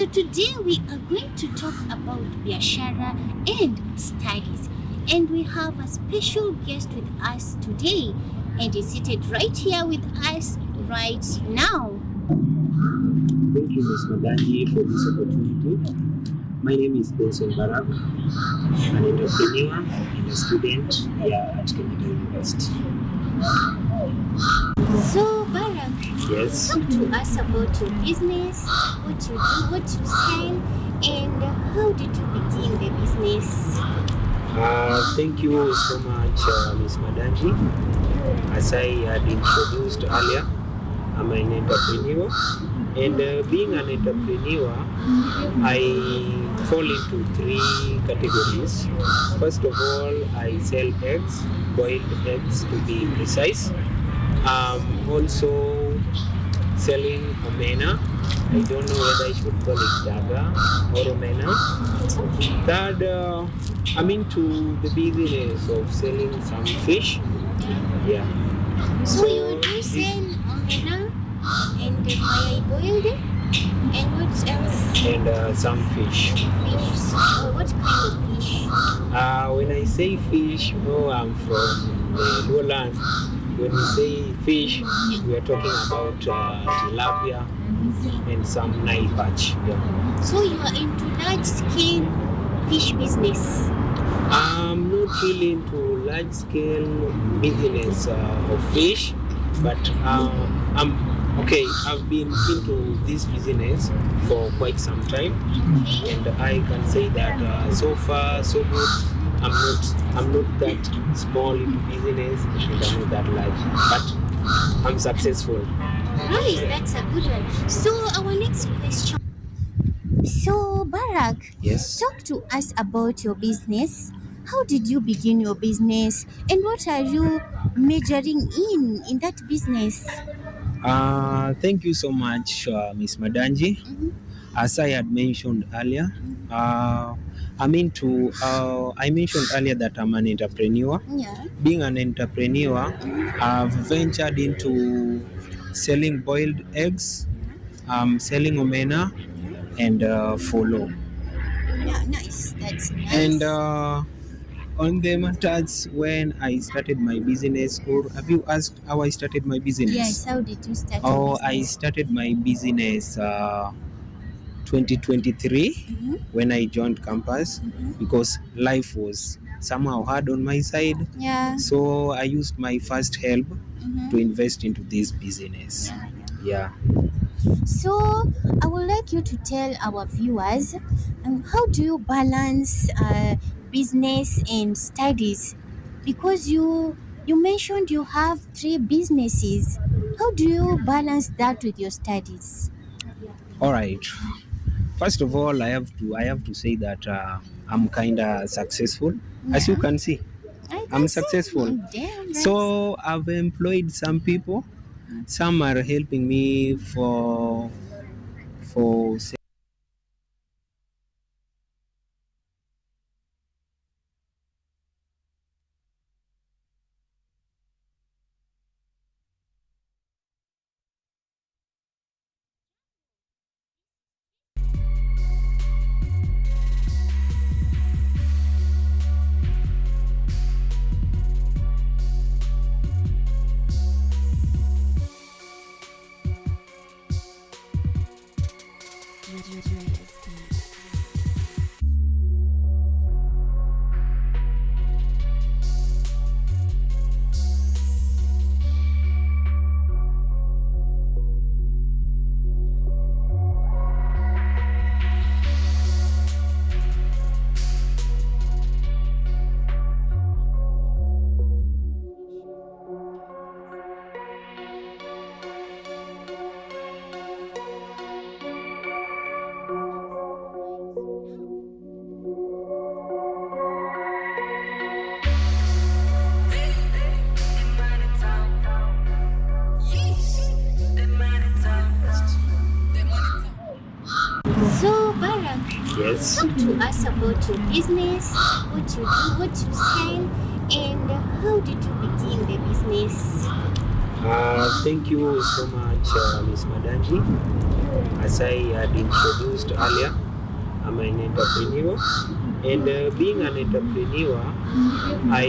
So today we are going to talk about Biashara and studies. And we have a special guest with us today and is seated right here with us right now. Thank you, Ms. Madanji, for this opportunity. My name is Benson Barak, an entrepreneur and a student here at KUTV University. So Barak, Yes. talk to us about your business, what you do, what you sell, and how did you begin the business? Thank you so much, Ms. Madanji. As I had introduced earlier, I'm an entrepreneur, and being an entrepreneur, I fall into three categories. First of all, I sell eggs, boiled eggs to be precise. Also selling omena. I don't know whether I should call it daga or omena. Third, I'm into the business of selling some fish. Yeah. So you do sell omena and boiled and what else? And some fish. Fish. What kind of fish? When I say fish, I'm from the lowland. When we say fish, we are talking about tilapia and some Nile perch. Yeah. So you are into large scale fish business. I'm not really into large scale business of fish, but I'm okay. I've been into this business for quite some time, Okay. and I can say that so far so good. I'm not that small into business, and I'm not that large, but I'm successful. Nice, that's a good one. So our next question. So Barak, Yes. talk to us about your business. How did you begin your business and what are you majoring in that business? Thank you so much, Miss Madanji. Mhm. As I had mentioned earlier, uh, I mentioned earlier that I'm an entrepreneur. Yeah. Being an entrepreneur, I've ventured into selling boiled eggs, selling omena, and follow. Yeah, nice. That's And nice. on the matters when I started my business, or have you asked how I started my business? Yes, how did you start your Oh, I business? started my business 2023 Mm-hmm. when I joined campus Mm-hmm. because life was somehow hard on my side. Yeah. So I used my first help to Mm-hmm. invest into this business. Yeah, Yeah. yeah. So I would like you to tell our viewers how do you balance business and studies? Because you mentioned you have three businesses. How do you balance that with your studies? All right. First of all, I have to say that I'm kind of successful. As you Yeah, can see, I I'm can see. successful. Damn, that's So I've employed some people. Some are helping me for so Barak. yes. Talk to us about your business, what you do, what you sell, and how did you begin the business? Thank you so much, Ms. Madanji. As I had introduced earlier, I'm an entrepreneur, and being an entrepreneur, I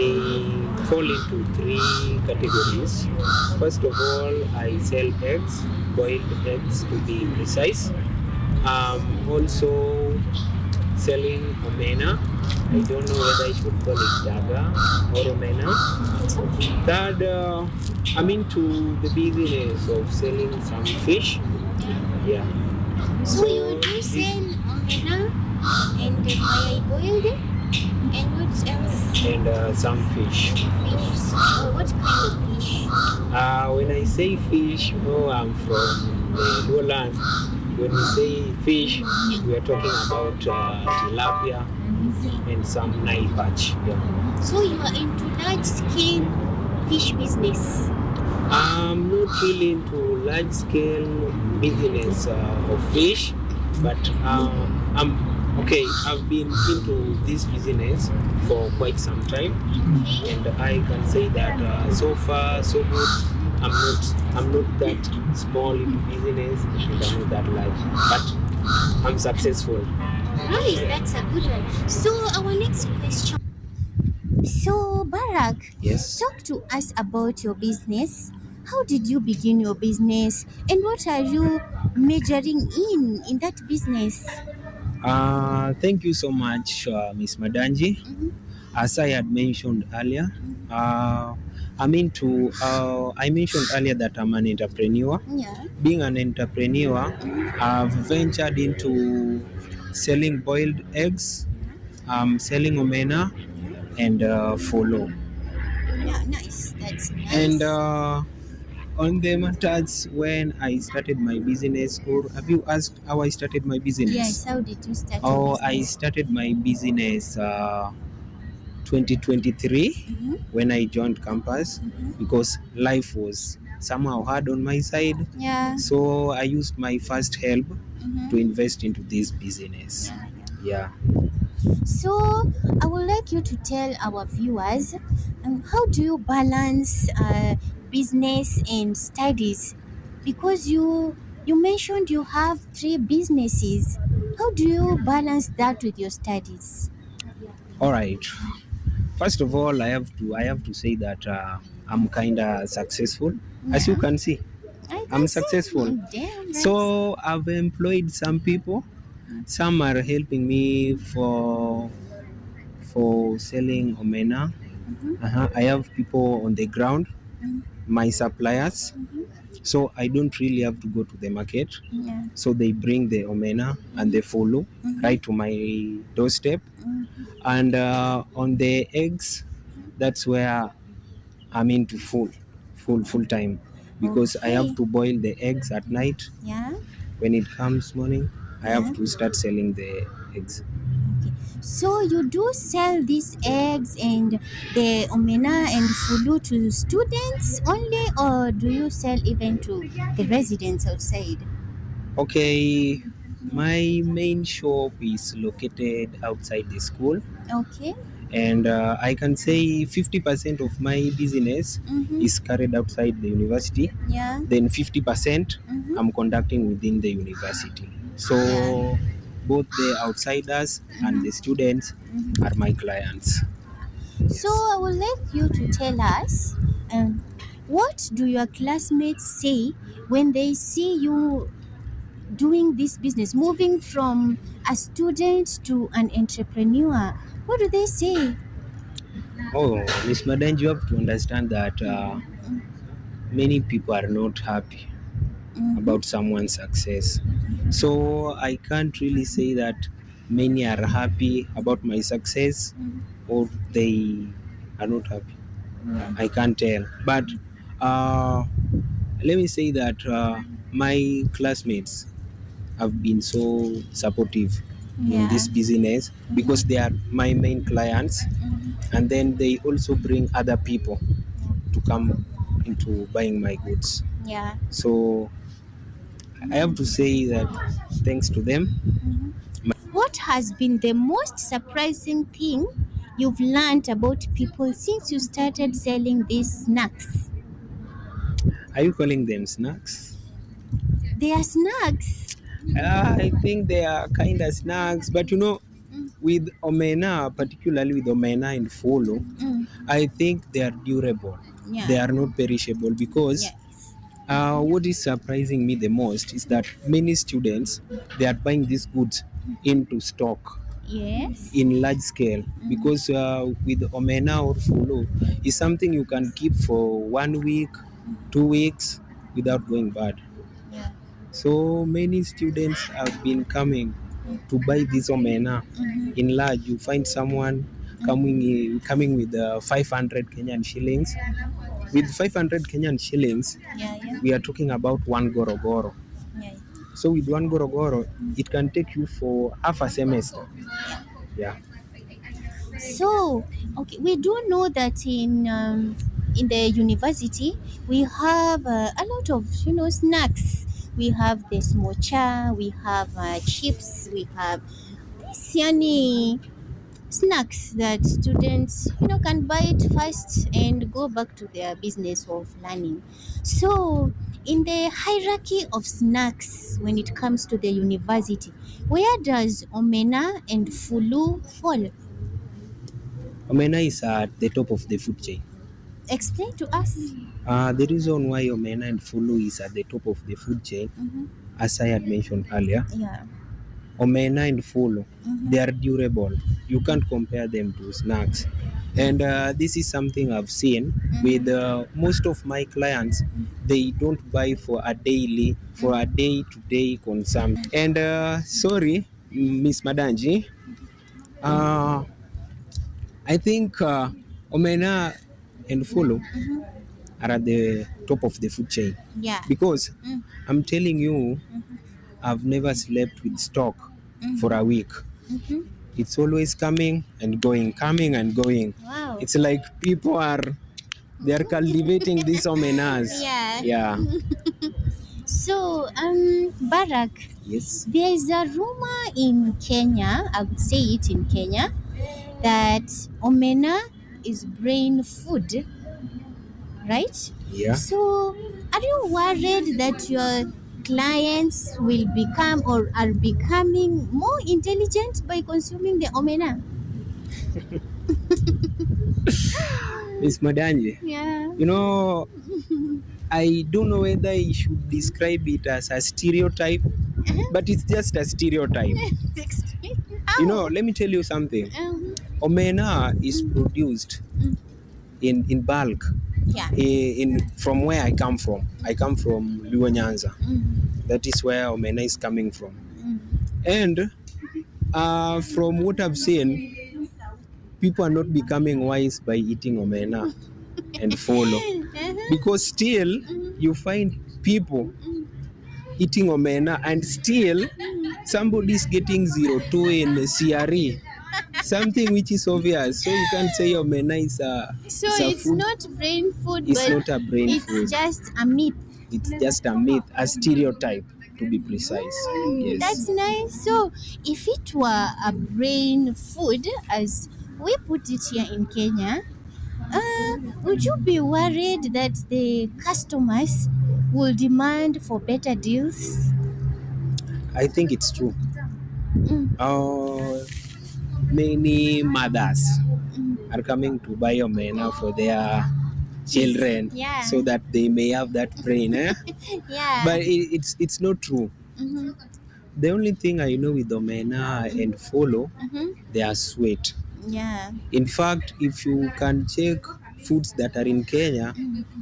fall into three categories. First of all, I sell eggs, boiled eggs to be precise. Also selling omena. I don't know whether I should call it daga or omena. It's okay. Third, I'm into the business of selling some fish. Yeah. Yeah. So you So do this sell omena and my boiled and what else? and some fish. Fish. Oh, what kind of fish? When I say fish, oh, I'm from the lowland. When we say fish, we are talking about tilapia and some Nile perch. Yeah. So you are into large scale fish business. I'm not really into large scale business of fish, but I'm okay. I've been into this business for quite some time, Okay. and I can say that so far so good. I'm not that small into business, and I'm not that large, but I'm successful. Alright, that's a good one. So our next question. So Barak, Yes. talk to us about your business. How did you begin your business and what are you majoring in that business? Thank you so much, Miss Madanji. Mhm. As I had mentioned earlier, uh, I mentioned earlier that I'm an entrepreneur. Yeah. Being an entrepreneur, I've ventured into selling boiled eggs, selling omena, and follow. Yeah, nice. That's And nice. on the matters when I started my business, or have you asked how I started my business? Yes, how did you start your Oh, I business? started my business 2023 Mm-hmm. when I joined campus Mm-hmm. because life was somehow hard on my side. Yeah. So I used my first help to Mm-hmm. invest into this business. Yeah, yeah. Yeah. So, I would like you to tell our viewers how do you balance business and studies? Because you mentioned you have three businesses. How do you balance that with your studies? All right. First of all, I have to say that I'm kind of successful. As you Yeah, can see, I I'm can see. successful. Damn, that's So I've employed some people. Some are helping me for selling omena. mm-hmm, I have people on the ground, my suppliers. mm-hmm, So I don't really have to go to the market. yeah, So they bring the omena and the follow mm-hmm, right to my doorstep. mm-hmm. And on the eggs, that's where I'm into full time because I have Okay, to boil the eggs at night. yeah, When it comes morning, I have yeah. to start selling the eggs. Okay. So you do sell these eggs and the omena and fulu to students only, or do you sell even to the residents outside? Okay, my main shop is located outside the school, Okay. and I can say 50% of my business Mm-hmm. is carried outside the university. Yeah. Then 50% Mm-hmm. I'm conducting within the university. Yeah. So both the outsiders and the Mm-hmm. students Mm-hmm. are my clients. So Yes. I would like you to tell us, what do your classmates say when they see you doing this business, moving from a student to an entrepreneur? What do they say? Oh, Miss Madan, you have to understand that many people are not happy Mm-hmm. about someone's success. So I can't really say that many are happy about my success or they are not happy. I can't tell. But uh, let me say that my classmates have been so supportive in Yeah. this business because they Mm-hmm. are my main clients, Mm-hmm. and then they also bring other people to come into buying my goods. Yeah. So I have to say that thanks to them. What has been the most surprising thing you've learned about people since you started selling these snacks? Are you calling them snacks? They are snacks. I think they are kind of snacks, but Mm, with omena, particularly with omena and follow, mm, I think they are durable. They yeah. are not perishable because Yes. what is surprising me the most is that many students they are buying these goods into stock Yes. in large scale Mm, because with omena or follow is something you can keep for 1 week, 2 weeks without going bad. yeah. So many students have been coming to buy this omena Mm-hmm. in large. You find someone coming with 500 Kenyan shillings. With 500 Kenyan shillings, Yeah, yeah. we are talking about one gorogoro. Yeah. So with one gorogoro, it can take you for half a semester. Yeah. Yeah. So, okay, we do know that in the university we have a lot of snacks. We have the smocha, we have chips, we have this yani snacks that students can buy it fast and go back to their business of learning. So, in the hierarchy of snacks when it comes to the university, where does omena and fulu fall? Omena is at the top of the food chain. Explain to us. The reason why omena and fulu is at the top of the food chain, Mm-hmm. as I had mentioned earlier, Yeah. omena and fulu, they Mm-hmm. are durable. You can't compare them to snacks. And this is something I've seen with Mm-hmm. most of my clients. They don't buy for a daily, for a day-to-day consumption. And sorry, Miss Madanji, uh, I think omena and fulu Mm-hmm. are at the top of the food chain Yeah. because Mm-hmm. I'm telling you, I've never slept with stock for a week. Mm-hmm. It's always coming and going, coming and going. Wow. It's like people are they are cultivating these omenas. Yeah. Yeah. So, Barak, Yes. there is a rumor in Kenya, I would say it in Kenya, that omena is brain food, right? Yeah. So, are you worried that your clients will become or are becoming more intelligent by consuming the omena? Miss Madanje, Yeah. you know, I don't know whether I should describe it as a stereotype, but it's just a stereotype. Explain how. Let me tell you something. Um, Omena is produced mm, in bulk yeah. in from where I come from. I come from Luo Nyanza. Mm, That is where omena is coming from. mm. And from what I've seen, people are not becoming wise by eating omena and follow. Uh-huh. Because still, you find people eating omena and still somebody is getting 02 in CRE. Something which is obvious. So you can't say omena So is a it's food. not brain food, It's but not a brain it's food. just a myth. It's just a myth, a stereotype to be precise. Yes. That's nice. So, if it were a brain food, as we put it here in Kenya, would you be worried that the customers will demand for better deals? I think it's true. Mm, Many mothers mm. are coming to buy omena for their Kids. children Yeah. so that they may have that brain. Yeah. But it's not true. Mm-hmm. The only thing I know with omena and follow, Mm-hmm. they are sweet. Yeah. In fact, if you can check foods that are in Kenya,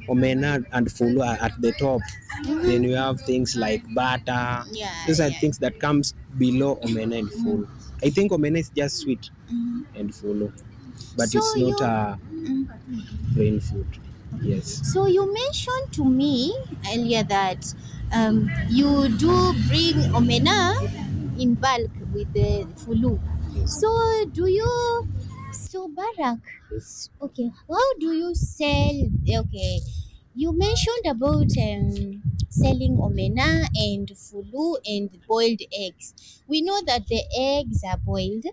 omena and follow are at the top. Then you have things like butter. Yeah. Those are Yeah. things that comes below omena and follow. I think omena is just sweet Mhm. and follow, but So it's not you. a Mm. brain food. Yes. So you mentioned to me earlier that you do bring omena in bulk with the fulu. Yes. So do you? So Barak, Yes. okay, how do you sell? Okay, you mentioned about selling omena and fulu and boiled eggs. We know that the eggs are boiled,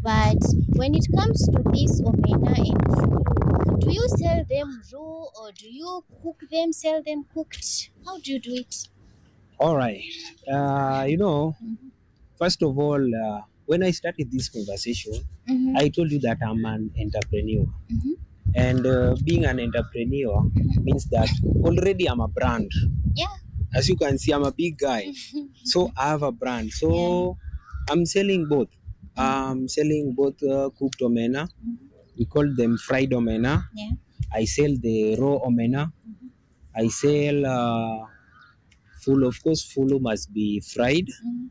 but when it comes to this omena and fulu, Do you sell them raw or do you cook them, sell them cooked? How do you do it? All right. Mm-hmm. First of all, when I started this conversation, Mm-hmm. I told you that I'm an entrepreneur. Mm-hmm. And being an entrepreneur means that already I'm a brand. Yeah. As you can see, I'm a big guy. So I have a brand. Yeah. So I'm selling both. I'm selling both cooked omena. We call them fried omena. Yeah. I sell the raw omena. I sell full, of course, full must be fried. Mm-hmm.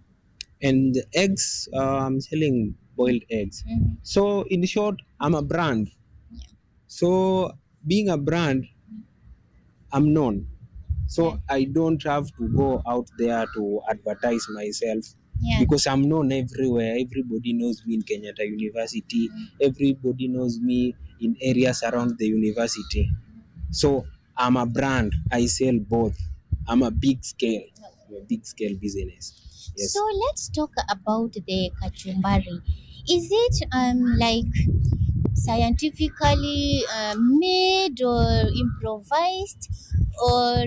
And the eggs, I'm selling boiled eggs. Mm-hmm. So in short, I'm a brand. Yeah. So being a brand, I'm known. Yeah. So I don't have to go out there to advertise myself Yeah. because I'm known everywhere. Everybody knows me in Kenyatta University. Everybody knows me in areas around the university. So I'm a brand. I sell both. I'm a big scale. I'm a big scale business. So Yes. let's talk about the kachumbari. Is it like scientifically made or improvised, or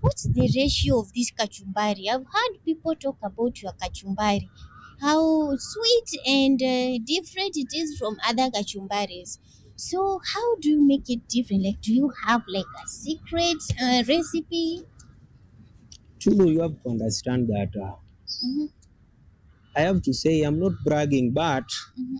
what's the ratio of this kachumbari? I've heard people talk about your kachumbari, how sweet and different it is from other kachumbaris. So how do you make it different? Like, do you have like a secret recipe? True, you have to understand that Mm-hmm. I have to say I'm not bragging, but Mm-hmm.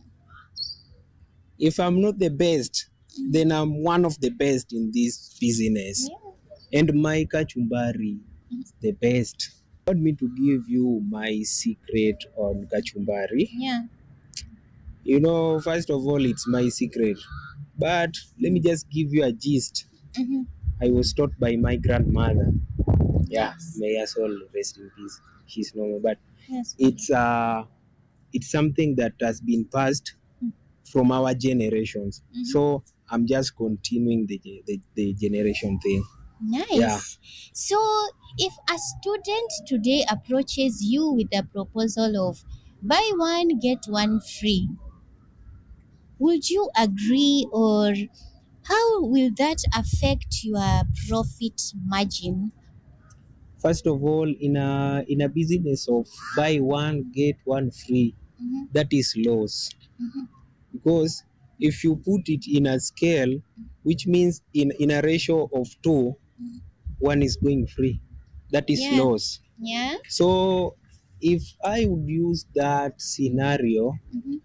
if I'm not the best, then I'm one of the best in this business. Yeah. And my kachumbari is the best. Want me to give you my secret on kachumbari? Yeah. First of all, it's my secret. But let me just give you a gist. Mm-hmm. I was taught by my grandmother. Yeah, Yes. may her soul rest in peace. She's no more. But Yes. it's uh it's something that has been passed from our generations. Mm-hmm. So I'm just continuing the generation thing. Yeah. Nice. So, if a student today approaches you with a proposal of buy one, get one free, would you agree, or how will that affect your profit margin? First of all, in a business of buy one get one free, Mm-hmm. that is loss. Mm-hmm. Because if you put it in a scale, which means in a ratio of two, one is going free. That is Yeah. loss. Yeah. So if I would use that scenario, Mm-hmm.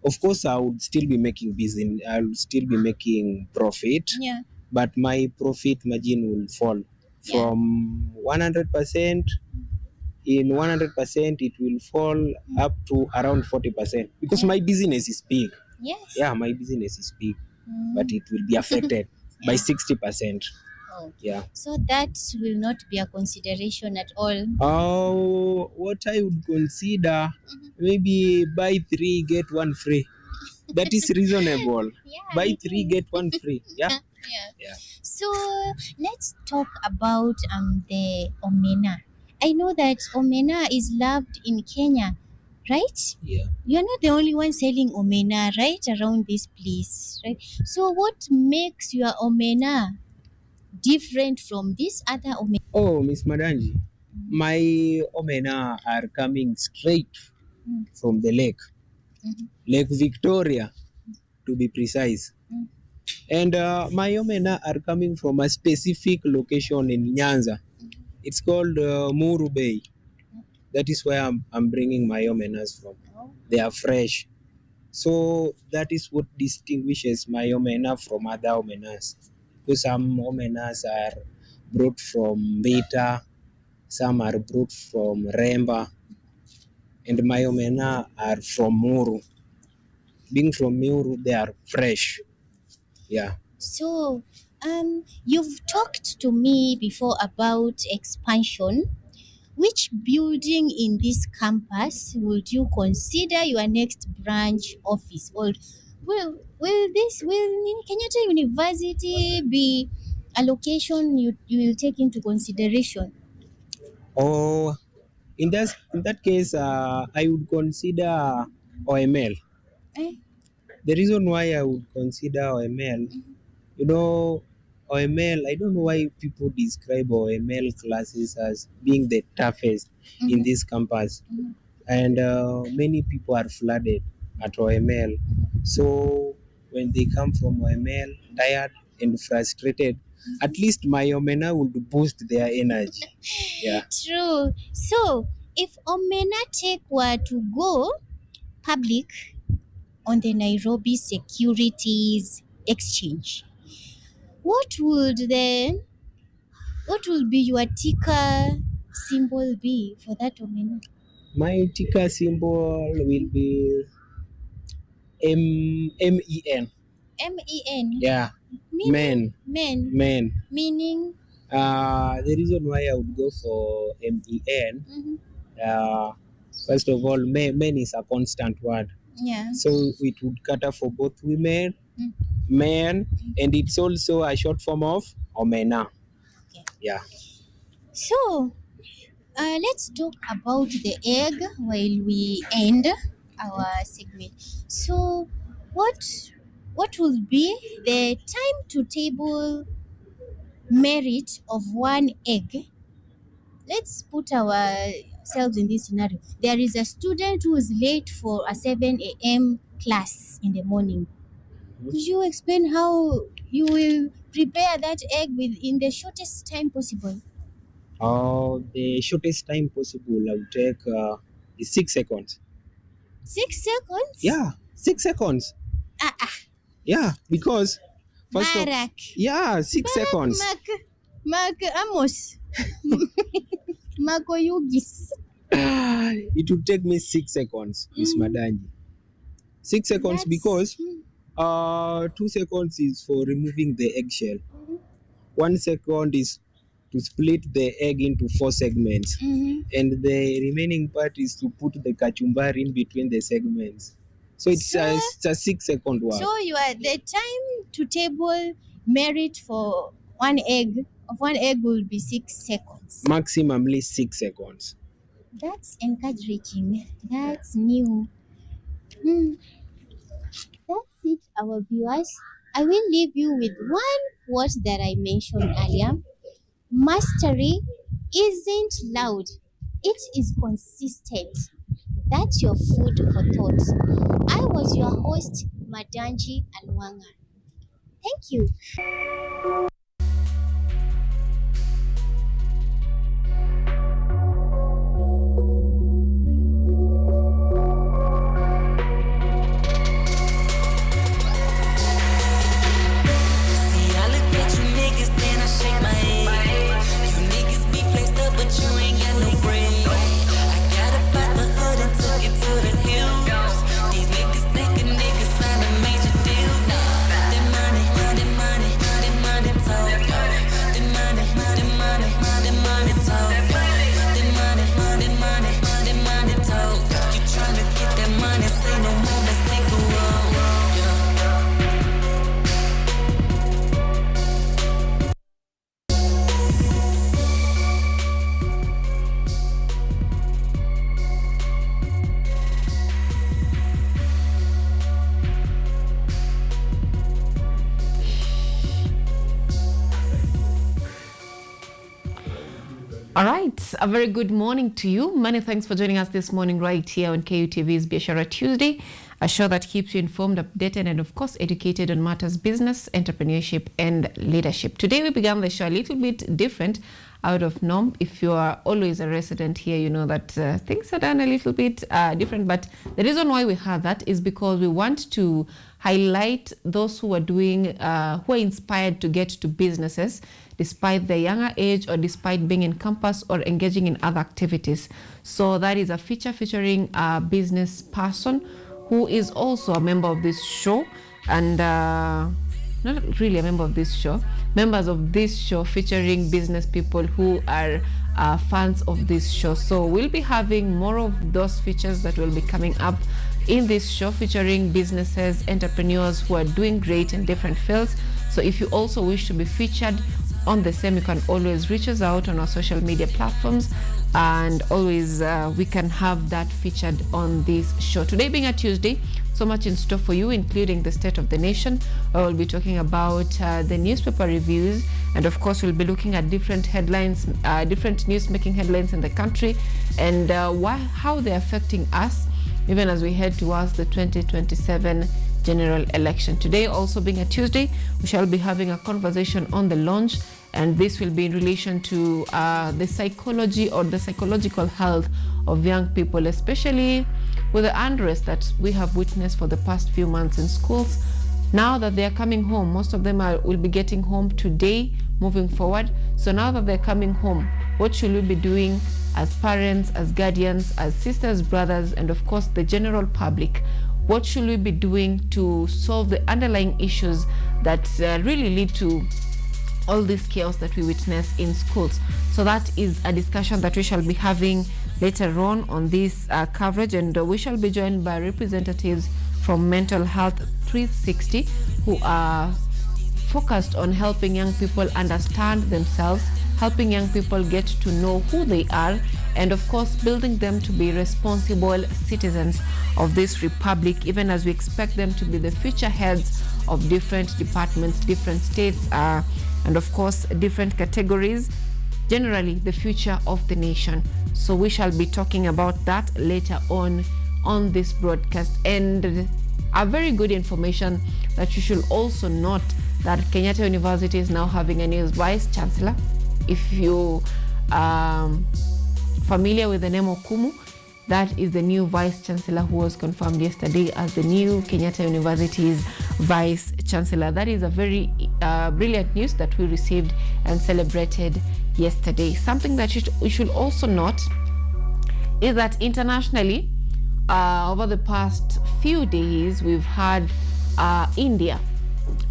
of course I would still be making business. I will still be making profit, Yeah. but my profit margin will fall Yeah. from 100%. In 100%, it will fall up to around 40% because Yeah. my business is big. Yes. Yeah, my business is big, but Mm. it will be affected by Yeah. 60%. Oh. Yeah. So that will not be a consideration at all. What I would consider, Mhm. maybe buy three get one free. That is reasonable. Yeah, Buy it three is. get one free. Yeah. Yeah. Yeah. So let's talk about the omena. I know that omena is loved in Kenya, right? Yeah. You're not the only one selling omena right around this place, right? So what makes your omena different from this other omena? Oh, Miss Madanji, my omena are coming straight Mm, from the lake, mhm, Lake Victoria, to be precise. mm. And my omena are coming from a specific location in Nyanza. It's called Muru Bay. That is where I'm bringing my omenas from. Oh, They are fresh. So that is what distinguishes my omena from other omenas. Because some omenas are brought from Beta, some are brought from Remba, and my omena are from Muru. Being from Muru, they are fresh. Yeah. so you've talked to me before about expansion. Which building in this campus would you consider your next branch office? Or will Kenyatta University be a location you will take into consideration? Or in that case, I would consider OML. Eh? The reason why I would consider OML You know, OML, I don't know why people describe OML classes as being the toughest in Mhm. this campus. Mhm. And many people are flooded at OML. So when they come from OML, tired and frustrated, at least my Omena would boost their energy. Yeah. True. So, if Omena Tech were to go public on the Nairobi Securities Exchange, what would the what will be your ticker symbol be for that Omena? My ticker symbol will be MEN. MEN. Yeah. Meaning Men. men. Men. Meaning. The reason why I would go for MEN, Mhm. uh, first of all, men is a constant word. Yeah. So it would cater for both women, Mm. men, and it's also a short form of Omena. Okay. Yeah. So, let's talk about the egg while we end our segment. So, what what will be the time to table merit of one egg? Let's put ourselves in this scenario. There is a student who is late for a 7 a.m. class in the morning. Could you explain how you will prepare that egg within the shortest time possible? The shortest time possible I would take is 6 seconds. 6 seconds? Yeah, 6 seconds. Ah, ah, Yeah, because first of Barak. yeah, six Barak seconds. Mark Amos. Marco Yugis. It would take me 6 seconds, Miss Mm, Madanji. 6 seconds that's. because 2 seconds is for removing the eggshell. 1 second is to split the egg into 4 segments, Mhm. and the remaining part is to put the kachumbari in between the segments. So So, it's a 6 second work. so you are the time to table merit for one egg will be 6 seconds. Maximally 6 seconds. That's encouraging. That's new. Hmm. That's it, our viewers. I will leave you with one quote that I mentioned earlier. Mastery isn't loud, it is consistent. That's your food for thought. I was your host, Madanji Alwanga. Thank you. See, I look at you niggas, then I shake my head. You niggas be flexed up, but you ain't got no bread. I got up out the hood and took it to the hills. These niggas think a nigga signed a major deal. That money, that money, that money talk. That money, that money, that money talk. That money, that money, that money talk. You tryna get that money, say no more, let's take a walk. All right, a very good morning to you. Many thanks for joining us this morning right here on KUTV's Biashara Tuesday, a show that keeps you informed, updated, and of course educated on matters business, entrepreneurship, and leadership. Today we began the show a little bit different, out of norm. If you are always a resident here, you know that things are done a little bit different. But the reason why we have that is because we want to highlight those who are doing, who are inspired to get to businesses despite their younger age or despite being in campus or engaging in other activities. So that is a feature featuring a business person who is also a member of this show, and not really a member of this show, members of this show featuring business people who are fans of this show. So we'll be having more of those features that will be coming up in this show, featuring businesses, entrepreneurs who are doing great in different fields. So if you also wish to be featured on the same, you can always reach us out on our social media platforms and always we can have that featured on this show. Today being a Tuesday, so much in store for you, including the state of the nation. We'll be talking about the newspaper reviews, and of course we'll be looking at different headlines, different news making headlines in the country, and how they're affecting us even as we head towards the 2027 general election. Today, also being a Tuesday, we shall be having a conversation on the launch, and this will be in relation to the psychology or the psychological health of young people, especially with the unrest that we have witnessed for the past few months in schools. Now that they are coming home, most of them will be getting home today moving forward. So now that they're coming home, what should we be doing as parents, as guardians, as sisters, brothers, and of course the general public? What should we be doing to solve the underlying issues that really lead to all this chaos that we witness in schools? So that is a discussion that we shall be having later on this coverage, and we shall be joined by representatives from Mental Health 360 who are focused on helping young people understand themselves, helping young people get to know who they are, and of course building them to be responsible citizens of this republic, even as we expect them to be the future heads of different departments, different states, and of course different categories, generally the future of the nation. So we shall be talking about that later on this broadcast. And a very good information that you should also note that Kenyatta University is now having a new vice chancellor. If you are familiar with the name Okumu, that is the new vice chancellor who was confirmed yesterday as the new Kenyatta University's vice chancellor. That is a very brilliant news that we received and celebrated yesterday. Something that we should also note is that internationally, over the past few days, we've had India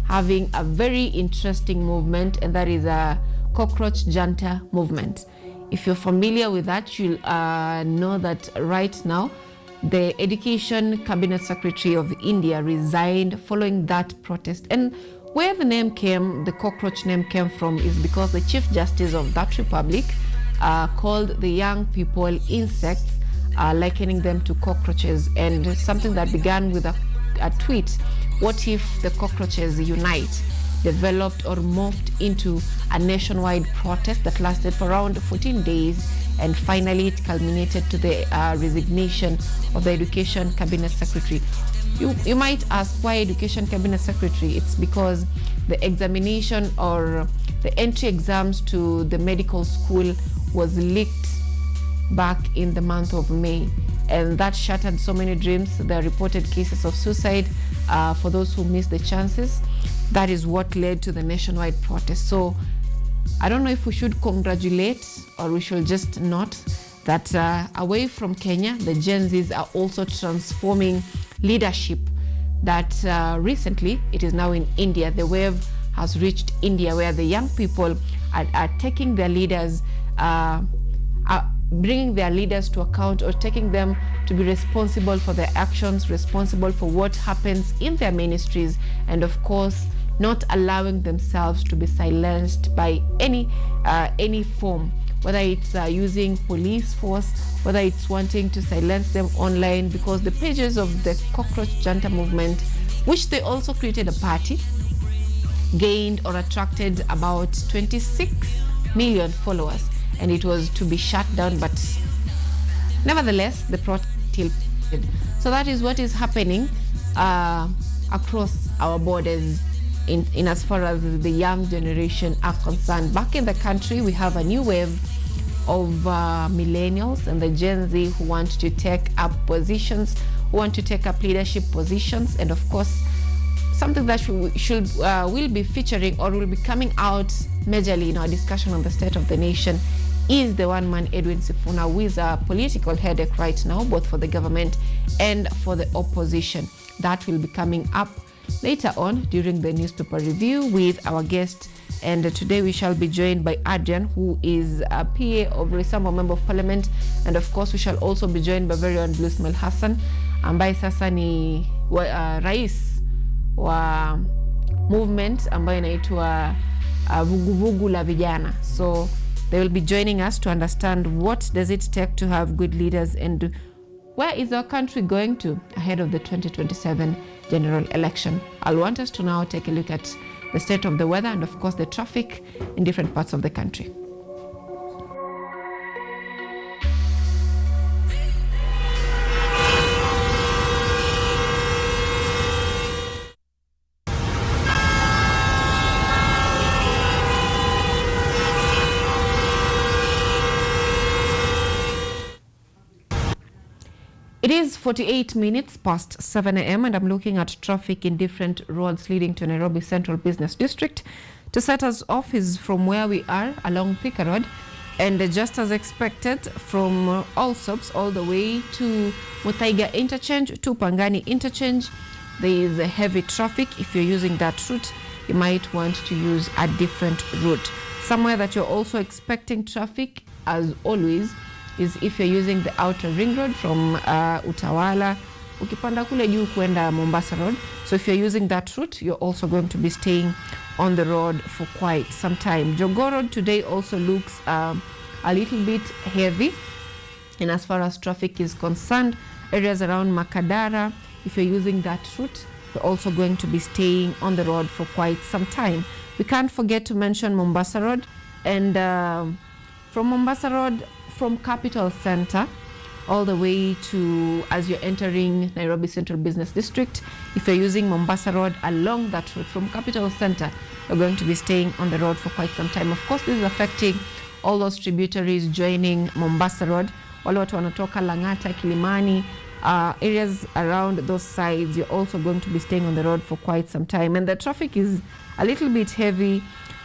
having a very interesting movement, and that is a cockroach junta movement. If you're familiar with that, you'll know that right now the Education Cabinet Secretary of India resigned following that protest. And where the name came, the cockroach name came from, is because the Chief Justice of that republic called the young people insects, likening them to cockroaches, and something that began with a tweet, "What if the cockroaches unite?" developed or morphed into a nationwide protest that lasted for around 14 days, and finally it culminated to the resignation of the Education Cabinet Secretary. You might ask, why Education Cabinet Secretary? It's because the examination or the entry exams to the medical school was leaked back in the month of May, and that shattered so many dreams. There are reported cases of suicide for those who missed the chances. That is what led to the nationwide protest. So I don't know if we should congratulate or we should just note that away from Kenya, the Gen Zs are also transforming leadership. That recently, it is now in India. The wave has reached India, where the young people are taking their leaders, bringing their leaders to account, or taking them to be responsible for their actions, responsible for what happens in their ministries, and of course not allowing themselves to be silenced by any form, whether it's using police force, whether it's wanting to silence them online, because the pages of the cockroach junta movement, which they also created a party, gained or attracted about 26 million followers, and it was to be shut down, but nevertheless the protest still. So that is what is happening across our borders in as far as the young generation are concerned. Back in the country, we have a new wave of millennials and the Gen Z who want to take up positions, who want to take up leadership positions, and of course something that will be featuring or will be coming out majorly in our discussion on the state of the nation is the one-man Edwin Sifuna, who is a political headache right now, both for the government and for the opposition. That will be coming up later on during the newspaper review with our guest. And today we shall be joined by Adrian, who is a PA of Resambo Member of Parliament, and of course we shall also be joined by very own Bluesmel Hassan, ambaye sasa ni rais wa movement ambayo inaitwa vuguvugu la vijana. So They will be joining us to understand what does it take to have good leaders and where is our country going to ahead of the 2027 general election. I'll want us to now take a look at the state of the weather and, of course, the traffic in different parts of the country. It is 48 minutes past 7 a.m. and I'm looking at traffic in different roads leading to Nairobi Central Business District. To set us off is from where we are along Thika Road, and just as expected from Allsops all the way to Muthaiga Interchange to Pangani Interchange, there is a heavy traffic. If you're using that route, you might want to use a different route. Somewhere that you're also expecting traffic, as always, is if you're using the outer ring road from Utawala ukipanda kule juu kwenda Mombasa Road. So if you're using that route, you're also going to be staying on the road for quite some time. Jogoo Road today also looks a little bit heavy, and as far as traffic is concerned, areas around Makadara, if you're using that route, you're also going to be staying on the road for quite some time. We can't forget to mention Mombasa Road, and from Mombasa Road, from Capital Center all the way to as you're entering Nairobi Central Business District, if you're using Mombasa Road along that road from Capital Center, you're going to be staying on the road for quite some time. Of course, this is affecting all those tributaries joining Mombasa Road. Wale watu wanatoka Lang'ata, Kilimani, areas around those sides, you're also going to be staying on the road for quite some time. And the traffic is a little bit heavy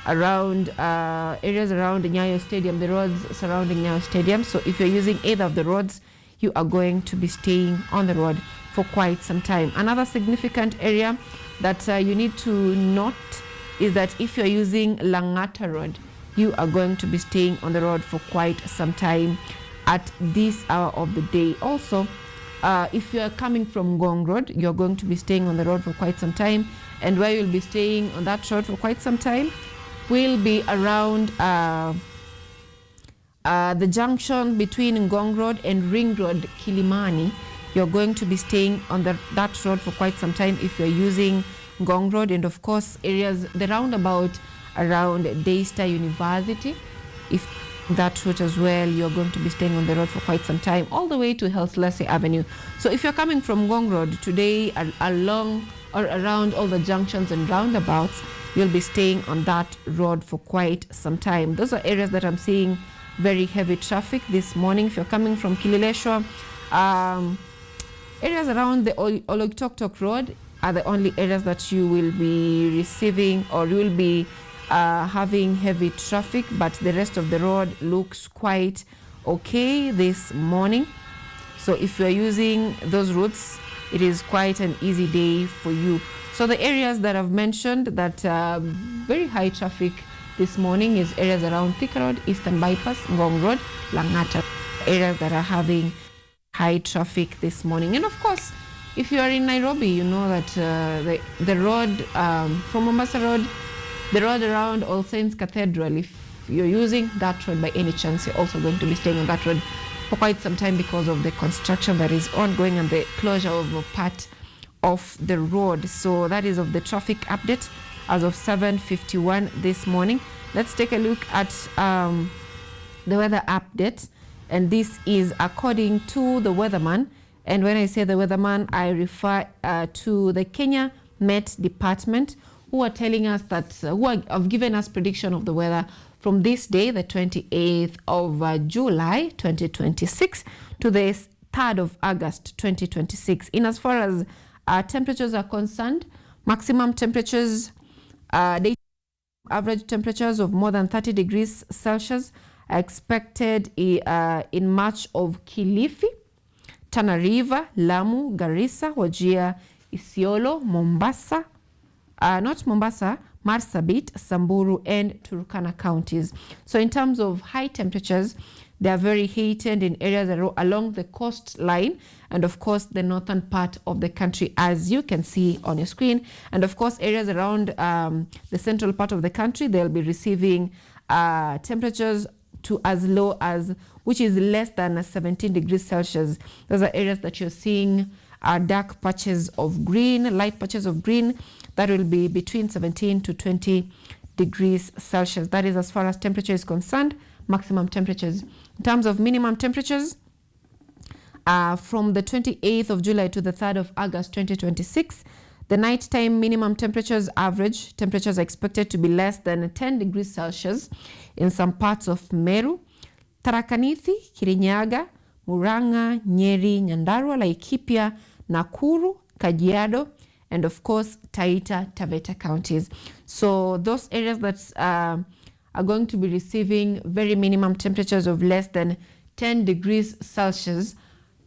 around areas around Nyayo Stadium, the roads surrounding Nyayo Stadium. So if you're using either of the roads, you are going to be staying on the road for quite some time. Another significant area that you need to note is that if you're using Lang'ata Road, you are going to be staying on the road for quite some time at this hour of the day. Also, if you are coming from Ngong Road, you're going to be staying on the road for quite some time, and where you'll be staying on that road for quite some time will be around the junction between Ngong Road and Ring Road, Kilimani. You're going to be staying on that road for quite some time if you're using Ngong Road, and of course areas, the roundabout around Daystar University. If that route as well, you're going to be staying on the road for quite some time, all the way to Helsley Avenue. So if you're coming from Ngong Road today, along or around all the junctions and roundabouts, you'll be staying on that road for quite some time. Those are areas that I'm seeing very heavy traffic this morning. If you're coming from Kilileshwa, areas around the Oloitoktok Road are the only areas that you will be receiving or you will be having heavy traffic, but the rest of the road looks quite okay this morning. So if you're using those routes, it is quite an easy day for you. So the areas that I've mentioned that very high traffic this morning is areas around Thika Road, Eastern Bypass, Ngong Road, Lang'ata, areas that are having high traffic this morning. And of course, if you are in Nairobi, you know that the road from Mombasa Road, the road around All Saints Cathedral, if you're using that road by any chance, you're also going to be staying on that road for quite some time because of the construction that is ongoing and the closure of a part of the road. So that is of the traffic update as of 7:51 this morning. Let's take a look at the weather update, and this is according to the weatherman. And when I say the weatherman, I refer to the Kenya Met Department, who are telling us that who have given us prediction of the weather from this day, the 28th of July 2026 to the 3rd of August 2026. In as far as temperatures are concerned, maximum temperatures, average temperatures of more than 30 degrees Celsius are expected in much of Kilifi, Tana River, Lamu, Garissa, Wajir, Isiolo, Mombasa, not Mombasa, Marsabit, Samburu, and Turkana counties. So in terms of high temperatures, they are very heightened in areas along the coastline and of course the northern part of the country, as you can see on your screen. And of course areas around the central part of the country, they'll be receiving temperatures to as low as, which is less than 17 degrees Celsius. Those are areas that you're seeing dark patches of green, light patches of green. That will be between 17 to 20 degrees Celsius. That is as far as temperature is concerned, maximum temperatures. In terms of minimum temperatures, from the 28th of July to the 3rd of August 2026, the nighttime minimum temperatures, average temperatures are expected to be less than 10 degrees Celsius in some parts of Meru, Tharaka Nithi, Kirinyaga, Murang'a, Nyeri, Nyandarua, Laikipia, Nakuru, Kajiado, and of course Taita Taveta counties. So those areas that are going to be receiving very minimum temperatures of less than 10 degrees Celsius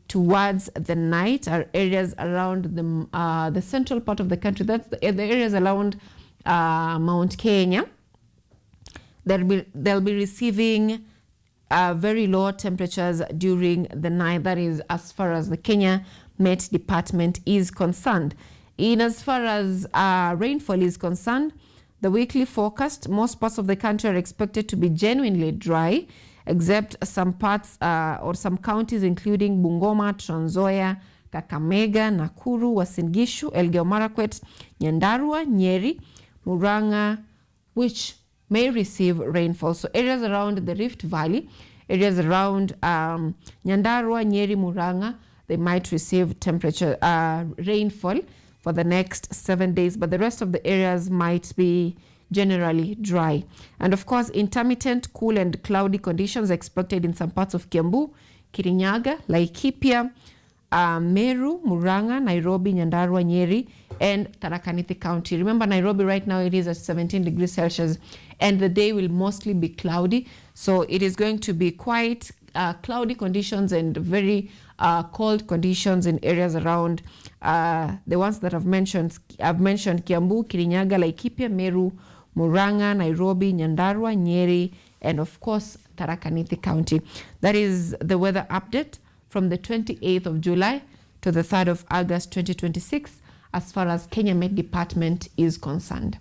towards the night are areas around the central part of the country. That's the areas around Mount Kenya. They'll be receiving very low temperatures during the night. That is as far as the Kenya Met Department is concerned. In as far as rainfall is concerned, the weekly forecast, most parts of the country are expected to be genuinely dry, except some parts or some counties including Bungoma, Trans Nzoia, Kakamega, Nakuru, Uasin Gishu, Elgeyo Marakwet, Nyandarua, Nyeri, Murang'a, which may receive rainfall. So areas around the Rift Valley, areas around Nyandarua, Nyeri, Murang'a, they might receive temperature rainfall for the next 7 days, but the rest of the areas might be generally dry. And of course, intermittent cool and cloudy conditions expected in some parts of Kiambu, Kirinyaga, Laikipia, Meru, Murang'a, Nairobi, Nyandarua, Nyeri, and Tharaka Nithi County. Remember, Nairobi right now, it is at 17 degrees Celsius, and the day will mostly be cloudy. So it is going to be quite cloudy conditions and very cold conditions in areas around the ones that I've mentioned. I've mentioned Kiambu, Kirinyaga, Laikipia, Meru, Murang'a, Nairobi, Nyandarua, Nyeri, and of course, Tharaka Nithi County. That is the weather update from the 28th of July to the 3rd of August 2026 as far as Kenya Met Department is concerned.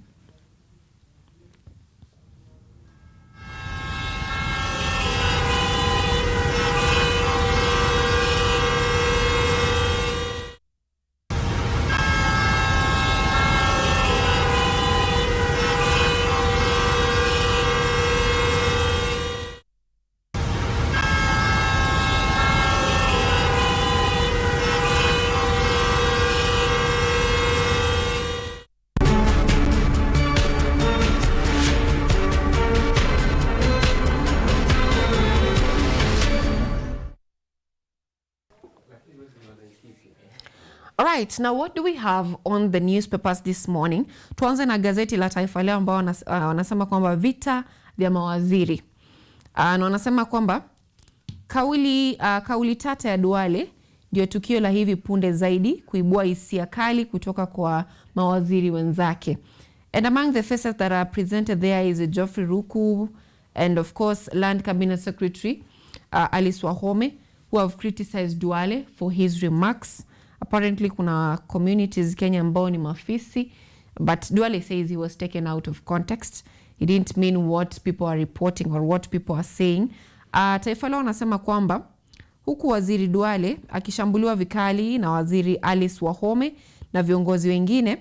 All right, now what do we have on the newspapers this morning? Tuanze na gazeti la Taifa Leo ambao wanasema kwamba vita vya mawaziri. Na wanasema kwamba kauli tata ya Duale ndio tukio la hivi punde zaidi kuibua hisia kali kutoka kwa mawaziri wenzake. And among the faces that are presented there is Geoffrey Ruku and of course Land Cabinet Secretary Alice Wahome, who have criticized Duale for his remarks. Apparently kuna communities Kenya ambao ni mafisi, but Duale says he was taken out of context. He didn't mean what people are reporting or what people are saying. Taifa Leo wanasema kwamba huku waziri Duale akishambuliwa vikali na waziri Alice Wahome na viongozi wengine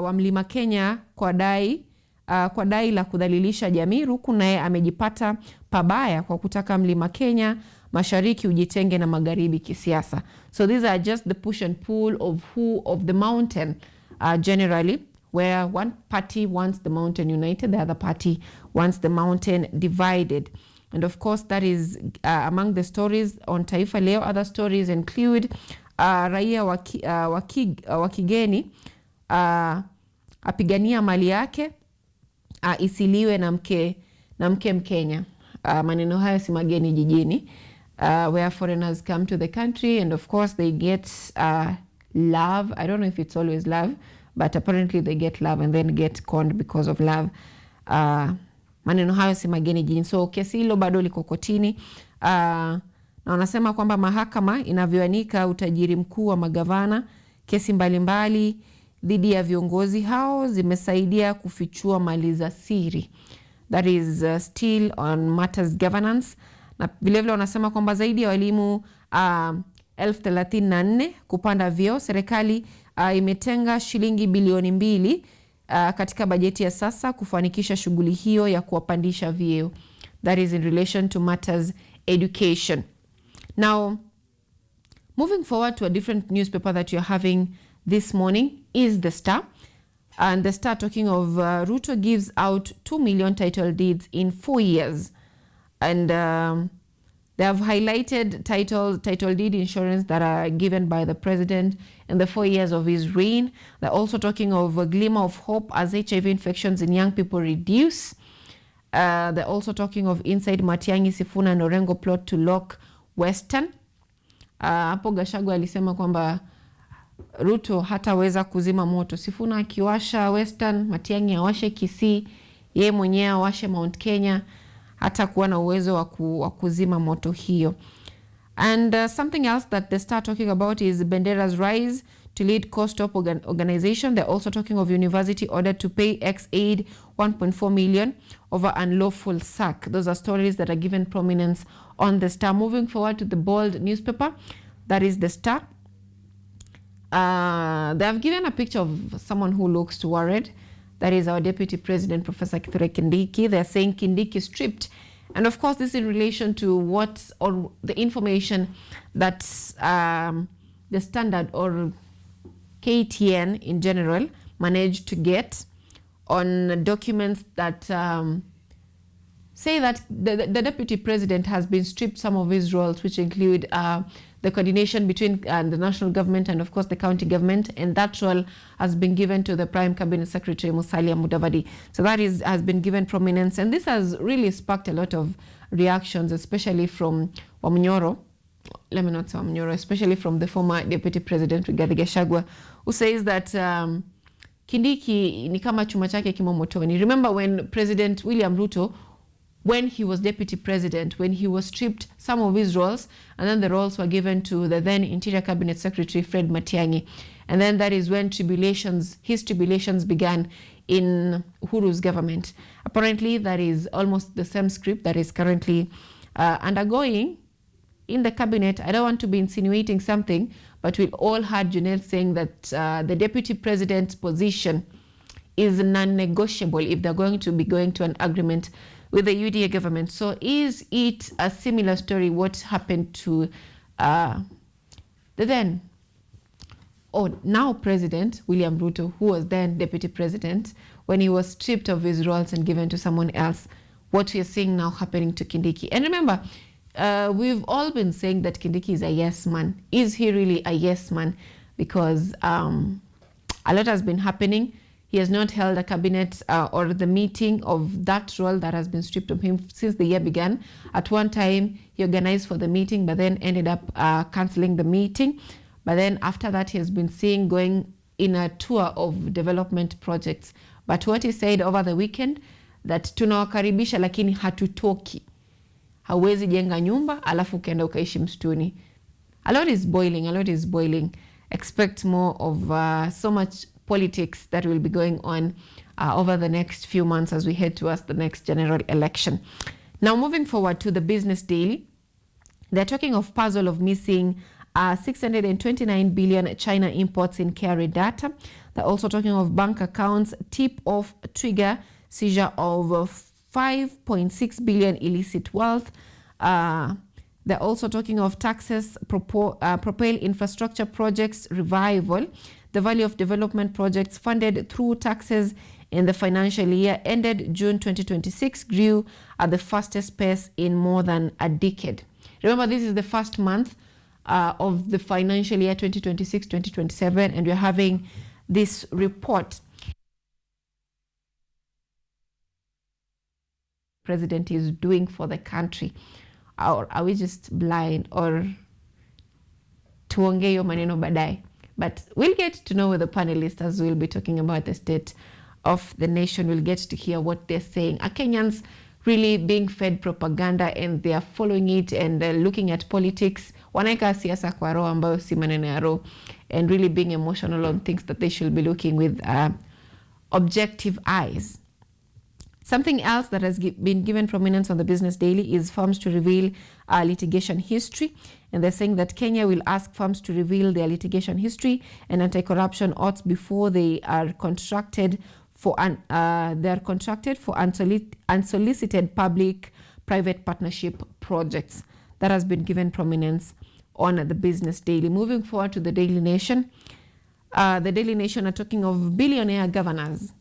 wa Mlima Kenya kwa dai la kudhalilisha jamii, Ruku naye amejipata pabaya kwa kutaka Mlima Kenya Mashariki ujitenge na Magharibi kisiasa. So these are just the push and pull of who of the mountain generally, where one party wants the mountain united, the other party wants the mountain divided. And of course that is among the stories on Taifa Leo. Other stories include raia wa kigeni apigania mali yake isiliwe na mke Mkenya. Maneno hayo si mageni jijini. Where foreigners come to the country and of course they get love. I don't know if it's always love, but apparently they get love and then get conned because of love. Maneno hayo si mageni jijini. So kesi hilo bado liko kotini. Na wanasema kwamba mahakama inavyoanika utajiri mkuu wa magavana, kesi mbalimbali dhidi ya viongozi hao zimesaidia kufichua mali za siri that is still on matters governance, na vilevile wanasema kwamba zaidi ya walimu 1034 kupanda vyeo. Serikali imetenga shilingi bilioni 2 katika bajeti ya sasa kufanikisha shughuli hiyo ya kuwapandisha vyeo. That is in relation to matters education. Now, moving forward to a different newspaper that you're having this morning is The Star. And The Star talking of Ruto gives out 2 million title deeds in 4 years. And they have highlighted title deed insurance that are given by the president in the 4 years of his reign. They're also talking of a glimmer of hope as HIV infections in young people reduce. They're also talking of inside Matiang'i, Sifuna and Orengo plot to lock Western. Hapo Gachagua alisema kwamba Ruto hataweza kuzima moto. Sifuna akiwasha Western, Matiang'i awashe Kisii, yeye mwenyewe awashe Mount Kenya, hata kuwa na uwezo wa kuzima moto hiyo. And something else that they start talking about is Bendera's rise to lead cost-op organization. They're also talking of university order to pay ex-aid 1.4 million over unlawful sack. Those are stories that are given prominence on The Star. Moving forward to the bold newspaper, that is The Star. They have given a picture of someone who looks worried. That is our Deputy President, Professor Kithure Kindiki. They're saying Kindiki stripped. And of course, this is in relation to what, or the information that the Standard or KTN in general managed to get on documents that say that the Deputy President has been stripped some of his roles, which include the coordination between the national government and of course the county government, and that role has been given to the Prime Cabinet Secretary Musalia Mudavadi. So that has been given prominence, and this has really sparked a lot of reactions, especially from Wamnyoro. Let me not say Wamnyoro, especially from the former Deputy President Rigathi Gachagua, who says that Kindiki ni kama chuma chake kimo motoni. Remember when President William Ruto, when he was deputy president, when he was stripped some of his roles, and then the roles were given to the then Interior Cabinet Secretary Fred Matiang'i. And then that is when his tribulations began in Uhuru's government. Apparently, that is almost the same script that is currently undergoing in the cabinet. I don't want to be insinuating something, but we've all heard Janelle saying that the deputy president's position is non-negotiable if they're going to be going to an agreement with the UDA government. So is it a similar story what happened to the then now President William Ruto, who was then Deputy President, when he was stripped of his roles and given to someone else? What we are seeing now happening to Kindiki. And remember, we've all been saying that Kindiki is a yes man. Is he really a yes man? Because a lot has been happening. He has not held a cabinet or the meeting of that role that has been stripped of him since the year began. At one time, he organized for the meeting, but then ended up cancelling the meeting. But then after that, he has been seen going in a tour of development projects. But what he said over the weekend, that tunawakaribisha lakini hatutoki. Hawezi jenga nyumba, alafu ukaenda ukaishi msituni. A lot is boiling. Expect more of so much politics that will be going on over the next few months as we head towards the next general election. Now, moving forward to the Business Daily, they're talking of puzzle of missing 629 billion China imports in carry data. They're also talking of bank accounts, tip-off trigger seizure of 5.6 billion illicit wealth. They're also talking of taxes, propel infrastructure projects revival. The value of development projects funded through taxes in the financial year ended June 2026 grew at the fastest pace in more than a decade. Remember, this is the first month of the financial year 2026-2027, and we're having this report. President is doing for the country. Or are we just blind, or tuongee hiyo maneno baadaye? But we'll get to know with the panelists as we'll be talking about the state of the nation. We'll get to hear what they're saying. Are Kenyans really being fed propaganda and they are following it and looking at politics? Wanaeka siasa kwa roho ambayo si maneno ya roho, and really being emotional on things that they should be looking with objective eyes. Something else that has been given prominence on the Business Daily is firms to reveal litigation history. And they're saying that Kenya will ask firms to reveal their litigation history and anti-corruption odds before they are contracted for unsolicited public-private partnership projects. That has been given prominence on the Business Daily. Moving forward to the Daily Nation. The Daily Nation are talking of billionaire governors.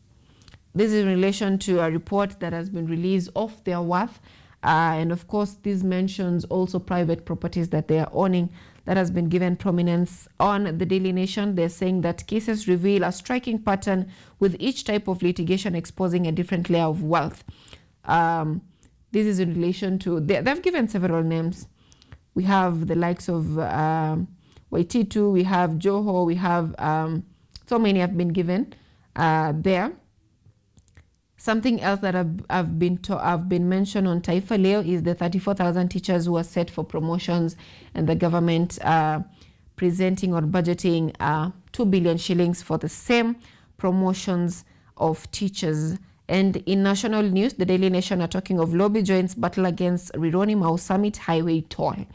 This is in relation to a report that has been released of their worth. And of course, this mentions also private properties that they are owning. That has been given prominence on the Daily Nation. They're saying that cases reveal a striking pattern with each type of litigation exposing a different layer of wealth. This is in relation to, they've given several names. We have the likes of Waititu, we have Joho, we have, so many have been given there. Something else that I've been mentioned on Taifa Leo is the 34,000 teachers who are set for promotions, and the government presenting or budgeting 2 billion shillings for the same promotions of teachers. And in national news, the Daily Nation are talking of lobby joins battle against Rironi Mau Summit highway toll.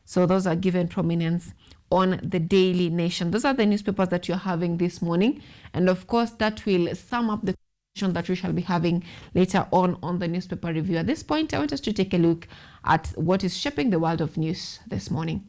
So those are given prominence on the Daily Nation. Those are the newspapers that you're having this morning. And of course, that will sum up the that we shall be having later on the newspaper review. At this point, I want us to take a look at what is shaping the world of news this morning.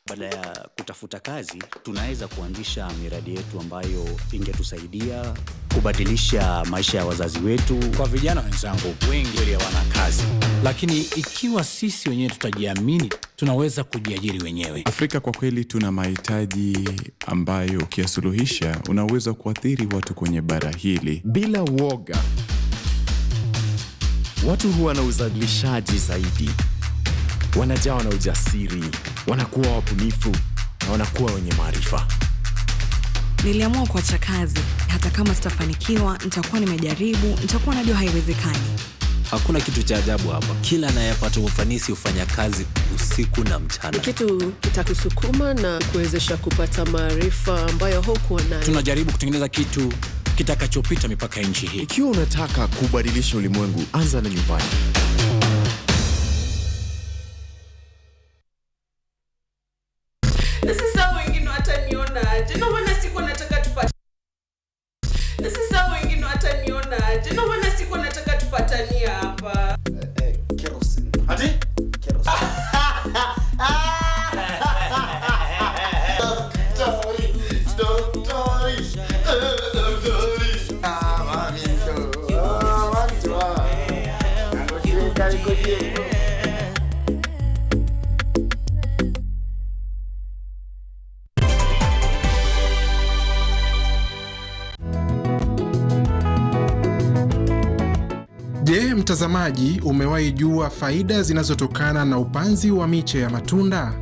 Baada ya kutafuta kazi, tunaweza kuanzisha miradi yetu ambayo ingetusaidia kubadilisha maisha ya wazazi wetu. Kwa vijana wenzangu, wengi wale hawana kazi, lakini ikiwa sisi wenyewe tutajiamini, tunaweza kujiajiri wenyewe. Afrika kwa kweli tuna mahitaji ambayo ukiyasuluhisha unaweza kuathiri watu kwenye bara hili bila woga. Watu huwa na uzalishaji zaidi, wanajawa na ujasiri, wanakuwa wabunifu na wanakuwa wenye maarifa. Niliamua kuacha kazi. Hata kama sitafanikiwa, nitakuwa nimejaribu, nitakuwa najua haiwezekani. Hakuna kitu cha ajabu hapa. Kila anayepata ufanisi hufanya kazi usiku na mchana. Kitu kitakusukuma na kuwezesha kupata maarifa ambayo hukuwa nayo. Tunajaribu kutengeneza kitu kitakachopita mipaka ya nchi hii. Ikiwa unataka kubadilisha ulimwengu, anza na nyumbani. Sasa wengine wataniona aje? Na wana siku nataka tupate. Sasa wengine wataniona aje? Na wana siku nataka tupatania hapa. Kerosene. Ati? Kerosene. Je, mtazamaji, umewahi jua faida zinazotokana na upanzi wa miche ya matunda?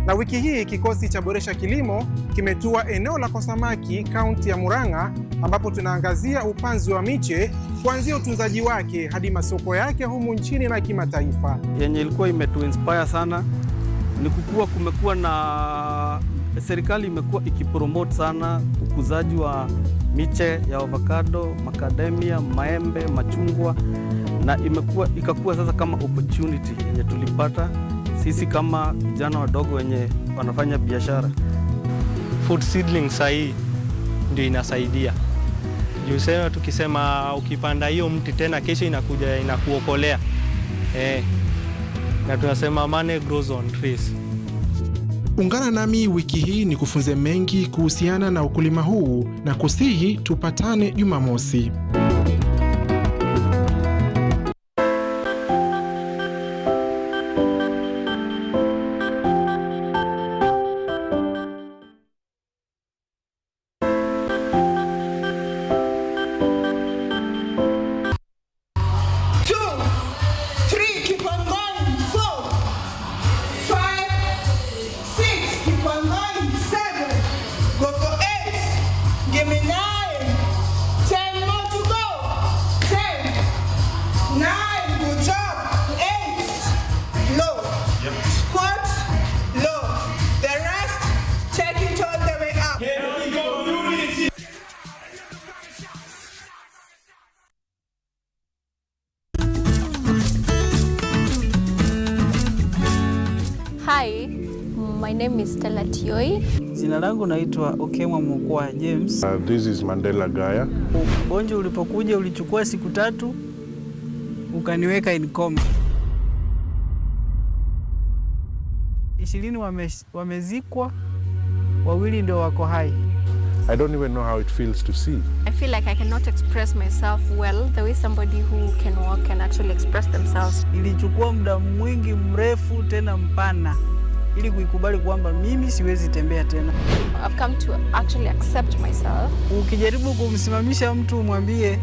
Na wiki hii kikosi cha Boresha Kilimo kimetua eneo la Kosamaki, kaunti ya Murang'a, ambapo tunaangazia upanzi wa miche kuanzia utunzaji wake hadi masoko yake humu nchini na kimataifa. Yenye ilikuwa imetuinspire sana ni kukua, kumekuwa na serikali imekuwa ikipromote sana ukuzaji wa miche ya avocado, macadamia, maembe, machungwa, na ikakuwa sasa kama opportunity yenye tulipata sisi kama vijana wadogo wenye wanafanya biashara. Food seedlings hii ndio inasaidia. Juu sema tukisema ukipanda hiyo mti tena kesho inakuja inakuokolea. Na tunasema money grows on trees. Ungana nami wiki hii ni kufunze mengi kuhusiana na ukulima huu na kusihi tupatane Jumamosi. Hi, my name is Stella Tioi. Jina langu naitwa Okemwa Mukwa James. This is Mandela Gaya. Ugonjwa ulipokuja ulichukua siku 3 ukaniweka in coma. 20 wamezikwa, 2 ndio wako hai. I don't even know how it feels to see. I feel like I cannot express myself well the way somebody who can walk can actually express themselves. Ilichukua muda mwingi mrefu tena mpana ili kuikubali kwamba mimi siwezi tembea tena. I've come to actually accept myself. Ukijaribu kumsimamisha mtu umwambie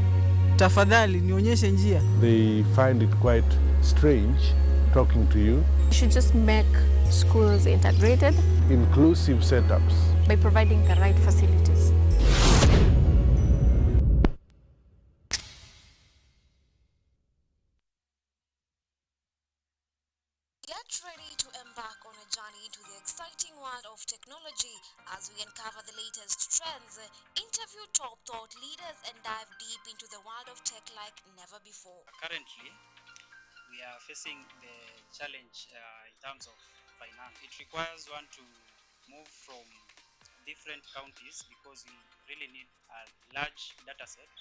tafadhali nionyeshe njia, They find it quite strange talking to you. You should just make schools integrated, Inclusive setups. by providing the right facilities. Get ready to embark on a journey into the exciting world of technology as we uncover the latest trends, interview top thought leaders, and dive deep into the world of tech like never before. Currently, we are facing the challenge in terms of finance. It requires one to move from different counties because we really need a large data set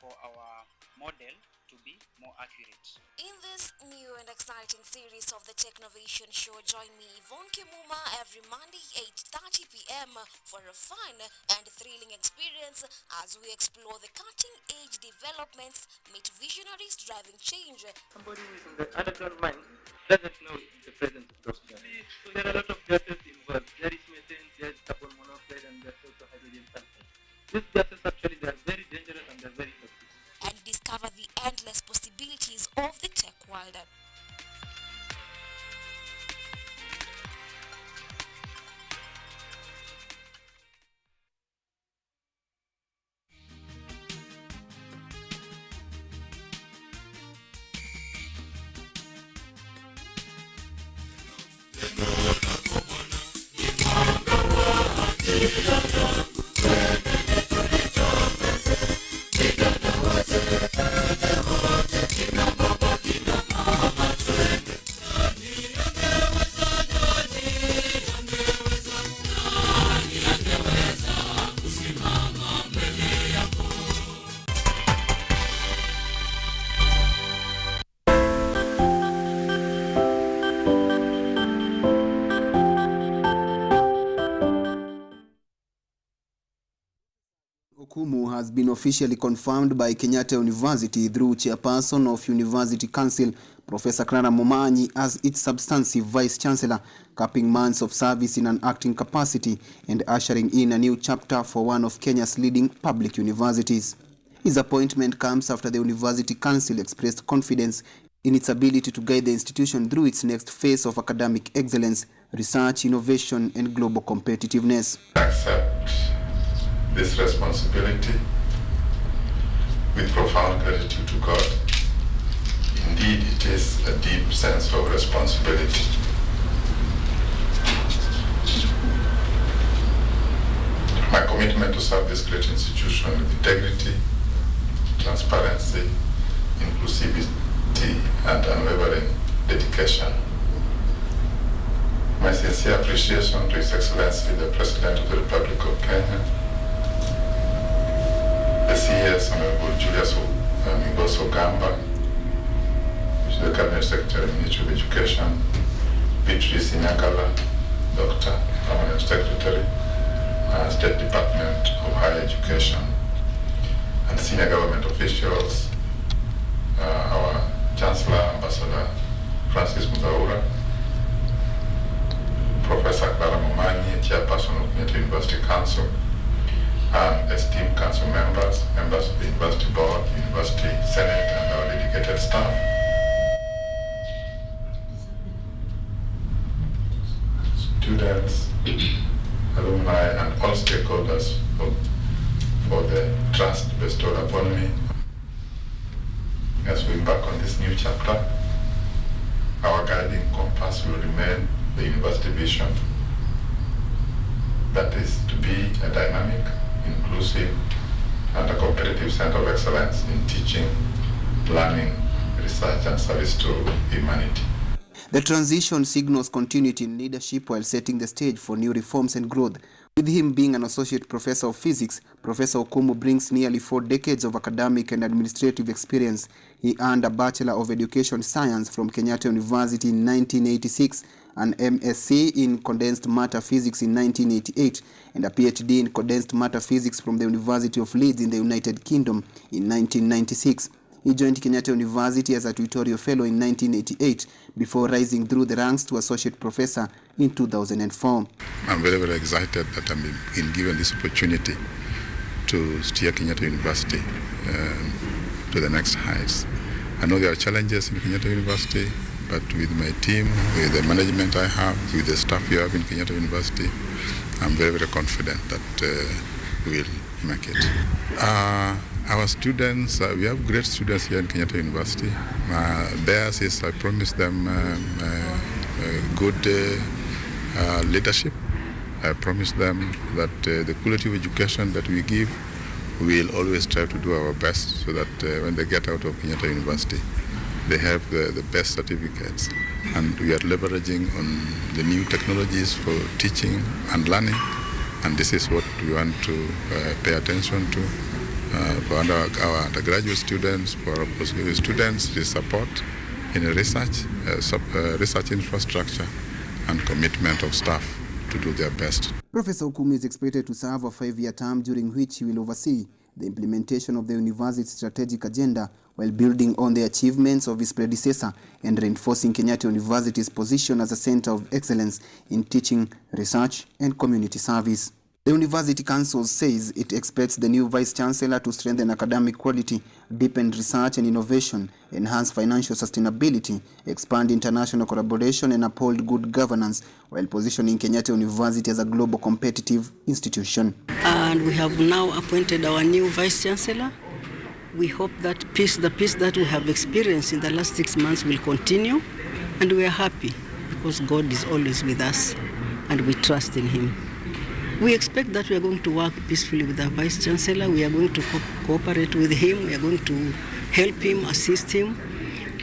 for our model to be more accurate. In this new and exciting series of the Technovation Show, join me, Yvonne Kimuma, every Monday 8:30 p.m. for a fun and thrilling experience as we explore the cutting-edge developments, meet visionaries driving change. Somebody who is in the underground mine doesn't know the presence of those gases. So there are a lot of gases involved. There is methane, there is carbon monoxide, and there's also hydrogen sulfide. These gases actually they are very dangerous and they're very toxic. And discover the endless possibilities of the tech world. Okumu has been officially confirmed by Kenyatta University through Chairperson of University Council, Professor Clara Momanyi, as its substantive Vice-Chancellor, capping months of service in an acting capacity and ushering in a new chapter for one of Kenya's leading public universities. His appointment comes after the University Council expressed confidence in its ability to guide the institution through its next phase of academic excellence, research, innovation, and global competitiveness. Accept this responsibility with profound gratitude to God. Indeed, it is a deep sense of responsibility. My commitment to serve this great institution with integrity, transparency, inclusivity, and unwavering dedication. My sincere appreciation to His Excellency, the President of the Republic of Kenya, the CS Honorable Julius Migoso Gamba, which is the Cabinet Secretary, Ministry of Education, Beatrice Inyakala, Doctor, Permanent Secretary, State Department of Higher Education, and senior government officials, our Chancellor, Ambassador Francis Muzaura, Professor Clara Momanyi, Chairperson of Kenyatta University Council, and esteemed council members, members of the University Board, University Senate, and our dedicated staff. Students, alumni, and all stakeholders for the trust bestowed upon me. As we embark on this new chapter, our guiding compass will remain the university vision, that is to be a dynamic, inclusive, and a competitive center of excellence in teaching, learning, research, and service to humanity. The transition signals continuity in leadership while setting the stage for new reforms and growth. With him being an associate professor of physics, Professor Okumu brings nearly 4 decades of academic and administrative experience. He earned a Bachelor of Education Science from Kenyatta University in 1986, an MSc in Condensed Matter Physics in 1988, and a PhD in Condensed Matter Physics from the University of Leeds in the United Kingdom in 1996. He joined Kenyatta University as a tutorial fellow in 1988 before rising through the ranks to associate professor in 2004. I'm very, very excited that I'm being given this opportunity to steer Kenyatta University to the next heights. I know there are challenges in Kenyatta University, but with my team, with the management I have, with the staff you have in Kenyatta University, I'm very, very confident that we'll make it. Our students, we have great students here in Kenyatta University. Theirs is, I promise them good leadership. I promise them that the quality of education that we give, we'll always try to do our best so that when they get out of Kenyatta University, they have the best certificates. And we are leveraging on the new technologies for teaching and learning. And this is what we want to pay attention to. For our undergraduate students, for our postgraduate students, the support in research, research infrastructure, and commitment of staff to do their best. Professor Okumu is expected to serve a 5-year term during which he will oversee the implementation of the university's strategic agenda while building on the achievements of his predecessor and reinforcing Kenyatta University's position as a center of excellence in teaching, research, and community service. The University Council says it expects the new Vice-Chancellor to strengthen academic quality, deepen research and innovation, enhance financial sustainability, expand international collaboration, and uphold good governance, while positioning Kenyatta University as a global competitive institution. And we have now appointed our new Vice-Chancellor. We hope that the peace that we have experienced in the last 6 months will continue, and we are happy because God is always with us and we trust in Him. We expect that we are going to work peacefully with our Vice-Chancellor. We are going to cooperate with him. We are going to help him, assist him.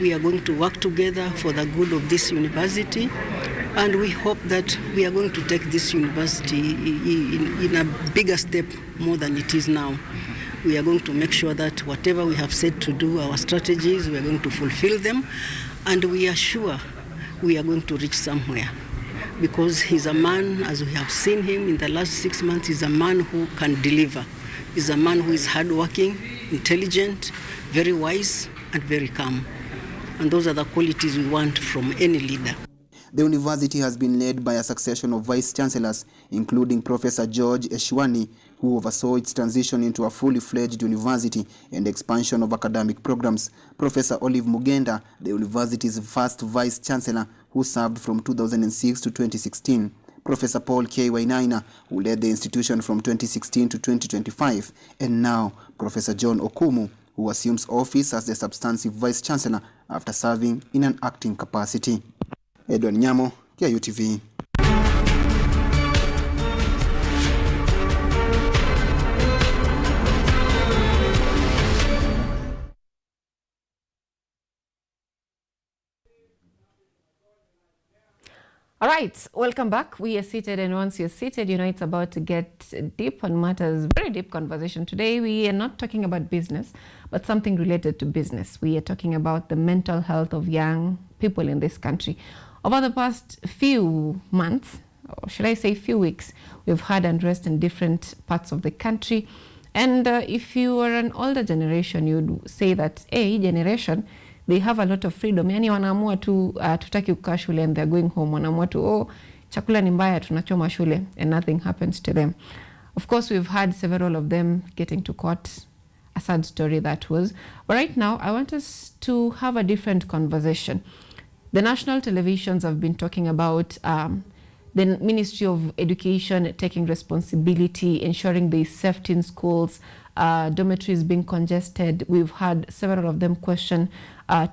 We are going to work together for the good of this university. And we hope that we are going to take this university in a bigger step more than it is now. We are going to make sure that whatever we have said to do, our strategies, we are going to fulfill them. And we are sure we are going to reach somewhere. Because he's a man, as we have seen him in the last 6 months, he's a man who can deliver. He's a man who is hardworking, intelligent, very wise, and very calm. And those are the qualities we want from any leader. The university has been led by a succession of vice-chancellors, including Professor George Eshwani, who oversaw its transition into a fully fledged university and expansion of academic programs. Professor Olive Mugenda, the university's first vice-chancellor, who served from 2006 to 2016. Professor Paul K. Wainaina, who led the institution from 2016 to 2025. And now, Professor John Okumu, who assumes office as the substantive vice-chancellor after serving in an acting capacity. Edwin Nyamo, KUTV. All right, welcome back. We are seated, and once you're seated, it's about to get deep on matters, very deep conversation. Today, we are not talking about business, but something related to business. We are talking about the mental health of young people in this country. Over the past few months, or should I say few weeks, we've had unrest in different parts of the country. And if you are an older generation, you'd say that generation, they have a lot of freedom. Yani wanaamua tu tutaki kukaa shule and they're going home. Wanaamua tu chakula ni mbaya tunachoma shule, and nothing happens to them. Of course, we've had several of them getting to court. A sad story that was. But right now, I want us to have a different conversation. The national televisions have been talking about the Ministry of Education taking responsibility, ensuring there is safety in schools, dormitories being congested. We've had several of them question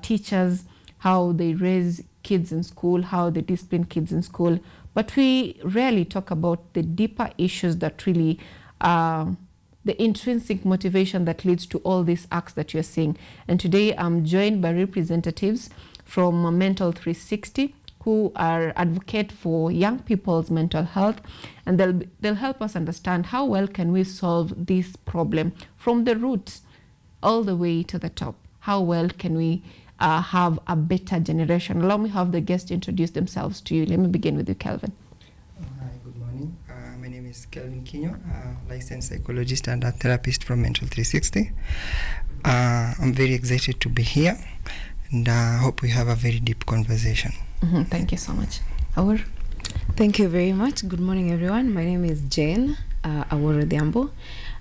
teachers, how they raise kids in school, how they discipline kids in school. But we rarely talk about the deeper issues that really the intrinsic motivation that leads to all these acts that you're seeing. And today I'm joined by representatives from Mental 360, who are advocate for young people's mental health, and they'll help us understand how well can we solve this problem from the root all the way to the top. How well can we have a better generation? Allow me to have the guests introduce themselves to you. Let me begin with you, Kelvin. Hi, good morning. My name is Kelvin Kinyo, licensed psychologist and a therapist from Mental 360. I'm very excited to be here, and I hope we have a very deep conversation. Thank you so much. Aur? Thank you very much. Good morning, everyone. My name is Jane Aworo Diambo.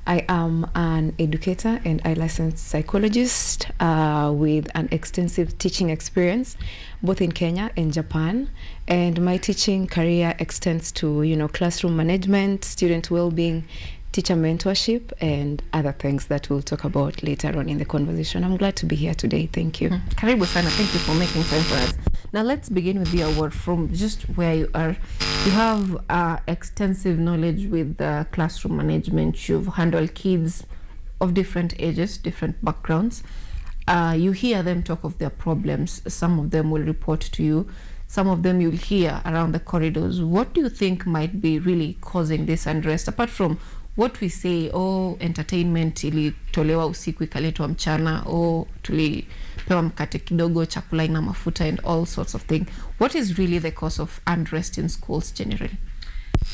I am an educator and a licensed psychologist with an extensive teaching experience both in Kenya and Japan. And my teaching career extends to, classroom management, student well-being, teacher mentorship, and other things that we'll talk about later on in the conversation. I'm glad to be here today. Thank you. Karibu sana. Thank you for making time for us. Now let's begin with the award from just where you are. You have extensive knowledge with classroom management. You've handled kids of different ages, different backgrounds. You hear them talk of their problems. Some of them will report to you. Some of them you'll hear around the corridors. What do you think might be really causing this unrest, apart from what we say, entertainment ilitolewa usiku ikaletwa mchana, tulipewa mkate kidogo, chakula ina mafuta, and all sorts of things? What is really the cause of unrest in schools generally?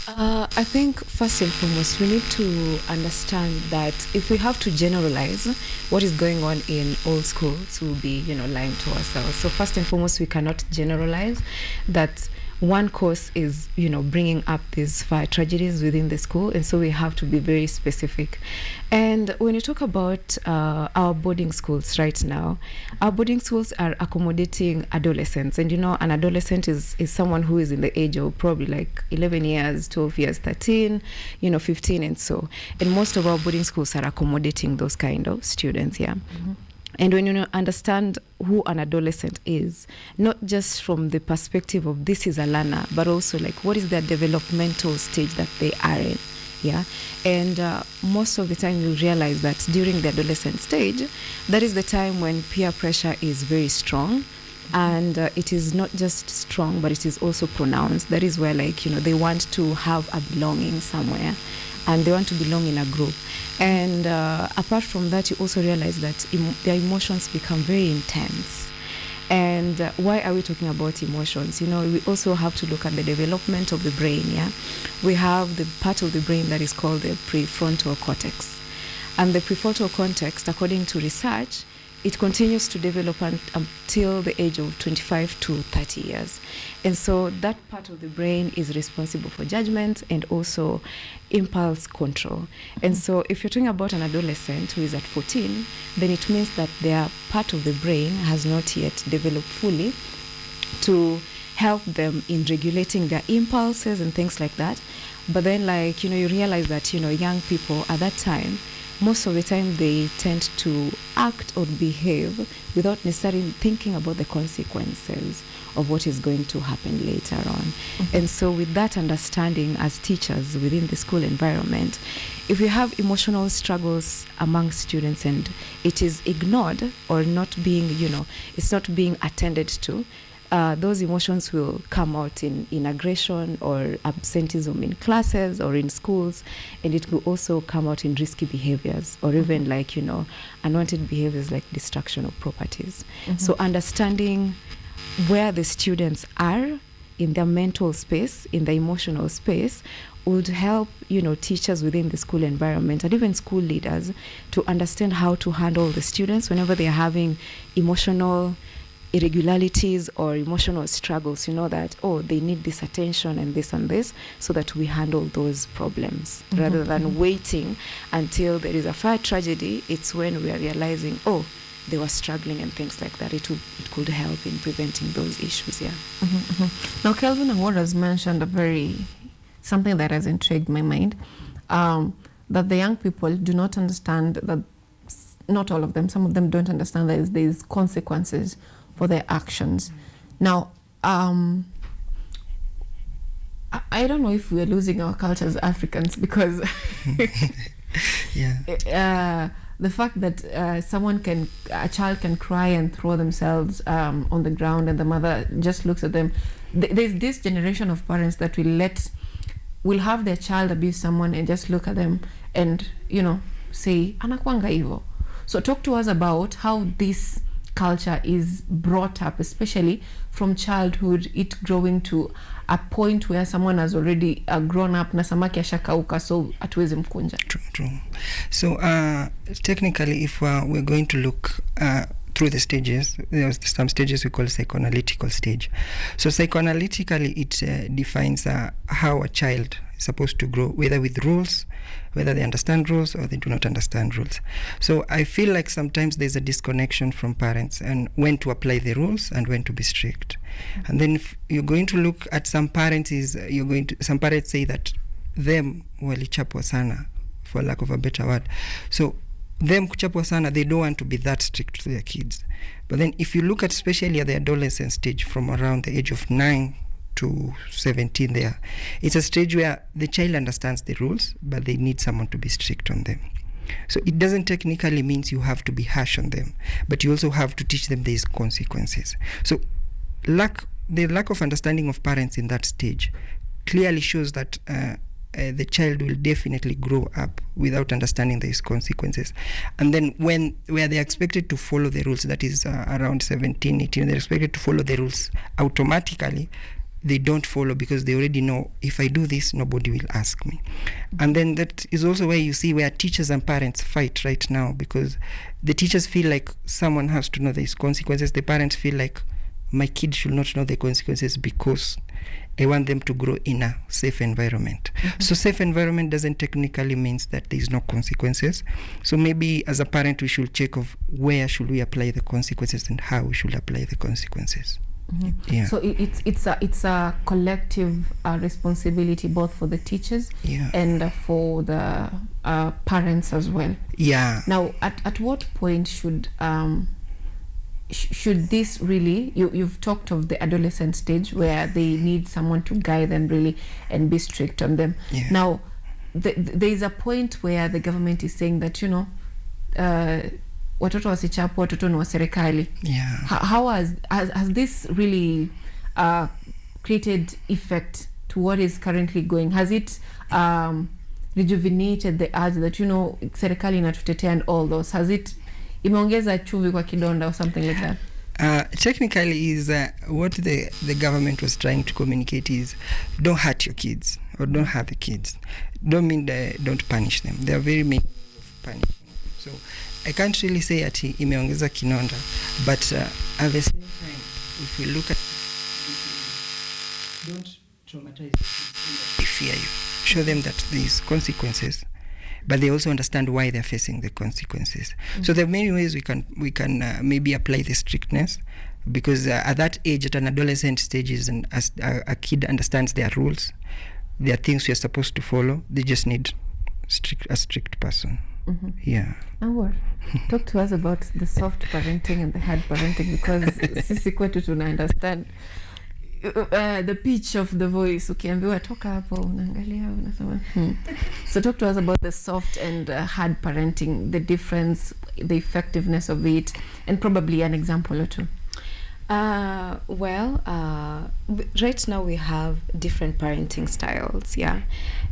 I think first and foremost, we need to understand that if we have to generalize what is going on in all schools, we'll be, lying to ourselves. So first and foremost, we cannot generalize that one cause is, bringing up these fire tragedies within the school, and so we have to be very specific. And when you talk about our boarding schools right now, our boarding schools are accommodating adolescents, and an adolescent is someone who is in the age of probably like 11 years, 12 years, 13, 15, and so. And most of our boarding schools are accommodating those kind of students, yeah. And when you understand who an adolescent is, not just from the perspective of this is a learner, but also like what is their developmental stage that they are in, yeah? And most of the time you realize that during the adolescent stage, that is the time when peer pressure is very strong. And it is not just strong, but it is also pronounced. That is where they want to have a belonging somewhere, and they want to belong in a group. And apart from that, you also realize that their emotions become very intense. And why are we talking about emotions? We also have to look at the development of the brain, yeah? We have the part of the brain that is called the prefrontal cortex. And the prefrontal cortex, according to research, it continues to develop until the age of 25 to 30 years. And so that part of the brain is responsible for judgment and also impulse control. And so if you're talking about an adolescent who is at 14, then it means that their part of the brain has not yet developed fully to help them in regulating their impulses and things like that. But then you realize that, young people at that time, most of the time they tend to act or behave without necessarily thinking about the consequences of what is going to happen later on. And so with that understanding as teachers within the school environment, if we have emotional struggles among students and it is ignored or not being, it's not being attended to, those emotions will come out in aggression or absenteeism in classes or in schools, and it will also come out in risky behaviors or even unwanted behaviors like destruction of properties. So understanding where the students are in their mental space, in the emotional space, would help teachers within the school environment and even school leaders to understand how to handle the students whenever they are having emotional irregularities or emotional struggles, that, they need this attention and this, so that we handle those problems rather than waiting until there is a fire tragedy. It's when we are realizing, they were struggling and things like that. It could help in preventing those issues, yeah. Now, Kelvin Award has mentioned something that has intrigued my mind, that the young people do not understand that, not all of them, some of them don't understand that there's consequences for their actions. Now, I don't know if we're losing our culture as Africans, because the fact that a child can cry and throw themselves on the ground and the mother just looks at them, there's this generation of parents that will have their child abuse someone and just look at them and, you know, say, anakwanga hivyo. So talk to us about how this culture is brought up, especially from childhood, it growing to a point where someone has already grown up na samaki ashakauka, so hatuwezi mkunja. True. So technically, if we're going to look through the stages, there's some stages we call psychoanalytical stage. So psychoanalytically, it defines how a child is supposed to grow, whether with rules, whether they understand rules or they do not understand rules. So I feel like sometimes there's a disconnection from parents and when to apply the rules and when to be strict. And then if you're going to look at some parents, some parents say that them walichapwa sana, for lack of a better word. So them kuchapwa sana, they don't want to be that strict to their kids. But then if you look at especially at the adolescent stage from around the age of 9 to 17 there, it's a stage where the child understands the rules, but they need someone to be strict on them. So it doesn't technically means you have to be harsh on them, but you also have to teach them these consequences. So the lack of understanding of parents in that stage clearly shows that the child will definitely grow up without understanding these consequences. And then where they're expected to follow the rules, that is around 17, 18, they're expected to follow the rules automatically. They don't follow because they already know, if I do this, nobody will ask me. And then that is also where you see where teachers and parents fight right now, because the teachers feel like someone has to know these consequences. The parents feel like my kid should not know the consequences because I want them to grow in a safe environment. So safe environment doesn't technically means that there is no consequences. So maybe as a parent we should check of where should we apply the consequences and how we should apply the consequences. Yeah. So it's a collective responsibility both for the teachers and for the parents as well. Yeah. Now, at what point should this really, you've talked of the adolescent stage where they need someone to guide them really and be strict on them. Yeah. Now, there is a point where the government is saying that, you know, watoto wasichapwa, watoto ni wa serikali. Yeah. How has this really created effect to what is currently going? Has it rejuvenated the urge that, you know, serikali inatutetea and all those? Has it imeongeza chumvi kwa kidonda or something like that? Technically is what the government was trying to communicate is don't hurt your kids or don't hurt the kids. Don't mean don't punish them. There are very many ways of punishing. So I can't really say ati imeongeza kinonda, but at the same time, if we look at don't traumatize the kids, they fear you. Show them that there's consequences, but they also understand why they're facing the consequences. So there are many ways we can maybe apply the strictness, because at that age, at an adolescent stage, as a kid understands their rules, there are things you're supposed to follow. They just need a strict person. Yeah. Anwar, talk to us about the soft parenting and the hard parenting, because sisi kwetu tuna understand the pitch of the voice. Ukiambiwa toka hapo unaangalia unasema So talk to us about the soft and hard parenting, the difference, the effectiveness of it, and probably an example or two. Right now we have different parenting styles,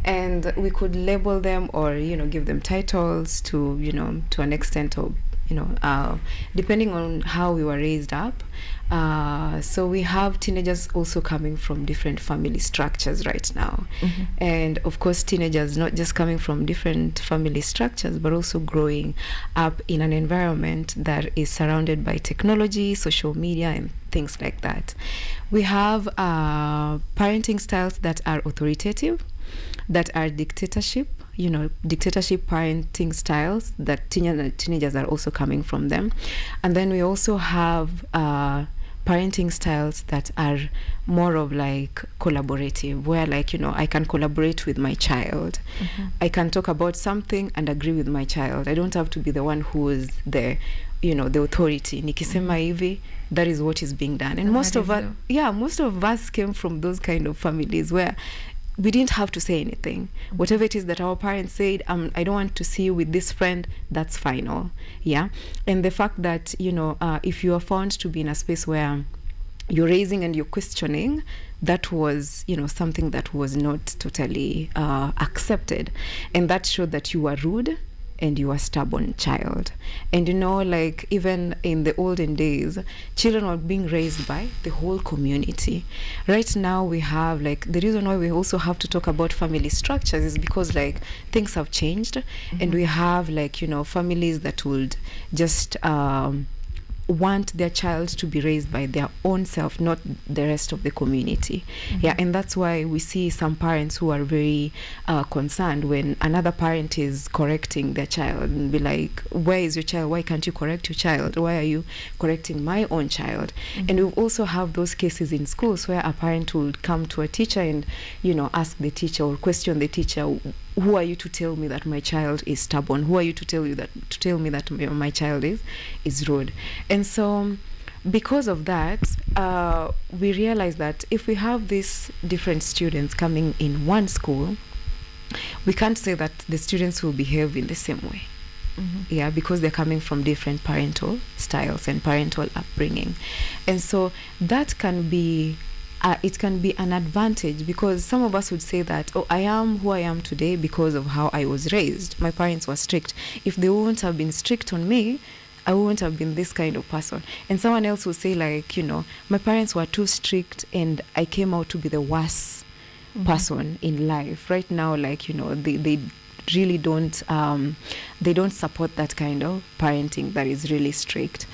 and we could label them or, you know, give them titles to, you know, to an extent of, you know, depending on how we were raised up. So we have teenagers also coming from different family structures right now. And of course, teenagers not just coming from different family structures, but also growing up in an environment that is surrounded by technology, social media, and things like that. We have parenting styles that are authoritative, that are dictatorship, you know, dictatorship parenting styles that teenagers are also coming from them. And then we also have parenting styles that are more of like collaborative, where, like, you know, I can collaborate with my child. I can talk about something and agree with my child. I don't have to be the one who is the, you know, the authority. Nikisema hivi, that is what is being done. And most of us came from those kind of families where we didn't have to say anything. Whatever it is that our parents said, I don't want to see you with this friend, that's final. And the fact that, you know, if you are found to be in a space where you're raising and you're questioning, that was, something that was not totally accepted. And that showed that you were rude and you are a stubborn child. And like even in the olden days, children were being raised by the whole community. Right now we have the reason why we also have to talk about family structures is because things have changed, and we have families that would just want their child to be raised by their own self, not the rest of the community. Yeah, and that's why we see some parents who are very concerned when another parent is correcting their child and be like, where is your child? Why can't you correct your child? Why are you correcting my own child? And we also have those cases in schools where a parent would come to a teacher and ask the teacher or question the teacher, who are you to tell me that my child is stubborn? Who are you to tell me that my child is rude? And so because of that, we realize that if we have these different students coming in one school, we can't say that the students will behave in the same way. Yeah, because they're coming from different parental styles and parental upbringing. And so that can be it can be an advantage, because some of us would say that, I am who I am today because of how I was raised. My parents were strict. If they wouldn't have been strict on me, I wouldn't have been this kind of person. And someone else would say my parents were too strict and I came out to be the worst person in life. Right now, they really don't they don't support that kind of parenting that is really strict.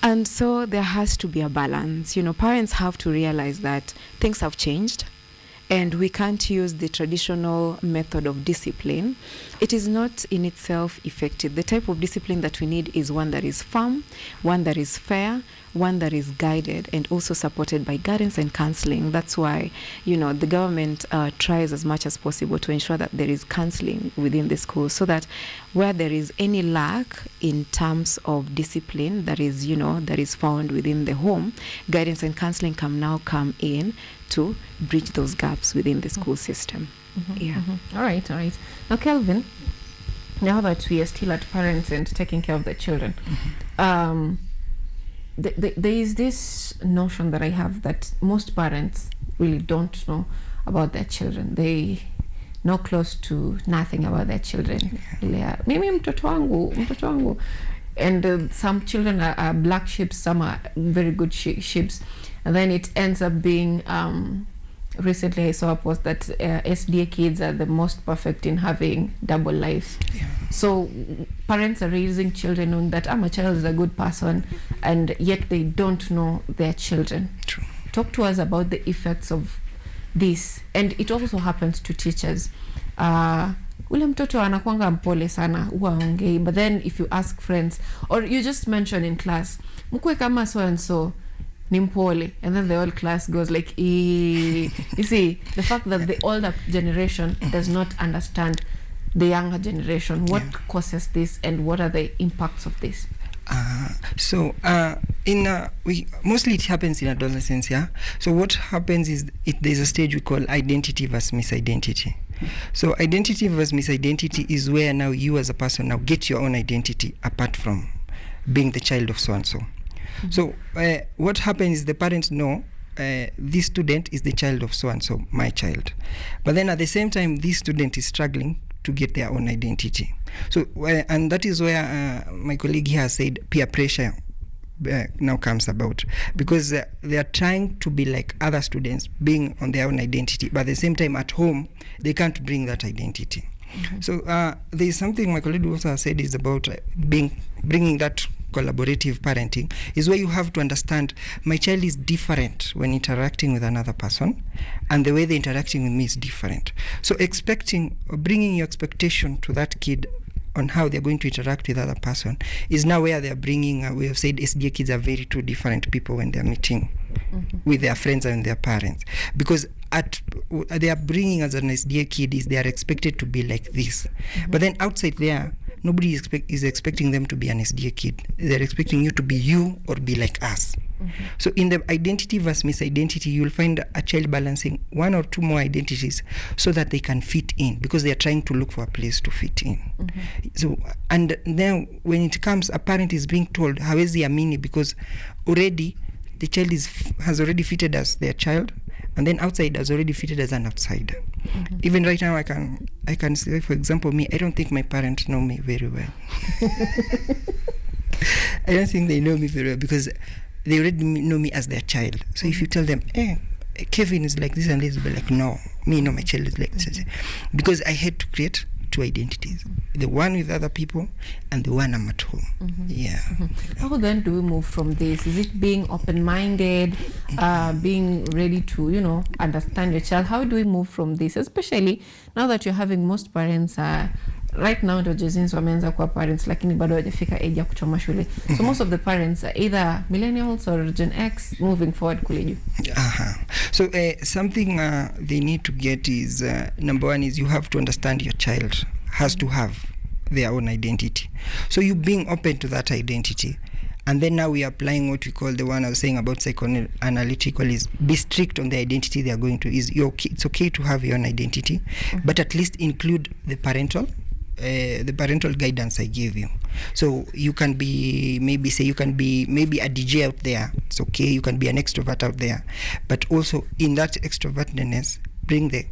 And so there has to be a balance. Parents have to realize that things have changed and we can't use the traditional method of discipline. It is not in itself effective. The type of discipline that we need is one that is firm, one that is fair, one that is guided and also supported by guidance and counseling. That's why, the government tries as much as possible to ensure that there is counseling within the school, so that where there is any lack in terms of discipline that is found within the home, guidance and counseling can now come in to bridge those gaps within the school system. All right. Now, Kelvin, now that we are still at parents and taking care of the children, there is this notion that I have that most parents really don't know about their children. They know close to nothing about their children. Mimi mtoto wangu. And some children are black sheep, some are very good sheeps. And then it ends up being, recently I saw a post that SDA kids are the most perfect in having double lives. So parents are raising children knowing that my child is a good person, and yet they don't know their children. True. Talk to us about the effects of this. And it also happens to teachers. Ule mtoto anakuanga mpole sana, huwa ongei, but then if you ask friends, or you just mention in class, mkwe kama so and so ni mpole, and then the whole class goes like, you see, the fact that the older generation does not understand the younger generation, what causes this and what are the impacts of this? Mostly it happens in adolescence. So what happens is there's a stage we call identity versus misidentity. So identity versus misidentity is where now you as a person now get your own identity apart from being the child of so and so. So what happens is the parents know this student is the child of so and so, my child, but then at the same time this student is struggling to get their own identity. So and that is where my colleague here has said peer pressure now comes about, because they are trying to be like other students, being on their own identity, but at the same time at home they can't bring that identity. So there is something my colleague also said is about bringing that collaborative parenting, is where you have to understand my child is different when interacting with another person, and the way they're interacting with me is different. So bringing your expectation to that kid on how they're going to interact with other person is now where they're bringing, we have said SDA kids are very two different people when they're meeting with their friends and their parents, because they are bringing as an SDA kid is they are expected to be like this, but then outside there nobody is expecting them to be an SDA kid. They're expecting you to be you or be like us. So in the identity versus misidentity, you'll find a child balancing one or two more identities so that they can fit in, because they're trying to look for a place to fit in. So, and then when it comes, a parent is being told hawezi amini, because already the child has already fitted as their child, and then outside is already treated as an outsider. Even right now, I can say, for example, me, I don't think my parents know me very well. I don't think they know me very well because they already know me as their child. So if you tell them, Kevin is like this and this, but like, no, my child is like this. Because I had to create two identities, the one with other people and the one I'm at home. How then do we move from this? Is it being open-minded, being ready to, understand your child? How do we move from this, especially now that you're having most parents right now ndio jinsi wameanza kuwa parents lakini bado hawajafika age ya kuchoma shule. So most of the parents are either millennials or Gen X moving forward kule juu. So something they need to get is number one is you have to understand your child has to have their own identity. So you being open to that identity. And then now we are applying what we call the one I was saying about psychoanalytical is be strict on the identity they are going to. It's okay to have your own identity, but at least include the parental guidance I gave you. So you can be maybe a DJ out there. It's okay. You can be an extrovert out there, but also in that extrovertness, bring the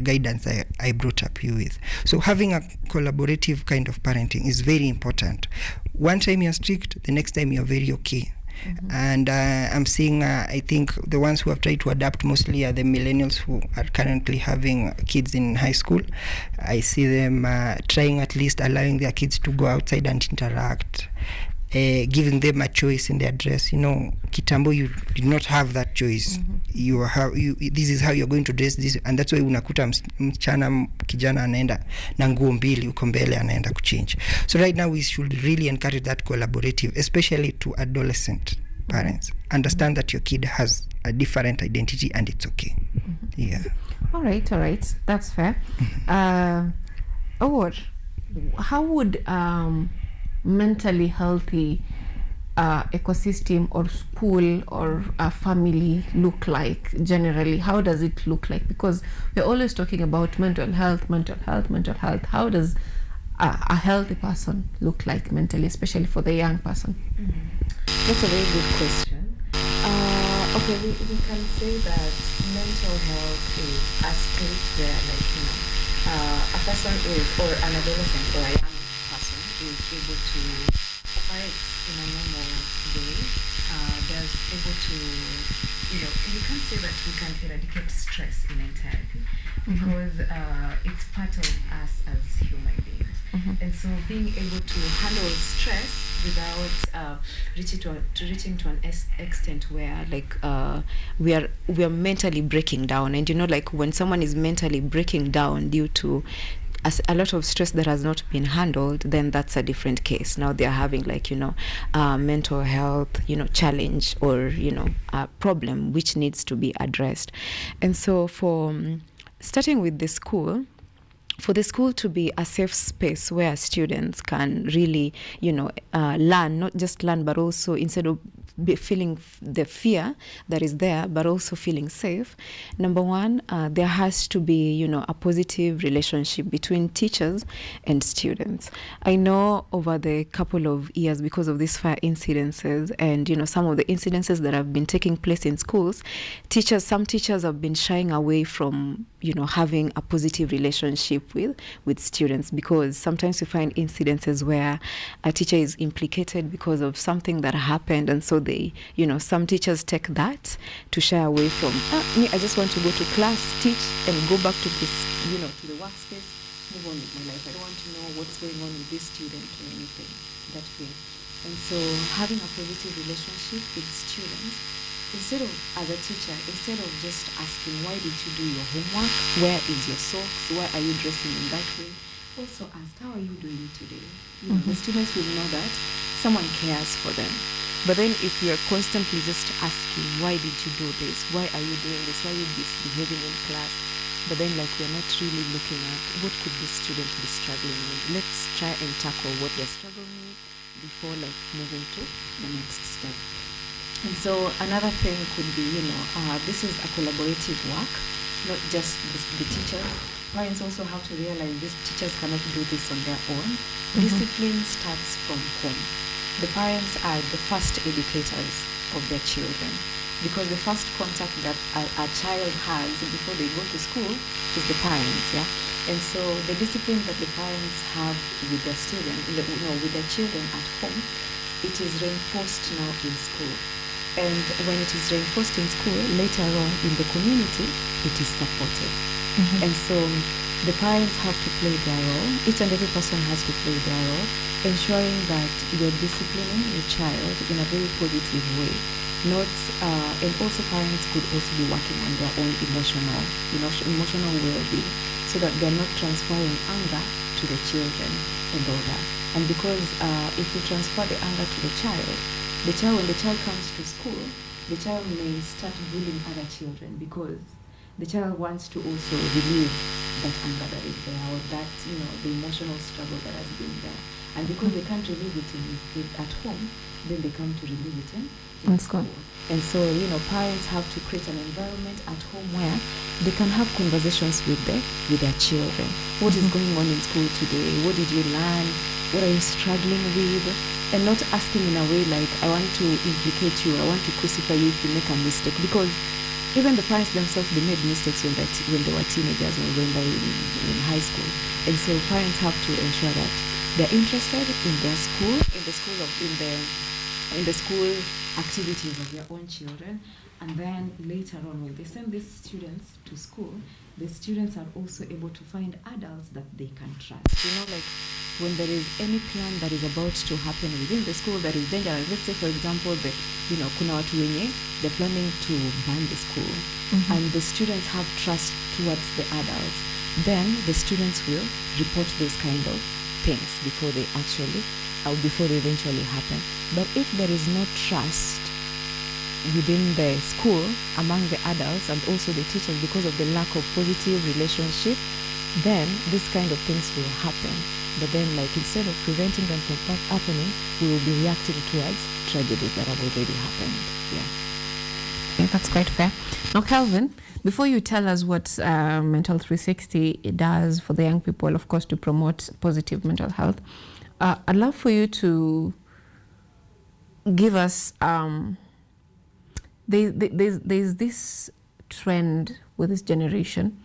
guidance I brought up you with. So having a collaborative kind of parenting is very important. One time you're strict, the next time you're very okay. And I'm seeing, I think the ones who have tried to adapt mostly are the millennials who are currently having kids in high school. I see them trying at least allowing their kids to go outside and interact, giving them a choice in their dress. Kitambo, you did not have that choice. This is how you're going to dress this, and that's why unakuta msichana kijana anaenda na nguo mbili uko mbele anaenda kuchange. So right now we should really encourage that collaborative, especially to adolescent parents. Understand that your kid has a different identity and it's okay. All right, that's fair. How would mentally healthy ecosystem or school or a family look like generally? How does it look like? Because we're always talking about mental health. How does a healthy person look like mentally, especially for the young person? That's a very good question. We can say that mental health is a state where a person is, or an adolescent or a young person is able to operate in a normal way. They're able to, you can't say that we can eradicate stress in entirety because it's part of us as human beings. And so being able to handle stress without reaching to an extent where we are mentally breaking down. And when someone is mentally breaking down due to a lot of stress that has not been handled, then that's a different case. Now they are having mental health, challenge or, a problem which needs to be addressed. And so for starting with the school, for the school to be a safe space where students can really, learn, not just learn, but also instead of feeling the fear that is there, but also feeling safe. Number one, there has to be, a positive relationship between teachers and students. I know over the couple of years, because of these fire incidences and, some of the incidences that have been taking place in schools, some teachers have been shying away from, having a positive relationship with students, because sometimes we find incidences where a teacher is implicated because of something that happened, and so they, some teachers take that to shy away from, I just want to go to class, teach, and go back to this, to the workspace, move on with my life. I don't want to know what's going on with this student or anything that way. And so having a positive relationship with students, instead of, as a teacher, instead of just asking, why did you do your homework? Where is your socks? Why are you dressing in that way? Also ask, how are you doing today? The students will know that someone cares for them. But then if you are constantly just asking, why did you do this? Why are you doing this? Why are you misbehaving in class? But then we're not really looking at what could this student be struggling with. Let's try and tackle what they're struggling with before moving to the next step. And so another thing could be, this is a collaborative work, not just the teachers. Parents also have to realize these teachers cannot do this on their own. Discipline starts from home. The parents are the first educators of their children. because the first contact that a child has before they go to school is the parents, yeah. And so the discipline that the parents have with their students, with their children at home, it is reinforced now in school. And when it is reinforced in school, later on in the community, it is supported. And so the parents have to play their role. Each and every person has to play their role, ensuring that you're disciplining your child in a very positive way. And also parents could also be working on their own emotional well-being, so that they're not transferring anger to the children and all that. And because if you transfer the anger to the child, when the child comes to school, the child may start bullying other children, because the child wants to also relieve that anger that is there, or that, the emotional struggle that has been there. And because they can't relieve it at home, then they come to relieve it in school. And so, parents have to create an environment at home where they can have conversations with their children. What is going on in school today? What did you learn? What are you struggling with? And not asking in a way like, I want to implicate you, I want to crucify you if you make a mistake. Because even the parents themselves, they made mistakes when they were teenagers or when they were in high school. And so parents have to ensure that they're interested in their school, in the school activities of their own children. And then later on, when they send these students to school, the students are also able to find adults that they can trust. Like when there is any plan that is about to happen within the school that is dangerous, let's say for example, kuna watu wenye, they're planning to ban the school, and the students have trust towards the adults, then the students will report those kind of things before they eventually happen. But if there is no trust within the school among the adults and also the teachers, because of the lack of positive relationship, then this kind of things will happen. But then, instead of preventing them from happening, we will be reacting towards tragedies that have already happened. Yeah, that's quite fair. Now, Calvin, before you tell us what Mental 360 does for the young people, of course, to promote positive mental health, I'd love for you to give us, there's this trend with this generation.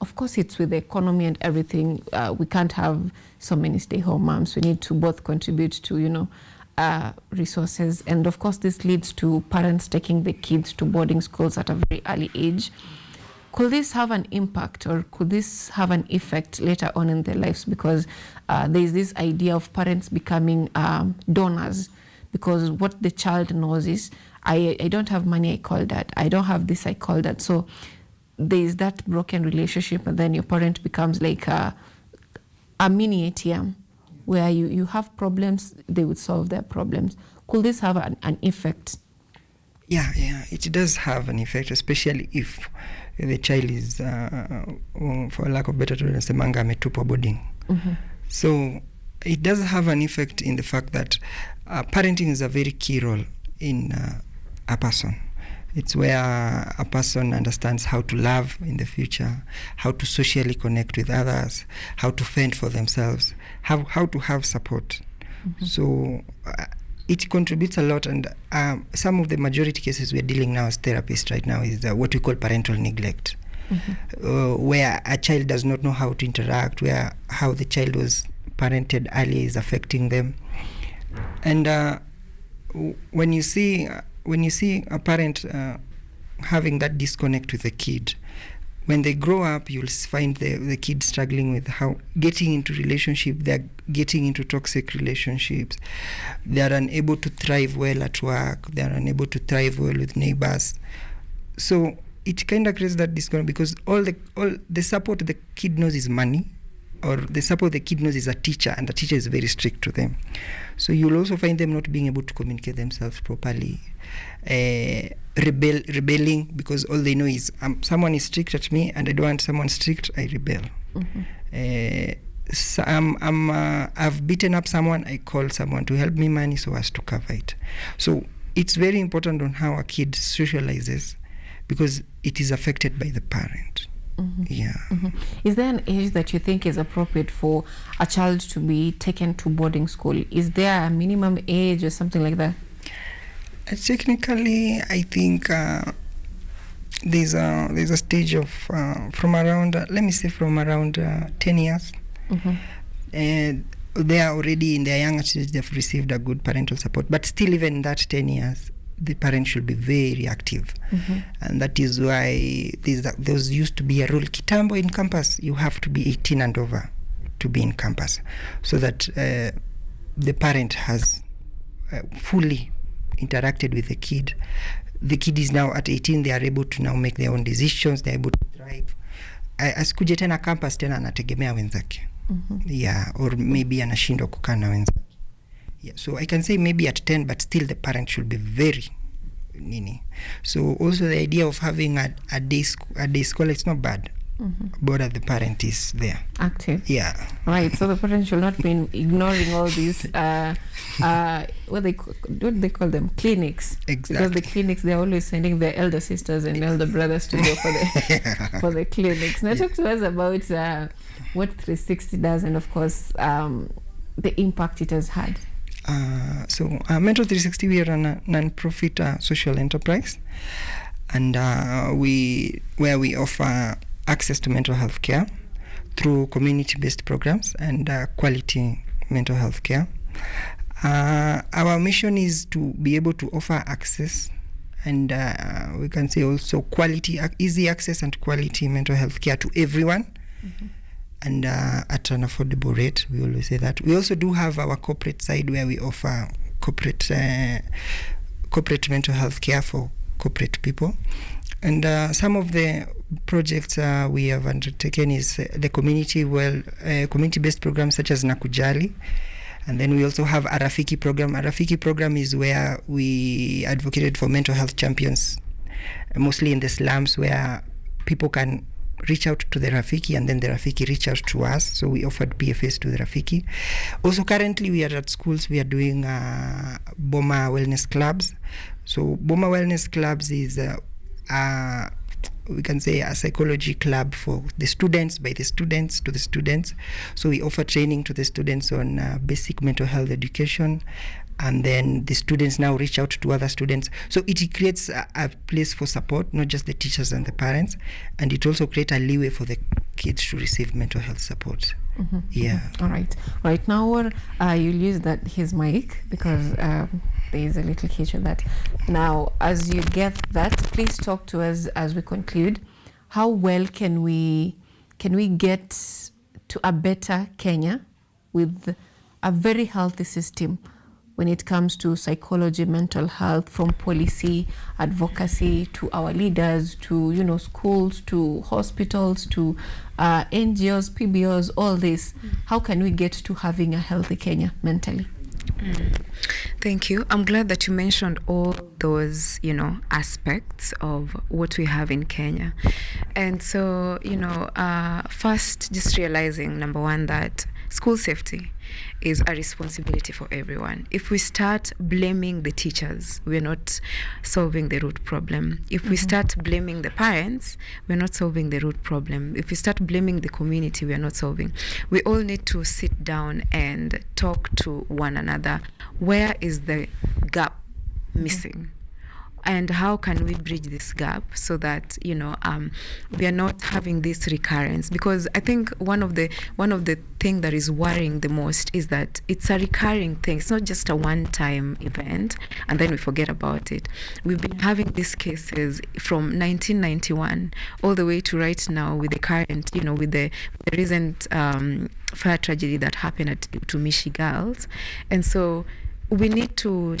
Of course, it's with the economy and everything. We can't have so many stay-home moms. We need to both contribute to, resources. And of course, this leads to parents taking the kids to boarding schools at a very early age. Could this have an impact, or could this have an effect later on in their lives? Because there's this idea of parents becoming donors, because what the child knows is, I don't have money, I call that. I don't have this, I call that. So there's that broken relationship, and then your parent becomes like a mini ATM, where you have problems, they would solve their problems. Could this have an effect? Yeah, it does have an effect, especially if the child is, for lack of better terms, ametupwa boarding. So it does have an effect in the fact that parenting is a very key role in a person. It's where a person understands how to love in the future, how to socially connect with others, how to fend for themselves, how to have support. So it contributes a lot, and some of the majority cases we're dealing now as therapists right now is what we call parental neglect, where a child does not know how to interact, where how the child was parented earlier is affecting them. And when you see a parent having that disconnect with the kid, when they grow up, you'll find the kid struggling with how getting into relationship. They're getting into toxic relationships. They are unable to thrive well at work. They are unable to thrive well with neighbors. So it kind of creates that disconnect, because all the support the kid knows is money, or the support the kid knows is a teacher, and the teacher is very strict to them. So you'll also find them not being able to communicate themselves properly, rebelling, because all they know is someone is strict at me and I don't want someone strict, I rebel. So I've beaten up someone, I call someone to help me money so as to cover it. So it's very important on how a kid socializes, because it is affected by the parent. Is there an age that you think is appropriate for a child to be taken to boarding school? Is there a minimum age or something like that? Technically, I think there's a stage of from around let me say from around 10 years. And they are already in their young stage. They've received a good parental support, but still, even in that 10 years, the parent should be very active. And that is why there used to be a rule, kitambo in campus, you have to be 18 and over to be in campus, so that the parent has fully interacted with the kid. The kid is now at 18, they are able to now make their own decisions, they're able to drive. Asikuje tena campus tena anategemea wenzake. Yeah, or maybe anashindwa kukaa na wenzake. Yeah, so I can say maybe at 10, but still the parent should be very nini. So also the idea of having a day school, it's not bad. But the parent is there. Active. Yeah. Right. So the parent should not be ignoring all these what they call them, clinics. Exactly. Because the clinics, they're always sending their elder sisters and elder brothers to go for the clinics. Now talk to us about what 360 does, and of course the impact it has had. So Mental 360, we are a non-profit social enterprise, and where we offer access to mental health care through community-based programs and quality mental health care. Our mission is to be able to offer access and we can say also quality, easy access and quality mental health care to everyone, and at an affordable rate. We always say that. We also do have our corporate side where we offer corporate mental health care for corporate people. And some of the projects we have undertaken is the community-based programs such as Nakujali. And then we also have a Rafiki program. A Rafiki program is where we advocated for mental health champions, mostly in the slums, where people can reach out to the Rafiki and then the Rafiki reach out to us. So we offered PFS to the Rafiki. Also currently we are at schools, we are doing Boma Wellness Clubs. So Boma Wellness Clubs is we can say a psychology club for the students, by the students to the students. So we offer training to the students on basic mental health education, and then the students now reach out to other students. So it creates a place for support, not just the teachers and the parents, and it also creates a leeway for the kids to receive mental health support. Yeah. All right. Now you'll use his mic because there is a little hitch on that. Now, as you get that, please talk to us as we conclude. How well can we get to a better Kenya with a very healthy system when it comes to psychology, mental health, from policy, advocacy, to our leaders, to schools, to hospitals, to NGOs, PBOs, all this? How can we get to having a healthy Kenya mentally? Thank you. I'm glad that you mentioned all those, aspects of what we have in Kenya. And so, first, just realizing, number one, that school safety is a responsibility for everyone. If we start blaming the teachers, we're not solving the root problem. If we start blaming the parents, we're not solving the root problem. If we start blaming the community, we're not solving. We all need to sit down and talk to one another. Where is the gap missing? And how can we bridge this gap so that we are not having this recurrence? Because I think one of the thing that is worrying the most is that it's a recurring thing. It's not just a one-time event and then we forget about it. We've been having these cases from 1991 all the way to right now with the current, with the recent fire tragedy that happened at Tumishi Girls. And so we need to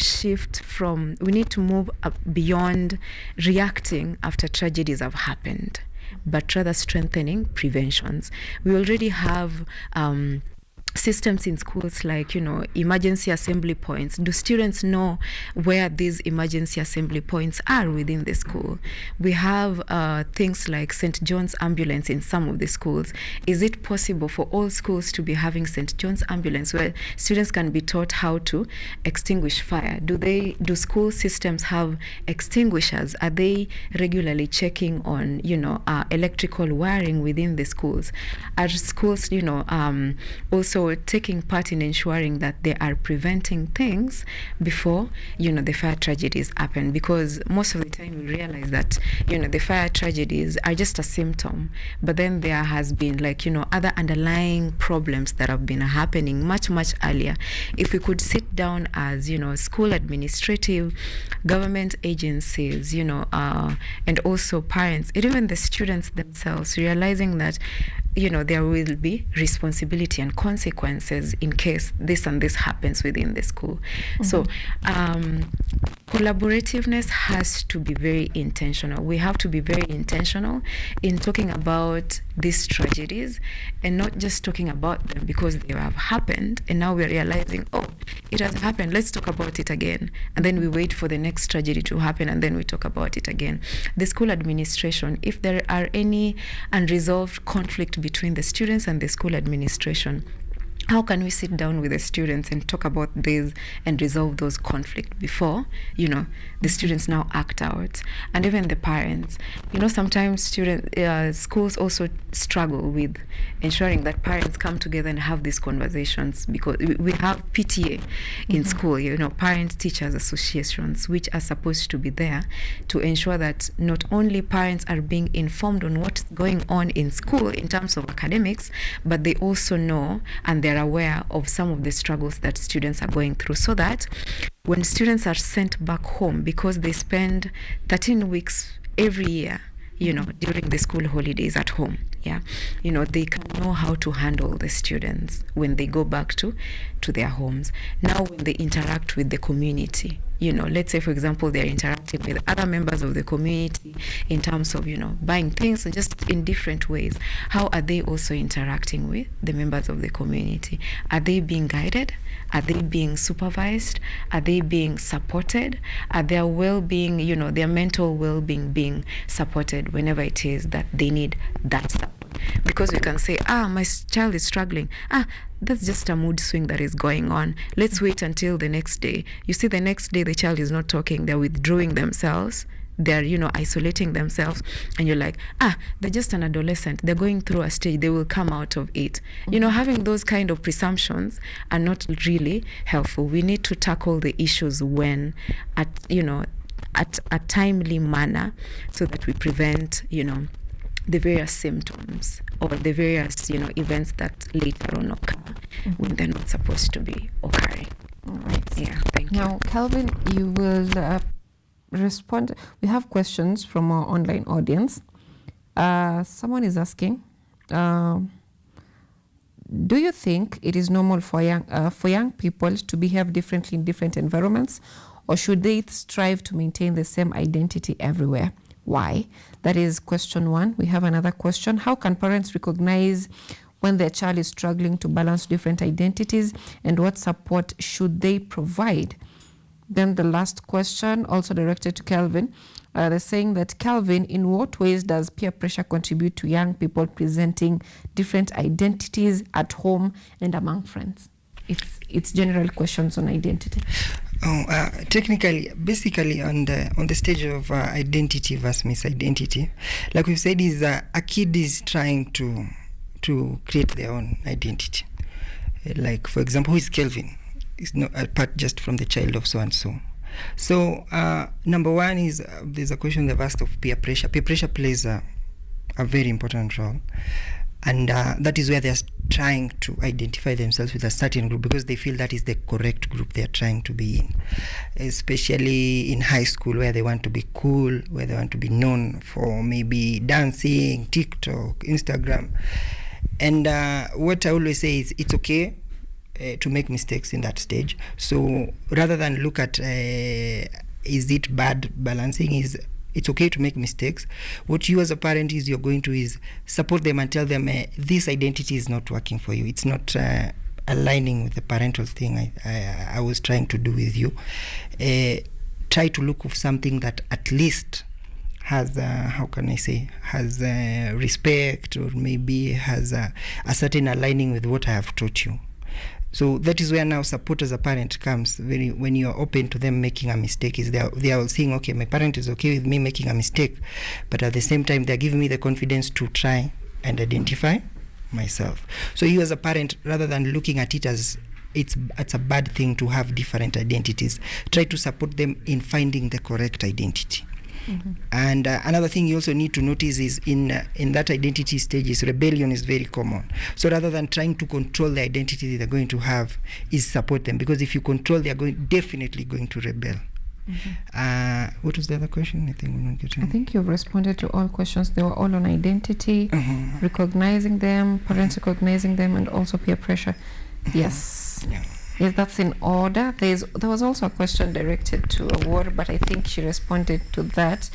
move up beyond reacting after tragedies have happened, but rather strengthening preventions. We already have systems in schools like, emergency assembly points. Do students know where these emergency assembly points are within the school? We have things like St. John's ambulance in some of the schools. Is it possible for all schools to be having St. John's ambulance where students can be taught how to extinguish fire? Do school systems have extinguishers? Are they regularly checking on, electrical wiring within the schools? Are schools, also also taking part in ensuring that they are preventing things before, the fire tragedies happen. Because most of the time we realize that, the fire tragedies are just a symptom, but then there has been other underlying problems that have been happening much earlier. If we could sit down as, school administrative, government agencies, and also parents, and even the students themselves, realizing that, there will be responsibility and consequences in case this and this happens within the school. So collaborativeness has to be very intentional. We have to be very intentional in talking about these tragedies and not just talking about them because they have happened and now we're realizing, oh, it has happened, let's talk about it again. And then we wait for the next tragedy to happen and then we talk about it again. The school administration, if there are any unresolved conflict between the students and the school administration, how can we sit down with the students and talk about this and resolve those conflicts before, the students now act out? And even the parents, sometimes schools also struggle with ensuring that parents come together and have these conversations, because we have PTA in school, parent teachers associations, which are supposed to be there to ensure that not only parents are being informed on what's going on in school in terms of academics, but they also know and they're aware of some of the struggles that students are going through, so that when students are sent back home, because they spend 13 weeks every year, during the school holidays at home, they can know how to handle the students when they go back to their homes. Now when they interact with the community, let's say, for example, they're interacting with other members of the community in terms of, buying things and just in different ways. How are they also interacting with the members of the community? Are they being guided? Are they being supervised? Are they being supported? Are their well-being, their mental well-being being supported whenever it is that they need that support? Because we can say, my child is struggling. That's just a mood swing that is going on. Let's wait until the next day. You see, the next day the child is not talking. They're withdrawing themselves. They're, isolating themselves. And you're like, they're just an adolescent. They're going through a stage. They will come out of it. Having those kind of presumptions are not really helpful. We need to tackle the issues when at a timely manner, so that we prevent, the various symptoms or the various, events that later on occur when they're not supposed to be occurring. All right. Yeah, thank you. Now, Calvin, you will respond. We have questions from our online audience. Someone is asking, do you think it is normal for young people to behave differently in different environments, or should they strive to maintain the same identity everywhere? Why? That is question one. We have another question. How can parents recognize when their child is struggling to balance different identities, and what support should they provide? Then the last question, also directed to Calvin, they're saying that, Calvin, in what ways does peer pressure contribute to young people presenting different identities at home and among friends? It's general questions on identity. Technically, basically on the stage of identity versus misidentity, like we said, is a kid is trying to create their own identity. Like, for example, who is Kelvin? It's not apart just from the child of so and so. So number one is there's a question they've asked of peer pressure. Peer pressure plays a very important role. And that is where they're trying to identify themselves with a certain group, because they feel that is the correct group they're trying to be in, especially in high school, where they want to be cool, where they want to be known for maybe dancing, TikTok, Instagram. And what I always say is it's okay to make mistakes in that stage. So rather than look at is it bad balancing, it's okay to make mistakes. What you as a parent you're going to is support them and tell them this identity is not working for you. It's not aligning with the parental thing I was trying to do with you. Try to look for something that at least has has respect, or maybe has a certain aligning with what I have taught you. So that is where now support as a parent comes. When you are open to them making a mistake, is they are saying, okay, my parent is okay with me making a mistake, but at the same time they're giving me the confidence to try and identify myself. So you as a parent, rather than looking at it as it's a bad thing to have different identities, try to support them in finding the correct identity. And another thing you also need to notice is in that identity stages, rebellion is very common. So rather than trying to control the identity they're going to have, is support them, because if you control, they're definitely going to rebel. What was the other question? I think we're not getting. I think you've responded to all questions. They were all on identity, recognizing them, parents recognizing them, and also peer pressure. Yes. Yes, that's in order. There was also a question directed to Award, but I think she responded to that,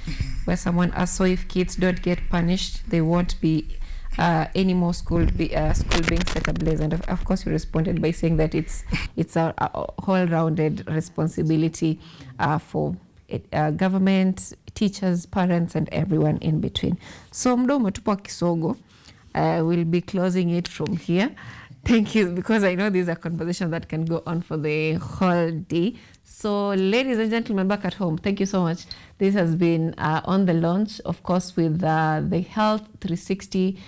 where someone asked, so if kids don't get punished, they won't be any more school being set ablaze. And of course, you responded by saying that it's a whole-rounded responsibility for government, teachers, parents, and everyone in between. So mdomo tupo kisogo. We'll be closing it from here. Thank you, because I know these are conversations that can go on for the whole day. So, ladies and gentlemen back at home, thank you so much. This has been On the Launch, of course, with the Health 360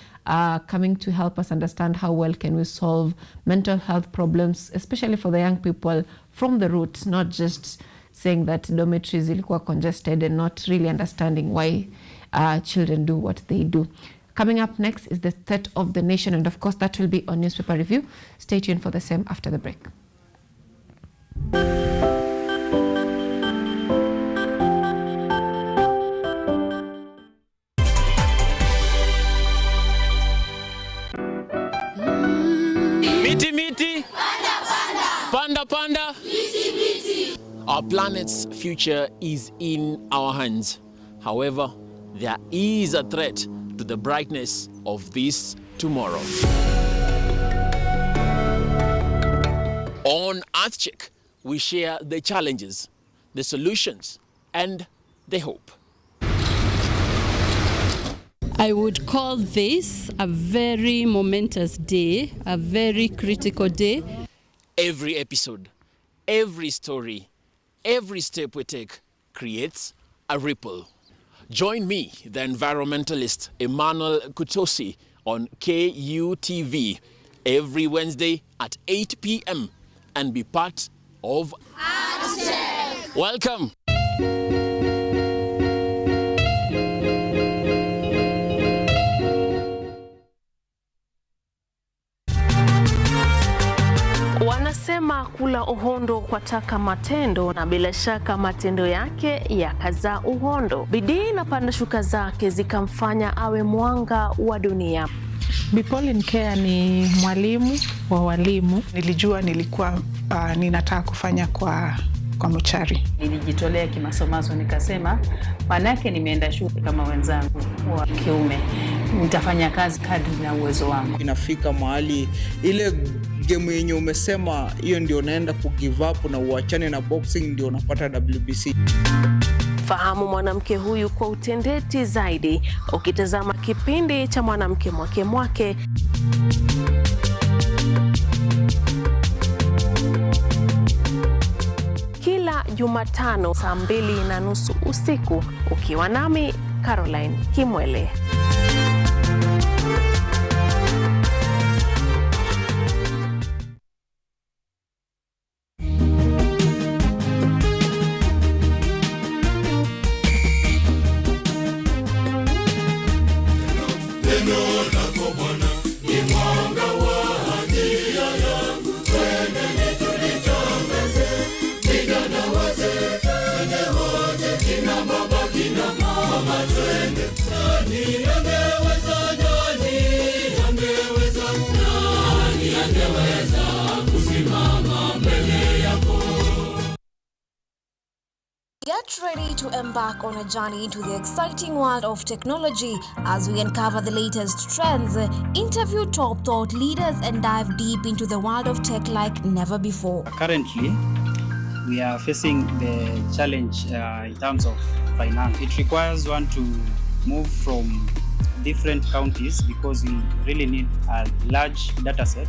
coming to help us understand how well can we solve mental health problems, especially for the young people from the root, not just saying that dormitories ilikuwa congested and not really understanding why children do what they do. Coming up next is the State of the Nation, and of course that will be on Newspaper Review. Stay tuned for the same after the break. Miti miti, panda panda. Our planet's future is in our hands. However, there is a threat to the brightness of this tomorrow. On EarthCheck, we share the challenges, the solutions, and the hope. I would call this a very momentous day, a very critical day. Every episode, every story, every step we take creates a ripple. Join me, the environmentalist Emmanuel Kutosi, on KUTV every Wednesday at 8 p.m. and be part of EarthCheck. Welcome. Wanasema kula uhondo kwa taka matendo, na bila shaka matendo yake yakazaa uhondo. Bidii na panda shuka zake zikamfanya awe mwanga wa dunia. Pauline Care ni mwalimu wa walimu. Nilijua nilikuwa ninataka kufanya kwa mochari. Nilijitolea kimasomaso, nikasema manake nimeenda shule kama wenzangu wa kiume, nitafanya kazi kadri na uwezo wangu. Inafika mahali ile game yenye umesema hiyo ndio unaenda ku give up na uachane na boxing, ndio unapata WBC. Fahamu mwanamke huyu kwa utendeti zaidi ukitazama kipindi cha Mwanamke Mwake Mwake. Kila Jumatano saa 2:30 usiku, ukiwa nami Caroline Kimwele. Get ready to embark on a journey into the exciting world of technology as we uncover the latest trends, interview top thought leaders, and dive deep into the world of tech like never before. Currently, we are facing the challenge in terms of finance. It requires one to move from different counties because we really need a large data set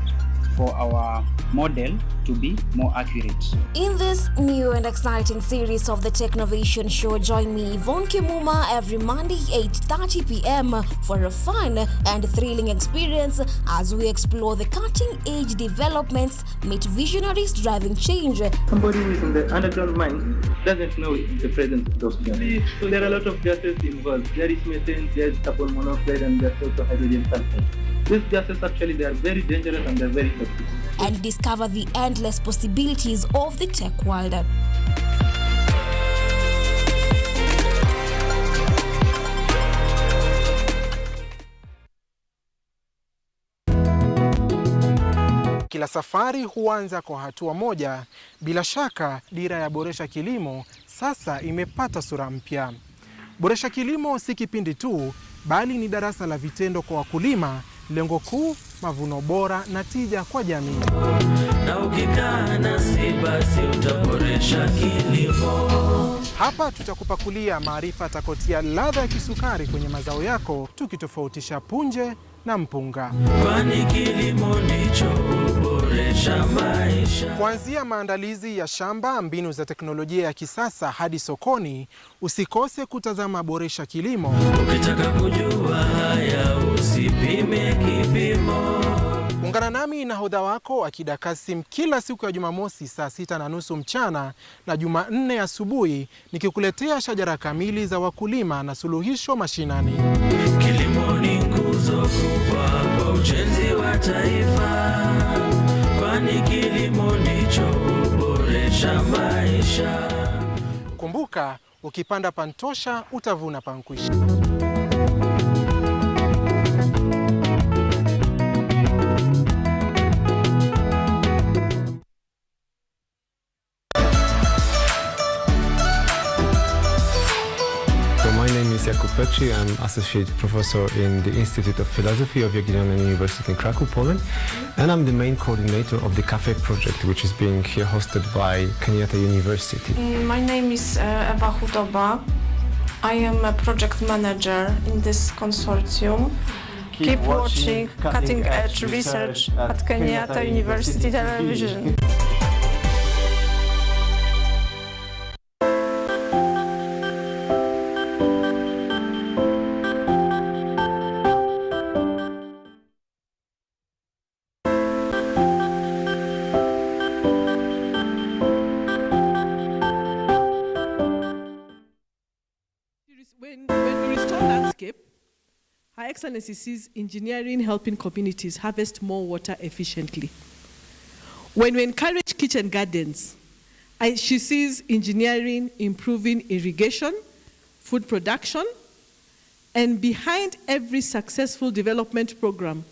for our model to be more accurate. In this new and exciting series of the Technovation Show, join me, Yvonne Kimuma, every Monday, 8:30 p.m. for a fun and thrilling experience as we explore the cutting-edge developments, meet visionaries driving change. Somebody who is in the underground mine doesn't know the presence of those gases. So there are a lot of gases involved. There is methane, there is carbon monoxide, and there's also hydrogen sulfide. These gases actually, they are very dangerous and they're very toxic. And discover the endless possibilities of the tech world. Kila safari huanza kwa hatua moja. Bila shaka, dira ya Boresha Kilimo sasa imepata sura mpya. Boresha Kilimo si kipindi tu, bali ni darasa la vitendo kwa wakulima. Lengo kuu, mavuno bora na tija kwa jamii. Na ukikaa nasi basi utaboresha kilimo. Hapa tutakupakulia maarifa atakotia ladha ya kisukari kwenye mazao yako, tukitofautisha punje na mpunga. Kwani kilimo ndicho huboresha maisha. Kuanzia maandalizi ya shamba, mbinu za teknolojia ya kisasa hadi sokoni, usikose kutazama Boresha Kilimo. Ukitaka kujua haya usipime kipimo. Ungana nami na hodha wako Akida Kasim kila siku ya Jumamosi saa 6:30 mchana na Jumanne asubuhi, nikikuletea shajara kamili za wakulima na suluhisho mashinani. Kilimo ni nguzo kubwa kwa ujenzi wa taifa, kwani kilimo ndicho huboresha maisha. Kumbuka, ukipanda pantosha utavuna pankwisha. I'm Associate Professor in the Institute of Philosophy of Jagiellonian University in Krakow, Poland. And I'm the main coordinator of the CAFE project, which is being here hosted by Kenyatta University. My name is Eva Hudoba. I am a project manager in this consortium. Keep watching cutting edge research at Kenyatta University Television. When we restore landscape, Her Excellency sees engineering helping communities harvest more water efficiently. When we encourage kitchen gardens, she sees engineering improving irrigation, food production, and behind every successful development program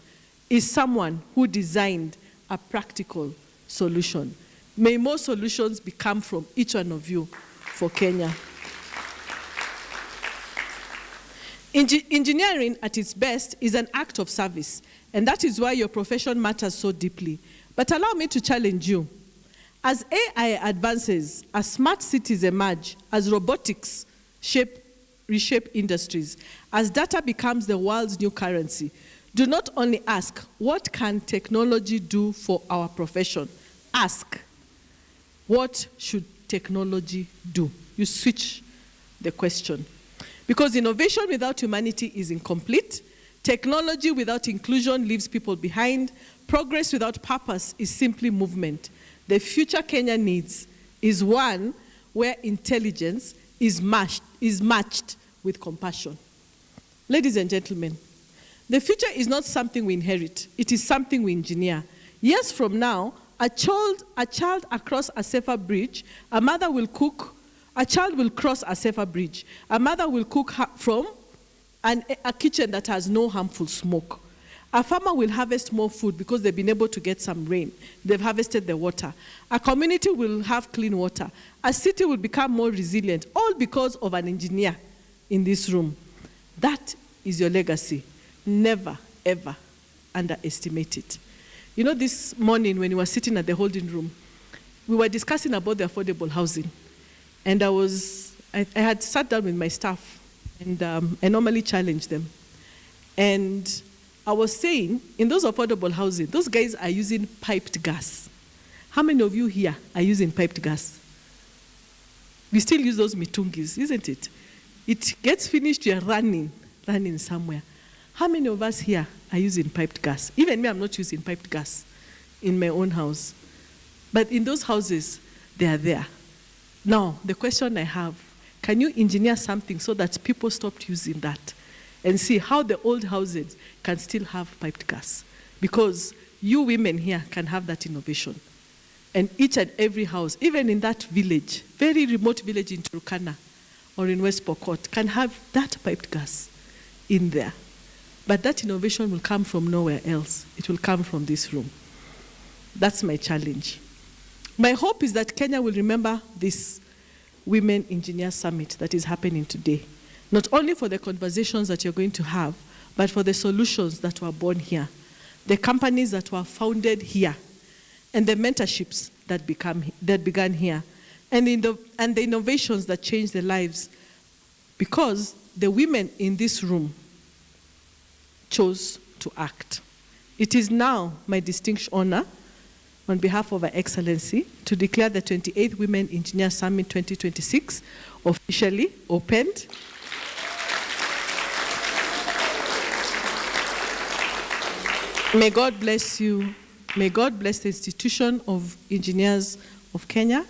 is someone who designed a practical solution. May more solutions become from each one of you for Kenya. Engineering at its best is an act of service, and that is why your profession matters so deeply. But allow me to challenge you. As AI advances, as smart cities emerge, as robotics reshape industries, as data becomes the world's new currency, do not only ask, what can technology do for our profession? Ask, what should technology do? You switch the question. Because innovation without humanity is incomplete. Technology without inclusion leaves people behind. Progress without purpose is simply movement. The future Kenya needs is one where intelligence is matched with compassion. Ladies and gentlemen, the future is not something we inherit. It is something we engineer. Years from now, a child across a safer bridge, a mother will cook. A child will cross a safer bridge. A mother will cook from a kitchen that has no harmful smoke. A farmer will harvest more food because they've been able to get some rain. They've harvested the water. A community will have clean water. A city will become more resilient, all because of an engineer in this room. That is your legacy. Never, ever underestimate it. You know, this morning when we were sitting at the holding room, we were discussing about the affordable housing. And I had sat down with my staff, and I normally challenge them. And I was saying, in those affordable housing, those guys are using piped gas. How many of you here are using piped gas? We still use those mitungis, isn't it? It gets finished, you're running somewhere. How many of us here are using piped gas? Even me, I'm not using piped gas in my own house. But in those houses, they are there. Now, the question I have, can you engineer something so that people stopped using that and see how the old houses can still have piped gas? Because you women here can have that innovation. And each and every house, even in that village, very remote village in Turkana or in West Pokot, can have that piped gas in there. But that innovation will come from nowhere else. It will come from this room. That's my challenge. My hope is that Kenya will remember this Women Engineers Summit that is happening today, not only for the conversations that you're going to have, but for the solutions that were born here, the companies that were founded here, and the mentorships that began here, and the innovations that changed their lives, because the women in this room chose to act. It is now my distinct honor, on behalf of Her Excellency, to declare the 28th Women Engineers Summit 2026 officially opened. May God bless you. May God bless the institution of engineers of Kenya.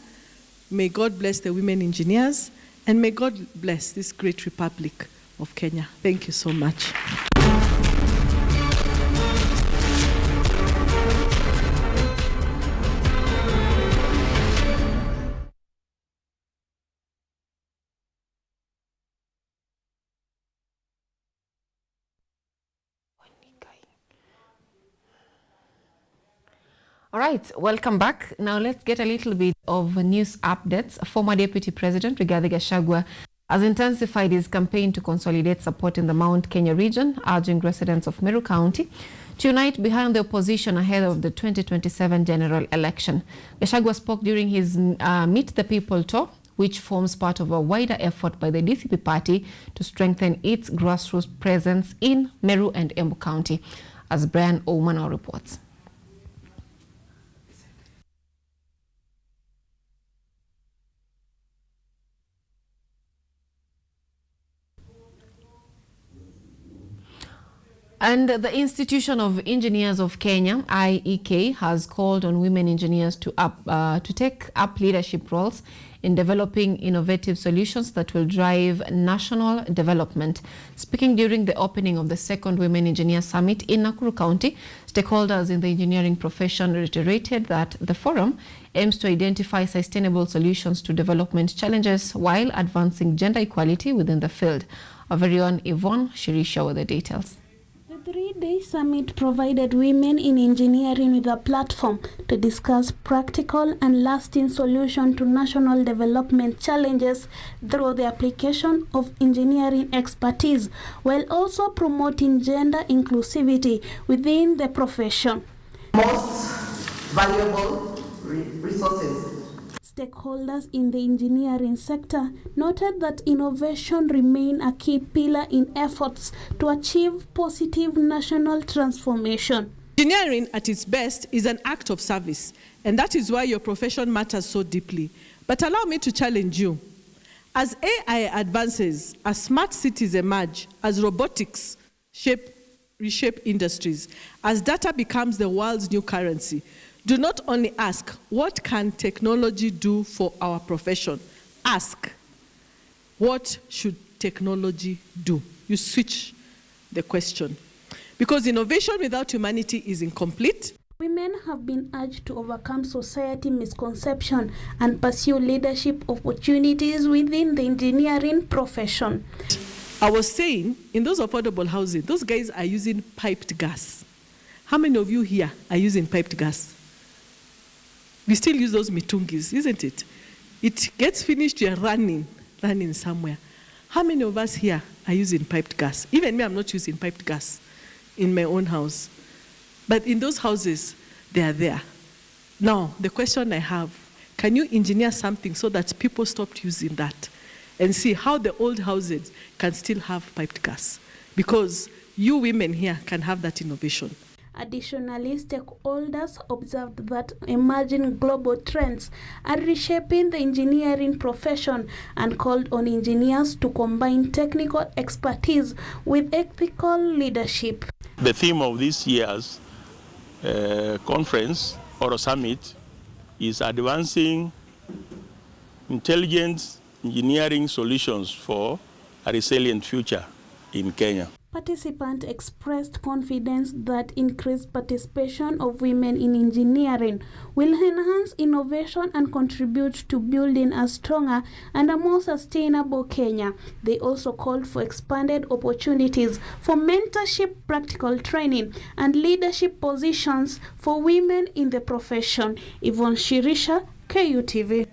May God bless the women engineers. And may God bless this great republic of Kenya. Thank you so much. All right, welcome back. Now let's get a little bit of news updates. Former Deputy President Rigathi Gachagua has intensified his campaign to consolidate support in the Mount Kenya region, urging residents of Meru County to unite behind the opposition ahead of the 2027 general election. Gachagua spoke during his Meet the People tour, which forms part of a wider effort by the DCP party to strengthen its grassroots presence in Meru and Embu County, as Brian Oumana reports. And the Institution of Engineers of Kenya, IEK, has called on women engineers to take up leadership roles in developing innovative solutions that will drive national development. Speaking during the opening of the second Women Engineers Summit in Nakuru County, stakeholders in the engineering profession reiterated that the forum aims to identify sustainable solutions to development challenges while advancing gender equality within the field. Our very own Yvonne Shirisha with the details. The three-day summit provided women in engineering with a platform to discuss practical and lasting solutions to national development challenges through the application of engineering expertise, while also promoting gender inclusivity within the profession. Most valuable resources. Stakeholders in the engineering sector noted that innovation remains a key pillar in efforts to achieve positive national transformation. Engineering at its best is an act of service, and that is why your profession matters so deeply. But allow me to challenge you. As AI advances, as smart cities emerge, as robotics reshape industries, as data becomes the world's new currency, do not only ask, what can technology do for our profession? Ask, what should technology do? You switch the question. Because innovation without humanity is incomplete. Women have been urged to overcome society misconception and pursue leadership opportunities within the engineering profession. I was saying, in those affordable houses, those guys are using piped gas. How many of you here are using piped gas? We still use those mitungis, isn't it? It gets finished, you're running somewhere. How many of us here are using piped gas? Even me, I'm not using piped gas in my own house. But in those houses, they are there. Now, the question I have, can you engineer something so that people stopped using that and see how the old houses can still have piped gas? Because you women here can have that innovation. Additionally, stakeholders observed that emerging global trends are reshaping the engineering profession and called on engineers to combine technical expertise with ethical leadership. The theme of this year's conference or summit is advancing intelligent engineering solutions for a resilient future in Kenya. Participants expressed confidence that increased participation of women in engineering will enhance innovation and contribute to building a stronger and a more sustainable Kenya. They also called for expanded opportunities for mentorship, practical training, and leadership positions for women in the profession. Yvonne Shirisha, KUTV.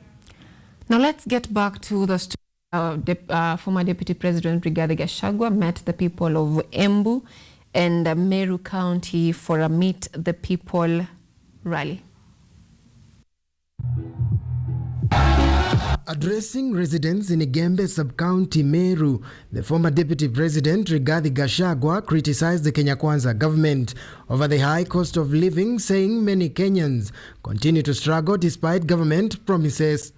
Now let's get back to the story. Former Deputy President Rigathi Gachagua met the people of Embu and Meru County for a Meet the People rally. Addressing residents in Igembe sub-county Meru, the former Deputy President Rigathi Gachagua criticized the Kenya Kwanza government over the high cost of living, saying many Kenyans continue to struggle despite government promises.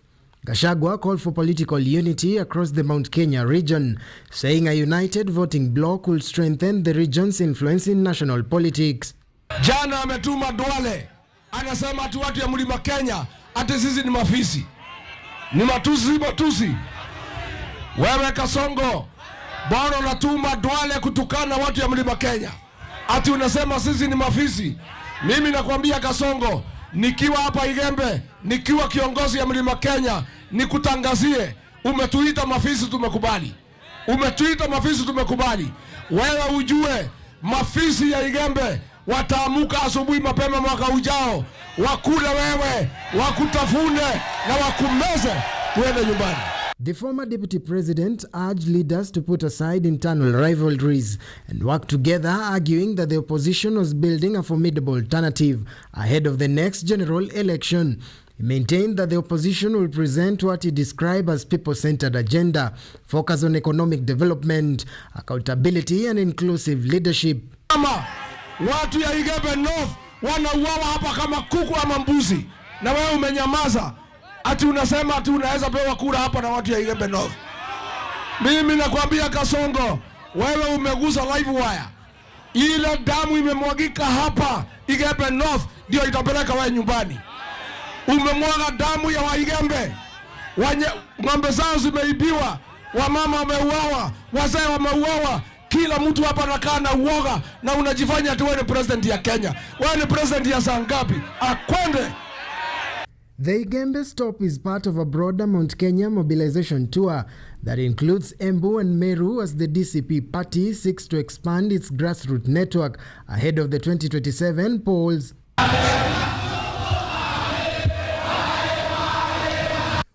Gachagua called for political unity across the Mount Kenya region, saying a united voting bloc will strengthen the region's influence in national politics. Jana ametuma Duale, anasema ati watu ya mlima Kenya ati sisi ni mafisi. Ni matusi. Wewe Kasongo, bora unatuma Duale kutukana watu ya mlima Kenya. Ati unasema sisi ni mafisi. Mimi nakwambia Kasongo, nikiwa hapa Igembe, nikiwa kiongozi ya mlima Kenya, nikutangazie, umetuita mafisi tumekubali. Wewe ujue mafisi ya Igembe wataamuka asubuhi mapema mwaka ujao, wakule wewe, wakutafune na wakumeze uende nyumbani. The former deputy president urged leaders to put aside internal rivalries and work together, arguing that the opposition was building a formidable alternative ahead of the next general election. He maintained that the opposition will present what he described as people-centered agenda, focus on economic development, accountability and inclusive leadership. Watu ya Igembe North wanauawa hapa kama kuku ama mbuzi, na wewe umenyamaza. Ati unasema ati unaweza pewa kura hapa na watu ya Igembe North. Mimi nakwambia Kasongo, wewe umegusa live wire. Ile damu imemwagika hapa Igembe North ndio itapeleka wewe nyumbani. Umemwaga damu ya Waigembe. Ng'ombe zao zimeibiwa, wamama wameuawa, wazee wameuawa. Kila mtu hapa anakaa na uoga na unajifanya ati wewe ni president ya Kenya. Wewe ni president ya saa ngapi? Akwende. The Igembe stop is part of a broader Mount Kenya mobilization tour that includes Embu and Meru as the DCP party seeks to expand its grassroots network ahead of the 2027 polls.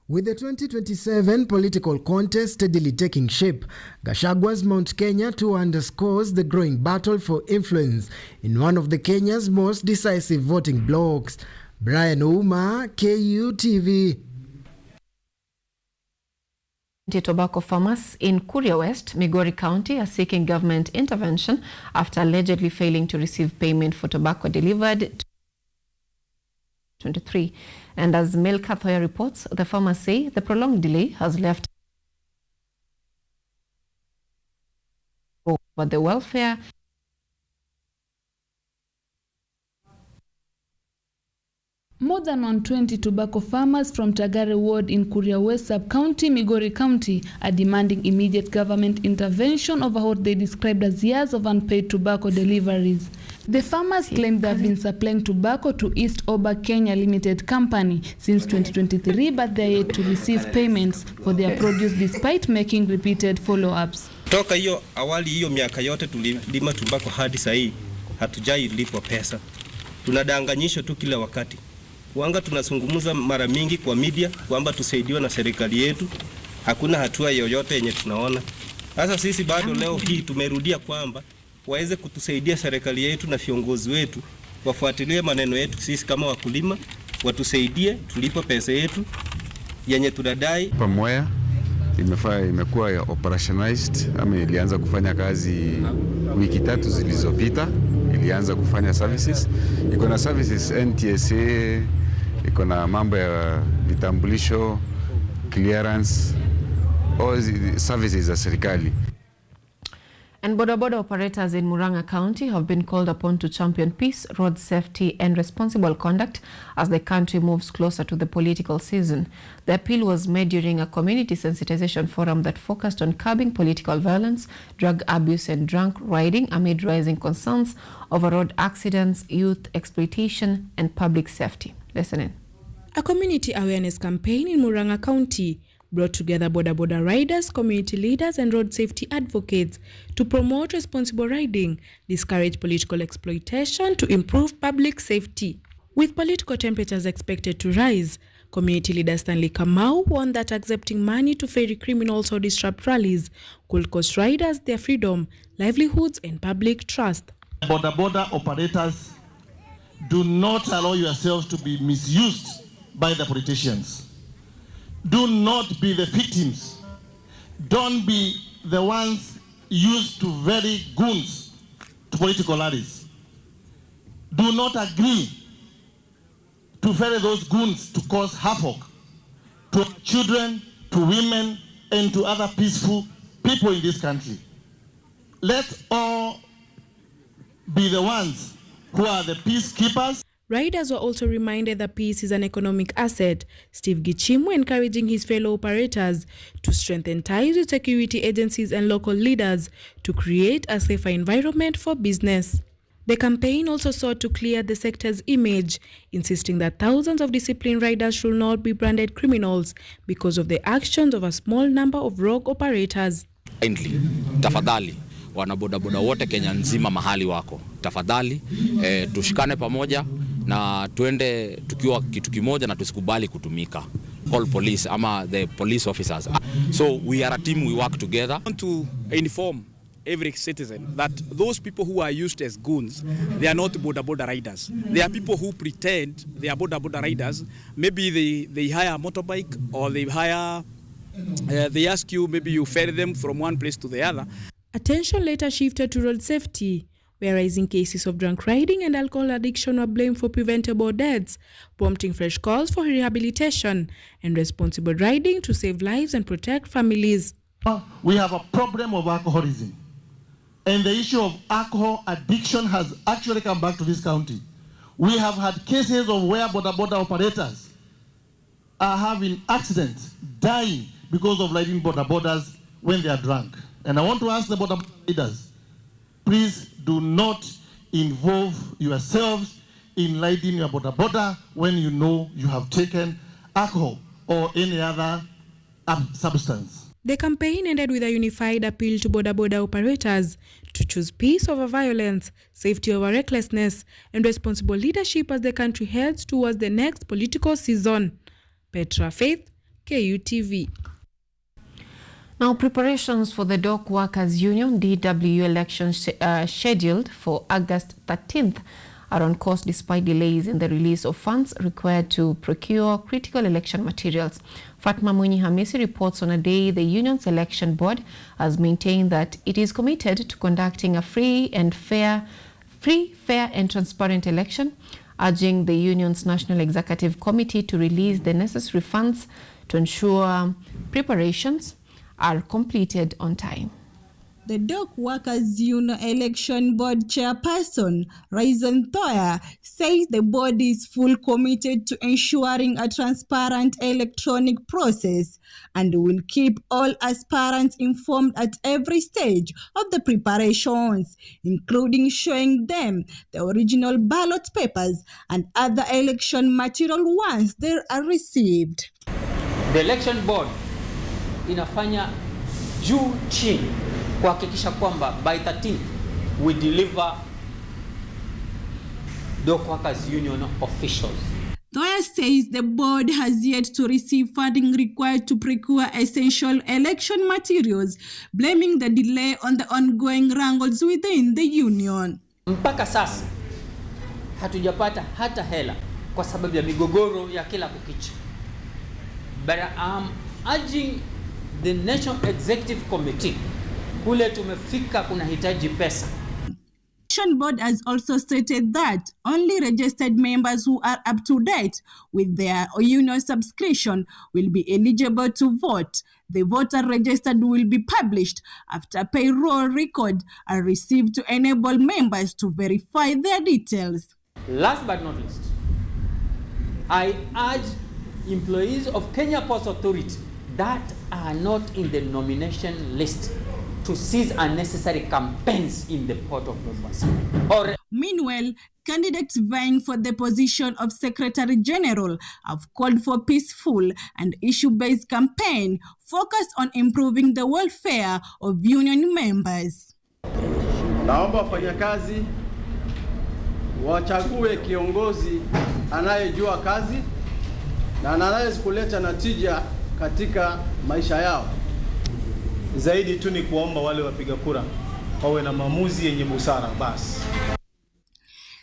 With the 2027 political contest steadily taking shape, Gachagua's Mount Kenya tour underscores the growing battle for influence in one of the Kenya's most decisive voting blocs. Brian Ouma, KUTV. Tobacco farmers in Kuria West, Migori County are seeking government intervention after allegedly failing to receive payment for tobacco delivered to 2023. And as Mel Kathoya reports, the farmers say the prolonged delay has left over the welfare. More than 120 tobacco farmers from Tagare Ward in Kuria West Sub-County, Migori County, are demanding immediate government intervention over what they described as years of unpaid tobacco deliveries. The farmers claim they have been supplying tobacco to East Oba Kenya Limited Company since 2023, but they are yet to receive payments for their produce despite making repeated follow-ups. Toka hiyo awali hiyo miaka yote tulilima tobacco hadi sahii hatujai lipwa pesa. Tunadanganyishwa tu kila wakati. Wanga tunazungumza mara mingi kwa media kwamba tusaidiwe na serikali yetu. Hakuna hatua yoyote yenye tunaona. Sasa sisi bado leo hii tumerudia kwamba waweze kutusaidia serikali yetu na viongozi wetu wafuatilie maneno yetu sisi kama wakulima, watusaidie tulipe pesa yetu yenye tunadai. Pamwea imekuwa operationalized ama ilianza kufanya kazi wiki 3 zilizopita. Ilianza kufanya services. Iko na services NTSA, iko na mambo ya vitambulisho, clearance, all services za serikali. And boda operators in Murang'a County have been called upon to champion peace, road safety and responsible conduct as the country moves closer to the political season. The appeal was made during a community sensitization forum that focused on curbing political violence, drug abuse and drunk riding amid rising concerns over road accidents, youth exploitation and public safety. Listen in. A community awareness campaign in Murang'a County brought together boda riders, community leaders and road safety advocates to promote responsible riding, discourage political exploitation to improve public safety. With political temperatures expected to rise, community leader Stanley Kamau warned that accepting money to ferry criminals or disrupt rallies could cost riders their freedom, livelihoods and public trust. Boda operators, do not allow yourselves to be misused by the politicians. Do not be the victims. Don't be the ones used to very goons to political rallies. Do not agree to ferry those goons to cause havoc to children, to women, and to other peaceful people in this country. Let's all be the ones who are the peacekeepers. Riders were also reminded that peace is an economic asset, Steve Gichimu encouraging his fellow operators to strengthen ties with security agencies and local leaders to create a safer environment for business. The campaign also sought to clear the sector's image, insisting that thousands of disciplined riders should not be branded criminals because of the actions of a small number of rogue operators. Kindly, tafadhali, wanabodaboda wote Kenya nzima mahali wako. Tafadhali, tushikane pamoja na tuende tukiwa kitu kimoja na tusikubali kutumika. Call police ama the police officers. So we are a team, we work together. I want to inform every citizen that those people who are used as goons, they are not boda riders. They are people who pretend they are boda riders. Maybe they hire a motorbike or they ask you, maybe you ferry them from one place to the other. Attention later shifted to road safety, where rising cases of drunk riding and alcohol addiction were blamed for preventable deaths, prompting fresh calls for rehabilitation and responsible riding to save lives and protect families. We have a problem of alcoholism, and the issue of alcohol addiction has actually come back to this county. We have had cases of where boda operators are having accidents, dying because of riding bodas when they are drunk. And I want to ask the boda leaders, please do not involve yourselves in riding your boda when you know you have taken alcohol or any other substance. The campaign ended with a unified appeal to boda operators to choose peace over violence, safety over recklessness, and responsible leadership as the country heads towards the next political season. Petra Faith, KUTV. Now, preparations for the Dock Workers Union DW election scheduled for August 13th are on course despite delays in the release of funds required to procure critical election materials. Fatma Mwinyi Hamisi reports on a day the union's election board has maintained that it is committed to conducting a free, fair and transparent election, urging the union's National Executive Committee to release the necessary funds to ensure preparations are completed on time. The Dock Workers Union Election Board Chairperson, Raizen Thoya, says the body is fully committed to ensuring a transparent electronic process and will keep all aspirants informed at every stage of the preparations, including showing them the original ballot papers and other election material once they are received. The Election Board inafanya juu chini kuhakikisha kwamba by 13th we deliver Dock Workers Union officials. Thoya says the board has yet to receive funding required to procure essential election materials, blaming the delay on the ongoing wrangles within the union. Mpaka sasa hatujapata hata hela kwa sababu ya migogoro ya kila kukicha. But I'm urging the National Executive Committee, kule tumefika kunahitaji pesa. The Election Board has also stated that only registered members who are up to date with their union subscription will be eligible to vote. The voter registered will be published after payroll records are received to enable members to verify their details. Last but not least, I urge employees of Kenya Post Authority that are not in the nomination list to cease unnecessary campaigns in the Port of Mombasa. Meanwhile, candidates vying for the position of Secretary General have called for peaceful and issue-based campaign focused on improving the welfare of union members. Naomba wafanyakazi wachague kiongozi anayejua kazi na anaweza kuleta natija katika maisha yao. Zaidi tu ni kuomba wale wapiga kura wawe na maamuzi yenye busara basi.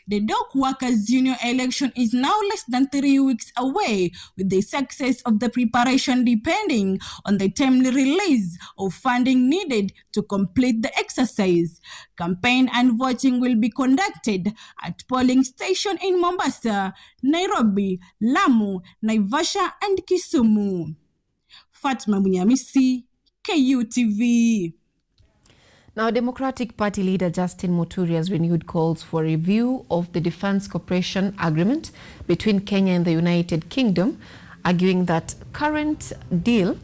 The Dock Workers Union election is now less than 3 weeks away, with the success of the preparation depending on the timely release of funding needed to complete the exercise. Campaign and voting will be conducted at polling stations in Mombasa, Nairobi, Lamu, Naivasha and Kisumu. Fatma Munyamisi, KUTV. Now, Democratic Party leader Justin Muturi has renewed calls for review of the Defence Cooperation Agreement between Kenya and the United Kingdom, arguing that current deal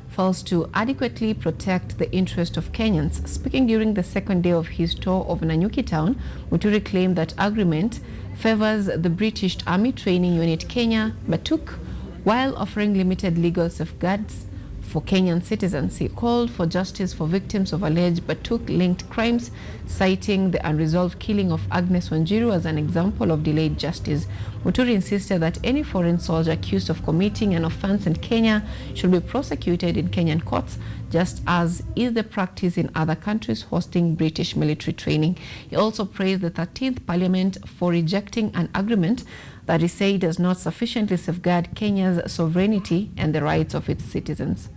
fails to adequately protect the interest of Kenyans. Speaking during the second day of his tour of Nanyuki town, Muturi claimed that agreement favors the British Army Training Unit Kenya, Batuk, while offering limited legal safeguards for Kenyan citizens. He called for justice for victims of alleged Batuk-linked crimes, citing the unresolved killing of Agnes Wanjiru as an example of delayed justice. Muturi insisted that any foreign soldier accused of committing an offense in Kenya should be prosecuted in Kenyan courts, just as is the practice in other countries hosting British military training. He also praised the 13th Parliament for rejecting an agreement that he said does not sufficiently safeguard Kenya's sovereignty and the rights of its citizens.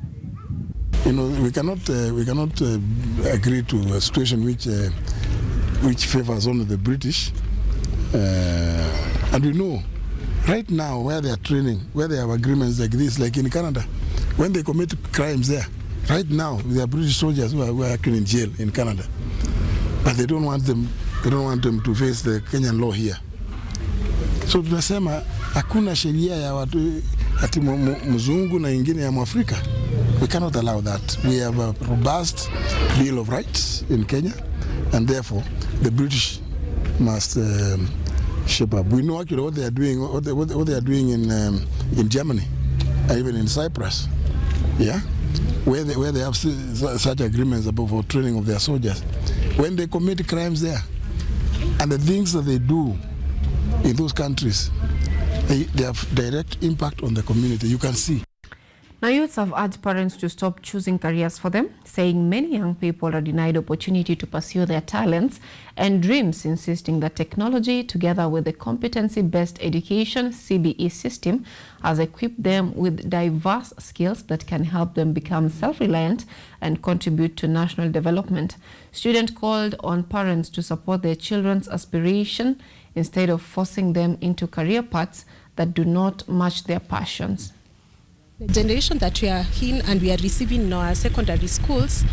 You know, we cannot agree to a situation which favors only the British, and we know right now where they are training, where they have agreements like this, like in Canada, when they commit crimes there. Right now, there are British soldiers who are actually in jail in Canada, but they don't want them to face the Kenyan law here. So tunasema hakuna sheria ya watu ati mzungu na ingine ya Mwafrika. We cannot allow that. We have a robust Bill of Rights in Kenya, and therefore the British must shape up. We know actually what they are doing, what they are doing in Germany, and even in Cyprus, yeah, where they have such agreements about for training of their soldiers. When they commit crimes there, and the things that they do in those countries, they have direct impact on the community. You can see. Now, youths have urged parents to stop choosing careers for them, saying many young people are denied opportunity to pursue their talents and dreams, insisting that technology, together with the competency-based education CBE system, has equipped them with diverse skills that can help them become self-reliant and contribute to national development. Students called on parents to support their children's aspiration instead of forcing them into career paths that do not match their passions. The generation that we are in and we are receiving in our secondary schools,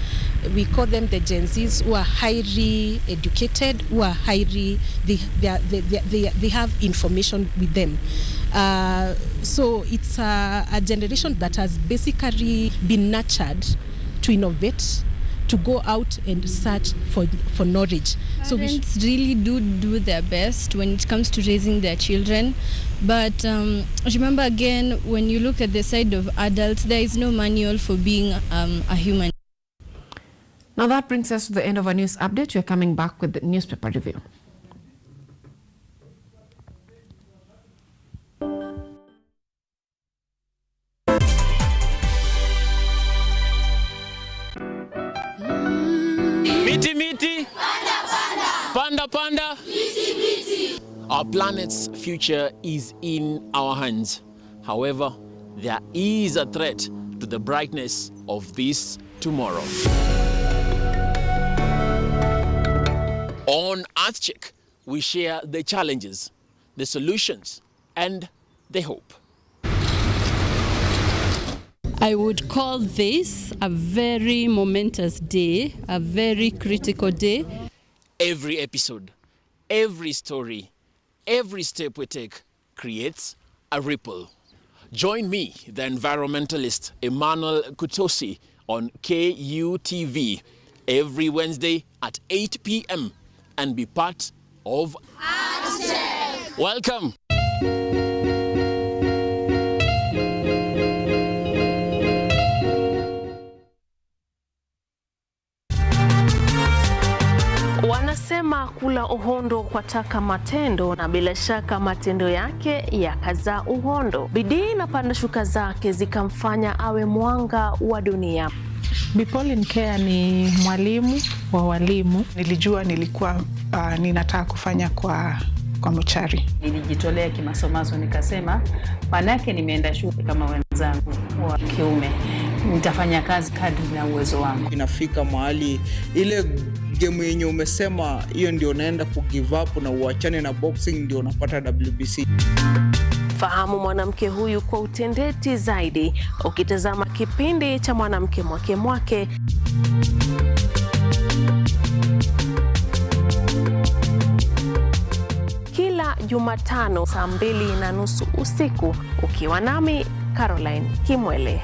we call them the Gen Zs, who are highly educated, who are highly, they have information with them. So it's a generation that has basically been nurtured to innovate, to go out and search for knowledge. So parents really do their best when it comes to raising their children. But remember again, when you look at the side of adults, there is no manual for being a human. Now that brings us to the end of our news update. We're coming back with the newspaper review. Miti miti, panda panda, miti miti. Our planet's future is in our hands. However, there is a threat to the brightness of this tomorrow. On Earth Check, we share the challenges, the solutions, and the hope. I would call this a very momentous day, a very critical day. Every episode, every story, every step we take creates a ripple. Join me, the environmentalist Emmanuel Kutosi, on KUTV every Wednesday at 8 p.m. and be part of Earth Check. Welcome. Wanasema kula uhondo kwa taka matendo, na bila shaka matendo yake yakazaa uhondo. Bidii na panda shuka zake zikamfanya awe mwanga wa dunia. Pauline Care ni mwalimu wa walimu. Nilijua nilikuwa ninataka kufanya kwa mochari. Nilijitolea kimasomaso, nikasema manake nimeenda shule kama wenzangu wa kiume, nitafanya kazi kadri na uwezo wangu. Inafika mahali ile game yenye umesema hiyo ndio naenda ku give up na uachane na boxing, ndio unapata WBC. Fahamu mwanamke huyu kwa utendeti zaidi ukitazama kipindi cha Mwanamke Mwake Mwake. Kila Jumatano saa 2:30 usiku, ukiwa nami Caroline Kimwele.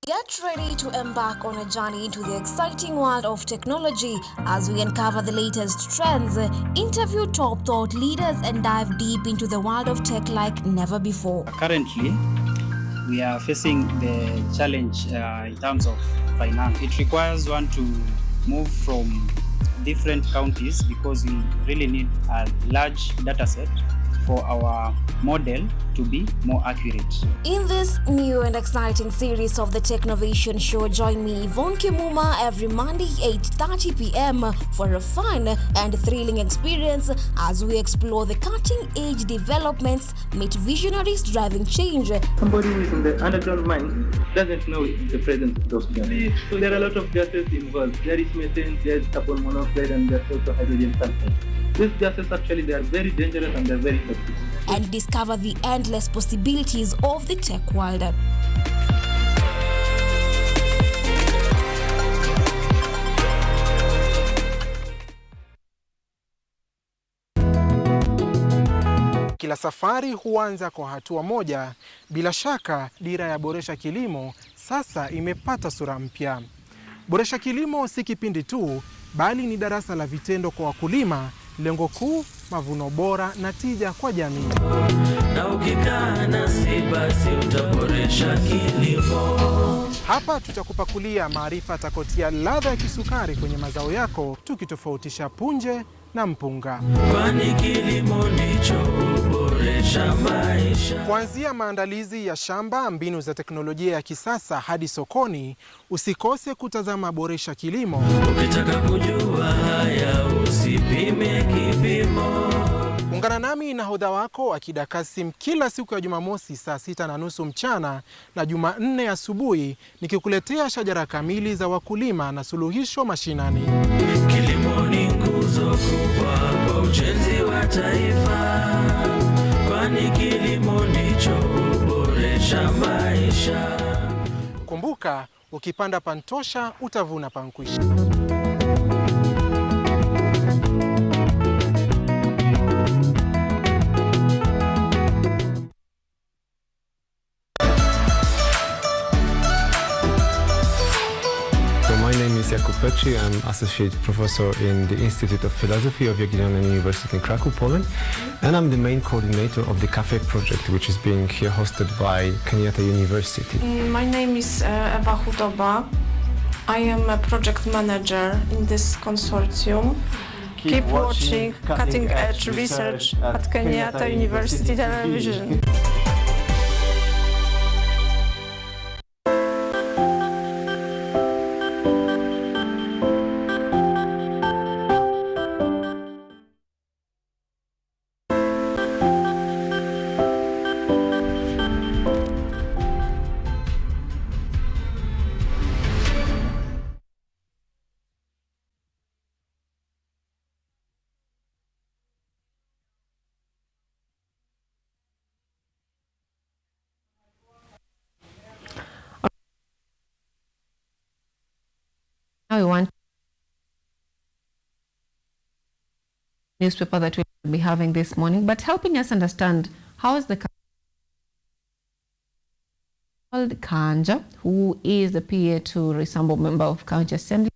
Get ready to embark on a journey into the exciting world of technology as we uncover the latest trends, interview top thought leaders, and dive deep into the world of tech like never before. Currently, we are facing the challenge in terms of finance. It requires one to move from different counties because we really need a large data set for our model to be more accurate. In this new and exciting series of the Technovation Show, join me, Yvonne Kimuma, every Monday 8:30 p.m. for a fun and thrilling experience as we explore the cutting-edge developments, meet visionaries driving change. Somebody who is in the underground mine doesn't know the presence of those gases. So there are a lot of gases involved. There is methane, there is carbon monoxide, and there's also hydrogen sulfide. These gases actually, they are very dangerous and they're very toxic. And discover the endless possibilities of the tech world. Kila safari huanza kwa hatua moja. Bila shaka, dira ya Boresha Kilimo sasa imepata sura mpya. Boresha Kilimo si kipindi tu, bali ni darasa la vitendo kwa wakulima. Lengo kuu, mavuno bora na tija kwa jamii. Na ukikaa nasi basi utaboresha kilimo. Hapa tutakupakulia maarifa atakotia ladha ya kisukari kwenye mazao yako, tukitofautisha punje na mpunga. Kwani kilimo ndicho huboresha maisha. Kuanzia maandalizi ya shamba, mbinu za teknolojia ya kisasa hadi sokoni, usikose kutazama Boresha Kilimo. Ukitaka kujua haya usipime kipimo. Ungana nami na hodha wako Akida Kasim kila siku ya Jumamosi saa 6:30 mchana na Jumanne asubuhi, nikikuletea shajara kamili za wakulima na suluhisho mashinani. Kilimo ni nguzo kubwa kwa ujenzi wa taifa, kwani kilimo ndicho huboresha maisha. Kumbuka, ukipanda pantosha utavuna pankwisha. My name is Jakub Petri. I'm Associate Professor in the Institute of Philosophy of Jagiellonian University in Krakow, Poland. And I'm the main coordinator of the Cafe project, which is being here hosted by Kenyatta University. My name is Ewa Hudoba. I am a project manager in this consortium. Keep watching cutting-edge research at Kenyatta University Television. Now we want newspaper that we'll be having this morning, but helping us understand how is the called Kanja, who is the PA to Risambo member of County Assembly,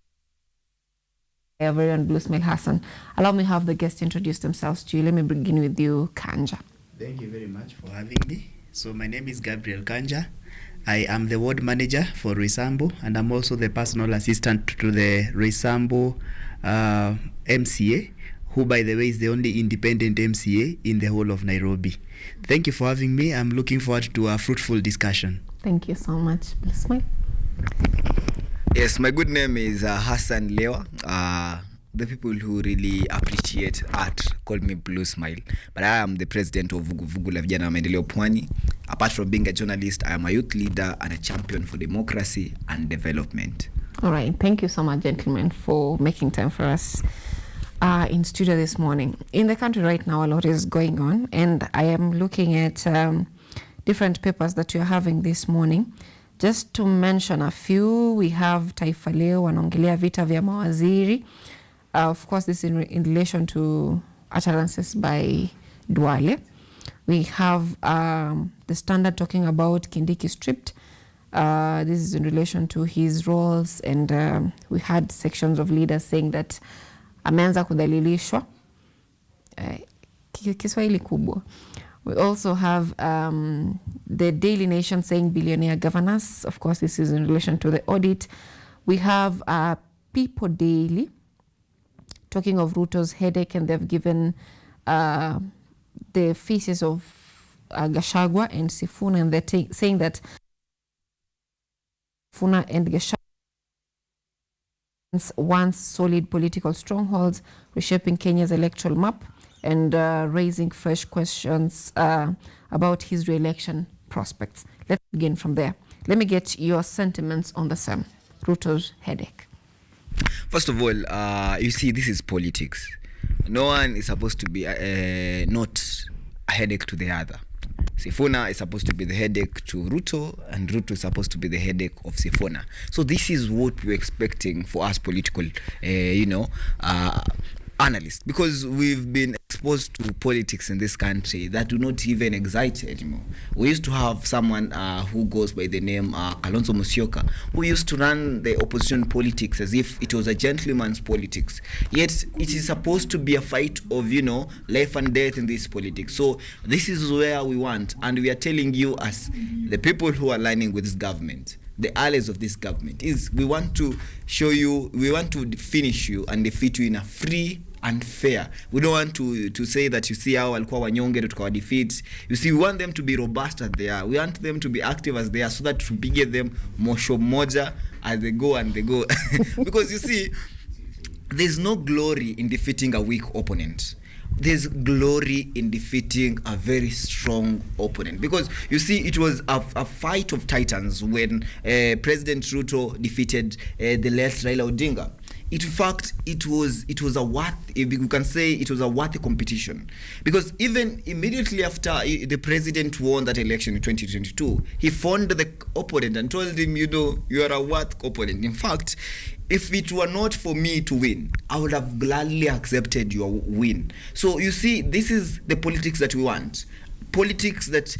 our very own Bluesmail Hassan. Allow me to have the guests introduce themselves to you. Let me begin with you, Kanja. Thank you very much for having me. So my name is Gabriel Kanja. I am the ward manager for Risambo, and I'm also the personal assistant to the Risambo MCA, who, by the way, is the only independent MCA in the whole of Nairobi. Thank you for having me. I'm looking forward to a fruitful discussion. Thank you so much. Bluesmail. Yes, my good name is Hassan Lewa. The people who really appreciate art call me Blue Smile, but I am the president of Vuguvugu la Vijana wa Maendeleo Pwani. Apart from being a journalist, I am a youth leader and a champion for democracy and development. All right, thank you so much, gentlemen, for making time for us in studio this morning. In the country right now, a lot is going on, and I am looking at different papers that you're having this morning. Just to mention a few, we have Taifa Leo wanaongelea vita vya mawaziri. Of course, this is in relation to utterances by Duale. We have the Standard talking about Kindiki stripped. This is in relation to his roles, and we had sections of leaders saying that ameanza kudhalilishwa. Kiswahili kubwa. We also have the Daily Nation saying billionaire governance. Of course, this is in relation to the audit. We have People Daily talking of Ruto's headache, and they've given the faces of Gachagua and Sifuna, and they're saying that Sifuna and Gachagua once solid political strongholds, reshaping Kenya's electoral map, and raising fresh questions about his re-election prospects. Let's begin from there. Let me get your sentiments on the same Ruto's headache. First of all, you see, this is politics. No one is supposed to be not a headache to the other. Sifuna is supposed to be the headache to Ruto, and Ruto is supposed to be the headache of Sifuna. So this is what we're expecting for us political, analysts, because we've been exposed to politics in this country that do not even excite anymore. We used to have someone who goes by the name Kalonzo Musyoka, who used to run the opposition politics as if it was a gentleman's politics. Yet it is supposed to be a fight of, life and death in this politics. So this is where we want, and we are telling you as the people who are aligning with this government, the allies of this government, is we want to show you, we want to finish you and defeat you in a free and fair. We don't want to say that, you see, how walikuwa wanyonge tukawa defeat. You see, we want them to be robust as they are. We want them to be active as they are, so that tupige them mosho moja as they go and they go. Because you see, there's no glory in defeating a weak opponent. There's glory in defeating a very strong opponent, because you see, it was a fight of titans when President Ruto defeated the late Raila Odinga. In fact, it was a worthy, we can say it was a worthy competition, because even immediately after the president won that election in 2022, he phoned the opponent and told him, you are a worthy opponent. In fact, if it were not for me to win, I would have gladly accepted your win. So you see, this is the politics that we want. Politics that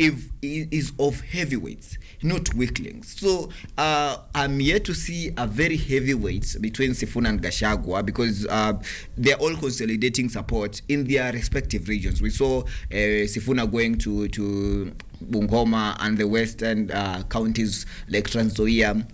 is of heavyweights. not weaklings. So I'm yet to see a very heavyweight between Sifuna and Gachagua, because they're all consolidating support in their respective regions. We saw Sifuna going to Bungoma and the western counties like Trans Nzoia.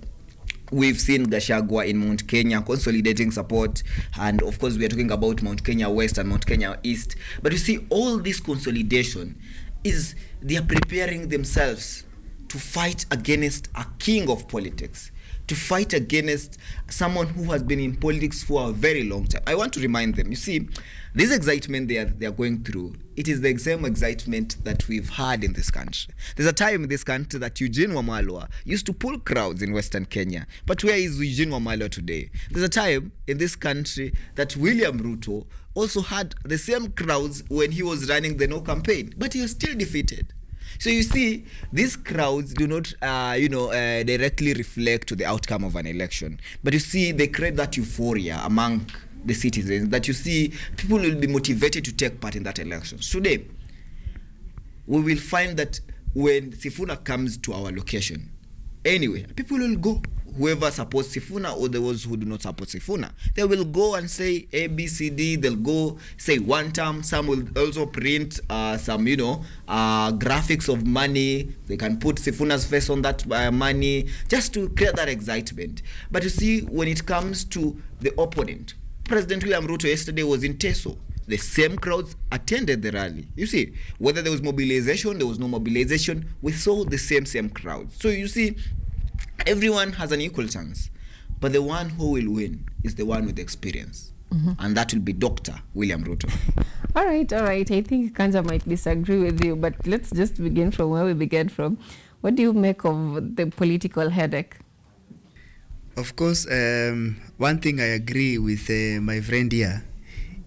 We've seen Gachagua in Mount Kenya consolidating support, and of course we are talking about Mount Kenya West and Mount Kenya East. But you see, all this consolidation is they are preparing themselves to fight against a king of politics, to fight against someone who has been in politics for a very long time. I want to remind them, you see, this excitement they are going through, it is the same excitement that we've had in this country. There's a time in this country that Eugene Wamalwa used to pull crowds in Western Kenya. But where is Eugene Wamalwa today? There's a time in this country that William Ruto also had the same crowds when he was running the No campaign, but he was still defeated. So you see, these crowds do not, directly reflect to the outcome of an election. But you see, they create that euphoria among the citizens that you see people will be motivated to take part in that election. Today, we will find that when Sifuna comes to our location, anyway, people will go. Whoever supports Sifuna or those who do not support Sifuna, they will go and say A, B, C, D. They'll go say one term. Some will also print some, graphics of money. They can put Sifuna's face on that money just to create that excitement. But you see, when it comes to the opponent, President William Ruto yesterday was in Teso. The same crowds attended the rally. You see, whether there was mobilization, there was no mobilization, we saw the same crowds. So you see, everyone has an equal chance, but the one who will win is the one with experience. And that will be Dr. William Ruto. All right. I think Kanja might disagree with you, but let's just begin from where we began from. What do you make of the political headache? Of course, one thing I agree with my friend here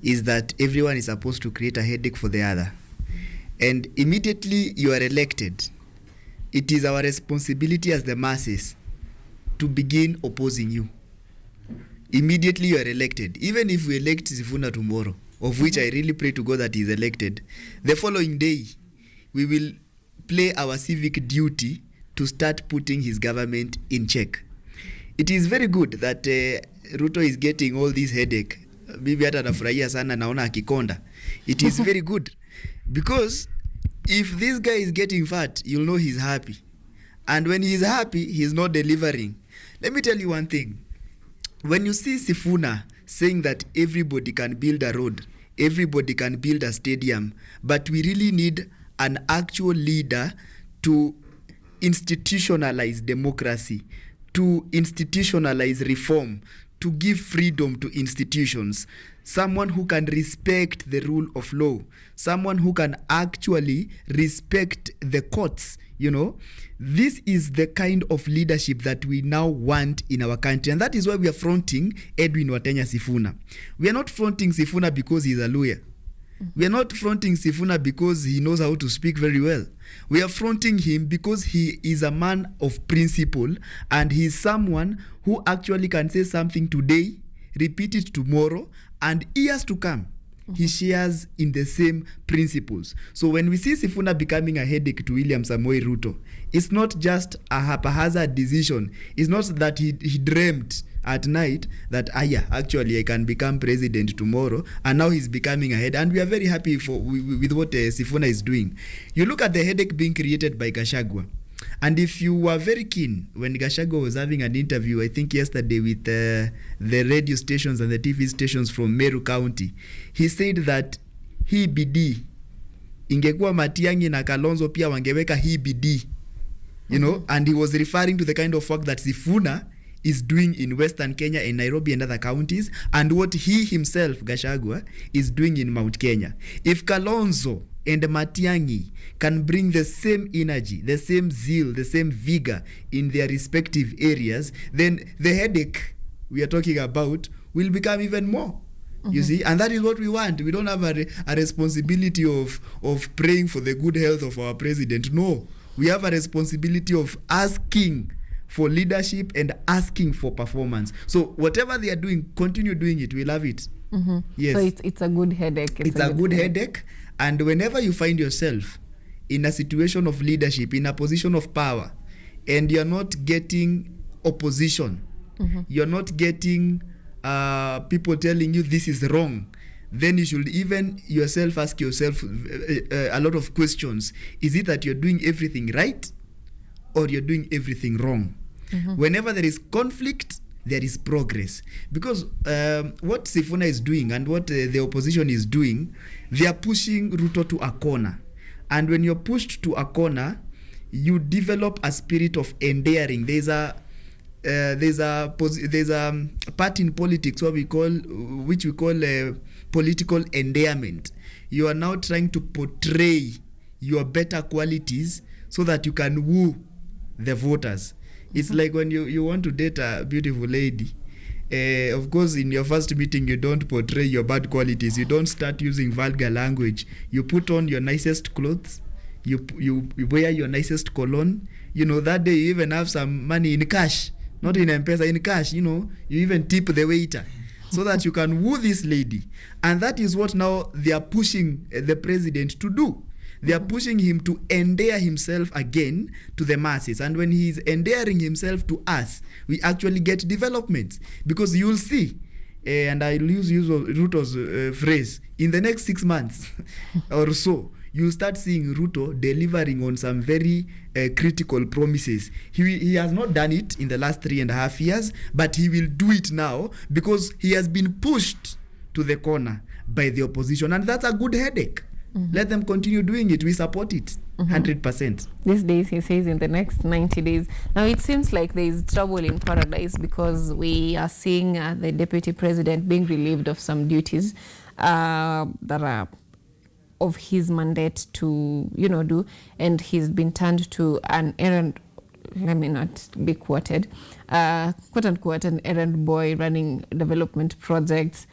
is that everyone is supposed to create a headache for the other. And immediately you are elected, it is our responsibility as the masses to begin opposing you. Immediately you are elected. Even if we elect Sifuna tomorrow, of which I really pray to God that he is elected, the following day we will play our civic duty to start putting his government in check. It is very good that Ruto is getting all this headache. Bibi hata nafurahia sana naona akikonda. It is very good because if this guy is getting fat, you'll know he's happy. And when he's happy, he's not delivering. Let me tell you one thing. When you see Sifuna saying that everybody can build a road, everybody can build a stadium, but we really need an actual leader to institutionalize democracy, to institutionalize reform, to give freedom to institutions, someone who can respect the rule of law, someone who can actually respect the courts, This is the kind of leadership that we now want in our country, and that is why we are fronting Edwin Watenya Sifuna. We are not fronting Sifuna because he's a lawyer. We are not fronting Sifuna because he knows how to speak very well. We are fronting him because he is a man of principle, and he is someone who actually can say something today, repeat it tomorrow, and years to come. He shares in the same principles. So when we see Sifuna becoming a headache to William Samoei Ruto, it's not just a haphazard decision. It's not that he dreamt at night that actually I can become president tomorrow, and now he's becoming a head. And we are very happy with what Sifuna is doing. You look at the headache being created by Gachagua. And if you were very keen when Gachagua was having an interview, I think yesterday, with the radio stations and the TV stations from Meru County, he said that hii bidii ingekuwa Matiang'i na Kalonzo pia wangeweka hii bidii, and he was referring to the kind of work that Sifuna is doing in Western Kenya and Nairobi and other counties, and what he himself, Gachagua, is doing in Mount Kenya. If Kalonzo and Matiang'i can bring the same energy, the same zeal, the same vigor in their respective areas, then the headache we are talking about will become even more. You see, and that is what we want. We don't have a responsibility of praying for the good health of our president. No, we have a responsibility of asking for leadership and asking for performance. So whatever they are doing, continue doing it. We love it. Yes. So it's a good headache. It's a good headache. And whenever you find yourself in a situation of leadership, in a position of power, and you're not getting opposition, you're not getting people telling you this is wrong, then you should even yourself ask yourself a lot of questions. Is it that you're doing everything right or you're doing everything wrong? Whenever there is conflict, there is progress. Because what Sifuna is doing and what the opposition is doing, they are pushing Ruto to a corner. And when you're pushed to a corner, you develop a spirit of endearing. There's a part in politics which we call political endearment. You are now trying to portray your better qualities so that you can woo the voters. It's like when you want to date a beautiful lady. Of course, in your first meeting, you don't portray your bad qualities. You don't start using vulgar language. You put on your nicest clothes. You wear your nicest cologne. You know, that day you even have some money in cash, not in M-Pesa, in cash. You know, you even tip the waiter so that you can woo this lady. And that is what now they are pushing the president to do. They are pushing him to endear himself again to the masses. And when he is endearing himself to us, we actually get development. Because you'll see, and I'll use Ruto's phrase, in the next 6 months or so, you'll start seeing Ruto delivering on some very critical promises. He has not done it in the last 3.5 years, but he will do it now because he has been pushed to the corner by the opposition. And that's a good headache. Let them continue doing it. We support it 100%. These days, he says, in the next 90 days. Now, it seems like there is trouble in paradise because we are seeing the deputy president being relieved of some duties that are of his mandate to, do, and he's been turned to an errand, let me not be quoted, quote unquote, an errand boy running development projects.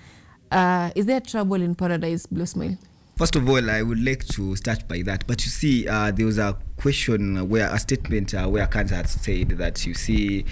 Is there trouble in paradise, Blue Smile? First of all, I would like to start by that. But you see, there was a question a statement where Kanza had said that, you see,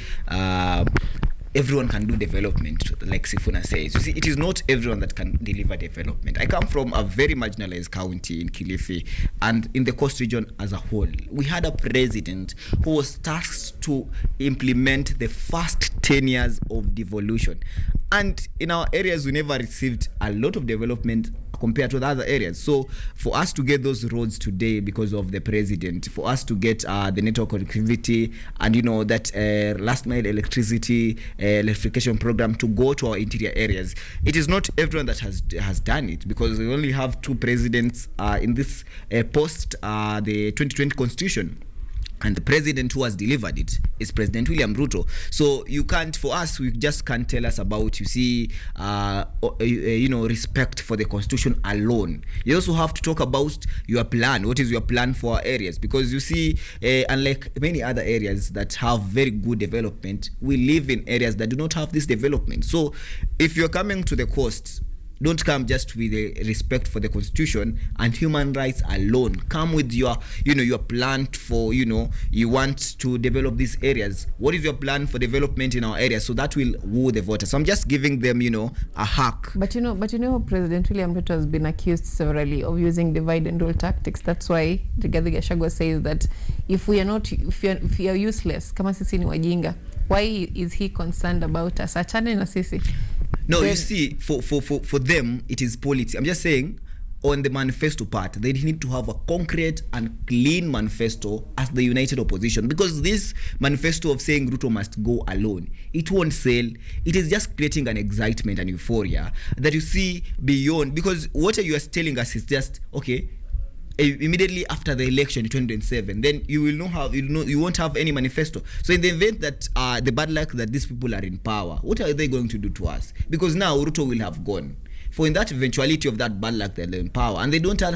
everyone can do development, like Sifuna says. You see, it is not everyone that can deliver development. I come from a very marginalized county in Kilifi, and in the coast region as a whole, we had a president who was tasked to implement the first 10 years of devolution. And in our areas, we never received a lot of development compared to the other areas. So for us to get those roads today because of the president, for us to get the network connectivity and that last mile electricity electrification program to go to our interior areas, it is not everyone that has done it, because we only have 2 presidents in this post the 2020 constitution. And the president who has delivered it is President William Ruto. So you can't, for us, we just can't tell us about, you see, respect for the constitution alone. You also have to talk about your plan. What is your plan for our areas? Because you see, unlike many other areas that have very good development, we live in areas that do not have this development. So if you're coming to the coast, don't come just with a respect for the constitution and human rights alone. Come with your plan for, you want to develop these areas. What is your plan for development in our area? So that will woo the voters. So I'm just giving them, a hack. But President William Ruto has been accused severally of using divide and rule tactics. That's why Rigathi Gachagua says that if we are useless, kama sisi ni wajinga, why is he concerned about us? Achane na sisi. No, you see, for them, it is politics. I'm just saying, on the manifesto part, they need to have a concrete and clean manifesto as the united opposition. Because this manifesto of saying Ruto must go alone, it won't sell. It is just creating an excitement and euphoria that you see beyond. Because what you are telling us is just, okay, immediately after the election in 2027, then you won't have any manifesto. So in the event that the bad luck that these people are in power, what are they going to do to us? Because now Ruto will have gone. For in that eventuality of that bad luck, they're in power, and they don't tell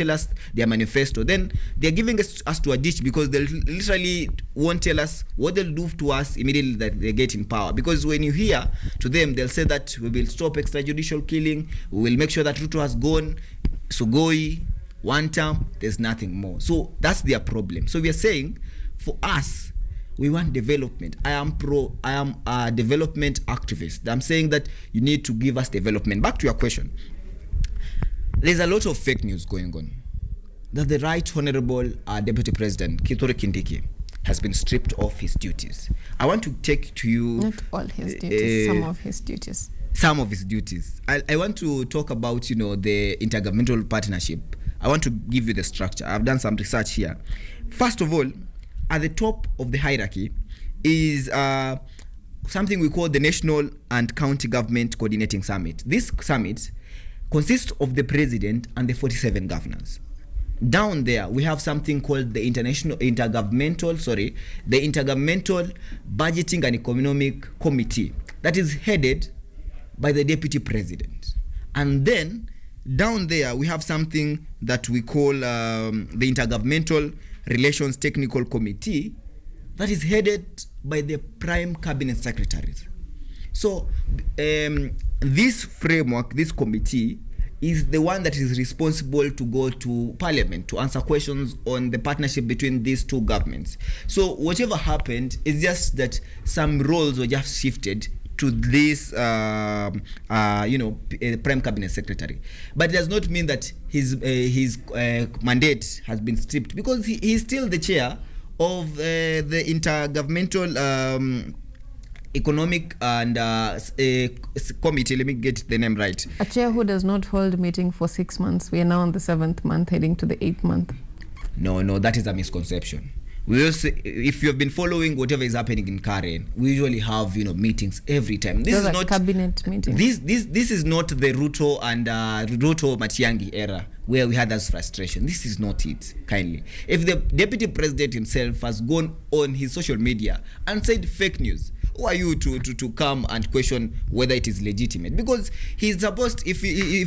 us their manifesto, then they're giving us to a ditch, because they literally won't tell us what they'll do to us immediately that they get in power. Because when you hear to them, they'll say that we will stop extrajudicial killing, we will make sure that Ruto has gone, Sugoi, one term, there's nothing more. So that's their problem. So we are saying, for us, we want development. I am a development activist. I'm saying that you need to give us development. Back to your question. There's a lot of fake news going on. That the Right Honorable Deputy President Kithure Kindiki has been stripped of his duties. I want to take to you... Not all his duties, some of his duties. Some of his duties. I want to talk about, the intergovernmental partnership. I want to give you the structure. I've done some research here. First of all, at the top of the hierarchy is something we call the National and County Government Coordinating Summit. This summit consists of the president and the 47 governors. Down there, we have something called the Intergovernmental Budgeting and Economic Committee that is headed by the deputy president. And then down there, we have something that we call the Intergovernmental Relations Technical Committee that is headed by the prime cabinet secretaries. So this framework, this committee, is the one that is responsible to go to parliament to answer questions on the partnership between these two governments. So whatever happened is just that some roles were just shifted to this prime cabinet secretary, but it does not mean that his mandate has been stripped, because he is still the chair of the Intergovernmental Economic and Committee. Let me get the name right. A chair who does not hold a meeting for 6 months. We are now on the 7th month, heading to the 8th month. No, that is a misconception. We also, if you have been following whatever is happening in Karen, we usually have meetings every time. This Those is are not cabinet meetings. This is not the Ruto and Ruto Matiang'i era where we had that frustration. This is not it. Kindly, if the deputy president himself has gone on his social media and said fake news, who are you to come and question whether it is legitimate? Because he's supposed, if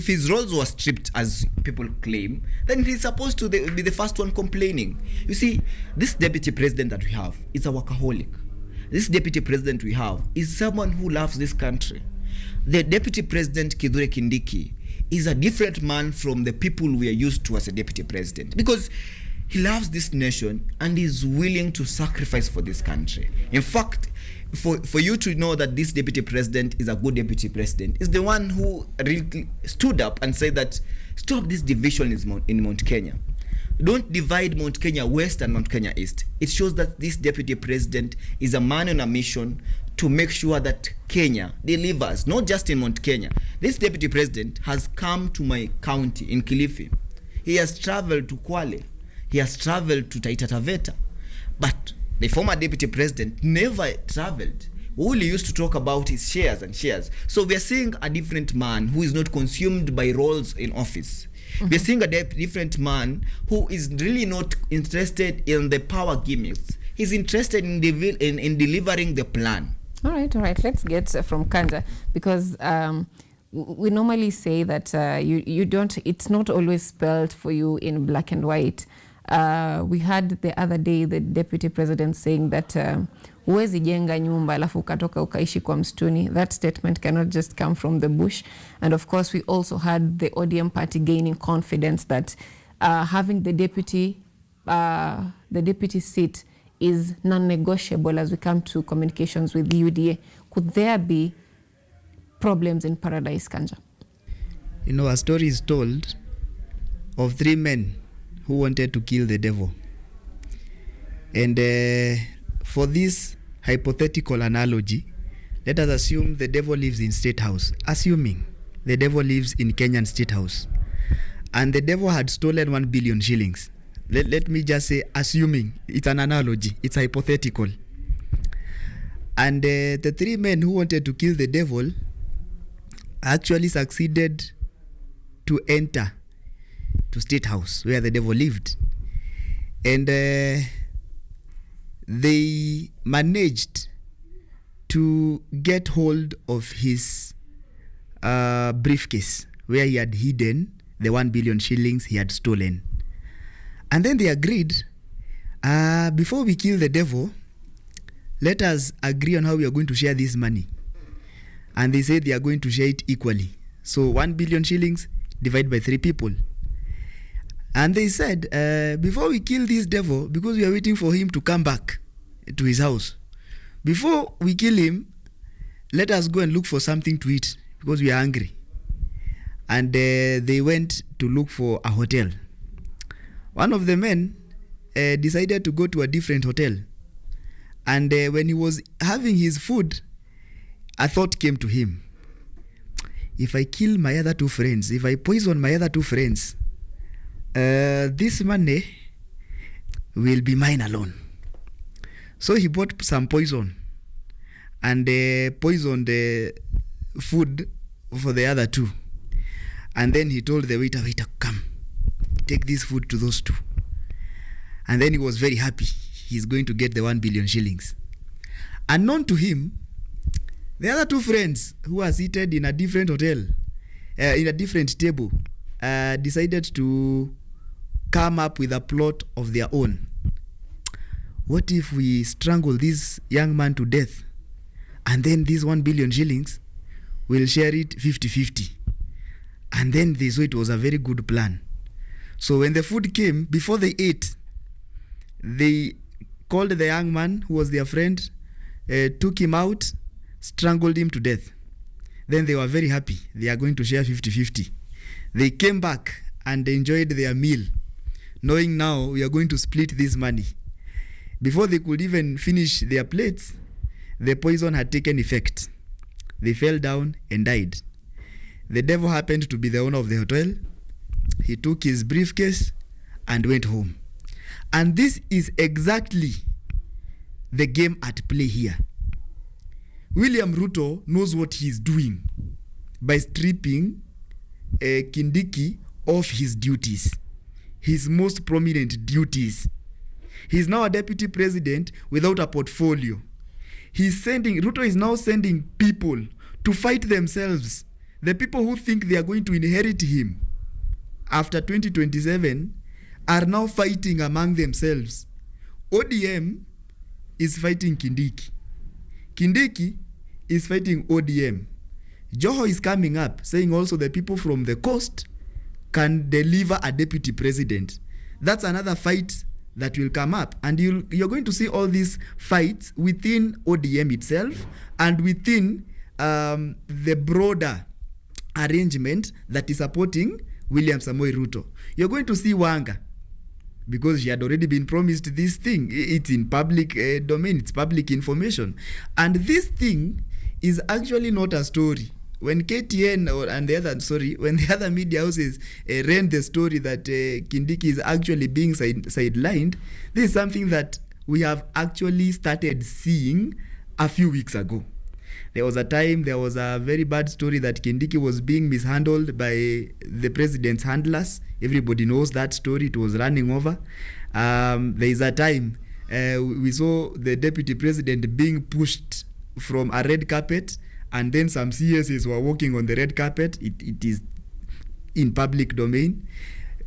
his roles were stripped as people claim, then he's supposed to be the first one complaining. You see, this deputy president that we have is a workaholic. This deputy president we have is someone who loves this country. The deputy president Kithure Kindiki is a different man from the people we are used to as a deputy president, because he loves this nation and is willing to sacrifice for this country. In fact, for you to know that this deputy president is a good deputy president is the one who really stood up and said that stop this division in Mount Kenya. Don't divide Mount Kenya West and Mount Kenya East. It shows that this deputy president is a man on a mission to make sure that Kenya delivers, not just in Mount Kenya. This deputy president has come to my county in Kilifi. He has traveled to Kwale. He has traveled to Taita Taveta. But the former deputy president never traveled. All he used to talk about is shares and shares. So we are seeing a different man who is not consumed by roles in office. Mm-hmm. We are seeing a different man who is really not interested in the power gimmicks. He's interested in delivering the plan. All right. Let's get from Kanja, because we normally say that you don't. It's not always spelled for you in black and white. We had the other day the deputy president saying that huwezi jenga nyumba alafu ukatoka ukaishi kwa msituni. That statement cannot just come from the bush. And of course, we also had the ODM party gaining confidence that having the deputy seat is non-negotiable as we come to communications with the UDA. Could there be problems in Paradise, Kanja? A story is told of 3 men who wanted to kill the devil. And for this hypothetical analogy, let us assume the devil lives in State House. Assuming the devil lives in Kenyan State House. And the devil had stolen 1 billion shillings. Let me just say, assuming, it's an analogy, it's hypothetical. And the 3 men who wanted to kill the devil actually succeeded to enter to State House where the devil lived, and they managed to get hold of his briefcase where he had hidden the 1 billion shillings he had stolen. And then they agreed, before we kill the devil, let us agree on how we are going to share this money. And they said they are going to share it equally. So 1 billion shillings divided by 3 people. And they said, before we kill this devil, because we are waiting for him to come back to his house, before we kill him, let us go and look for something to eat, because we are hungry. And they went to look for a hotel. One of the men decided to go to a different hotel And when he was having his food, a thought came to him. If I kill my other 2 friends, if I poison my other 2 friends, this money will be mine alone. So he bought some poison and poisoned the food for the other 2. And then he told the waiter, come, take this food to those 2. And then he was very happy. He's going to get the 1 billion shillings. Unknown to him, the other 2 friends who are seated in a different hotel, in a different table, decided to come up with a plot of their own. What if we strangle this young man to death, and then these 1 billion shillings, we'll share it 50-50. And then they saw it was a very good plan. So when the food came, before they ate, they called the young man who was their friend, took him out, strangled him to death. Then they were very happy. They are going to share 50-50. They came back and enjoyed their meal, knowing now we are going to split this money. Before they could even finish their plates, the poison had taken effect. They fell down and died. The devil happened to be the owner of the hotel. He took his briefcase and went home. And this is exactly the game at play here. William Ruto knows what he's doing by stripping Kindiki of his duties, his most prominent duties. He's now a deputy president without a portfolio. Ruto is now sending people to fight themselves. The people who think they are going to inherit him after 2027 are now fighting among themselves. ODM is fighting Kindiki. Kindiki is fighting ODM. Joho is coming up saying also the people from the coast can deliver a deputy president. That's another fight that will come up, and you're going to see all these fights within ODM itself and within the broader arrangement that is supporting William Samoei Ruto. You're going to see Wanga, because she had already been promised this thing. It's in public domain, it's public information. And this thing is actually not a story. When KTN when the other media houses ran the story that Kindiki is actually being sidelined, this is something that we have actually started seeing a few weeks ago. There was a time, there was a very bad story that Kindiki was being mishandled by the president's handlers. Everybody knows that story. It was running over. There is a time we saw the deputy president being pushed from a red carpet, and then some CSs were walking on the red carpet. It is in public domain.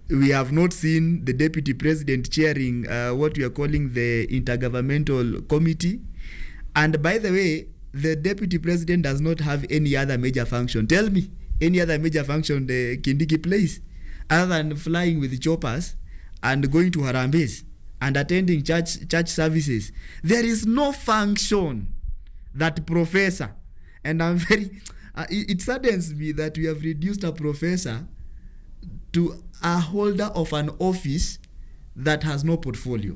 We have not seen the deputy president chairing what we are calling the intergovernmental committee. And by the way, the deputy president does not have any other major function. Tell me any other major function the Kindiki plays other than flying with choppers and going to Harambes and attending church services. There is no function that professor, and I'm very it saddens me that we have reduced a professor to a holder of an office that has no portfolio.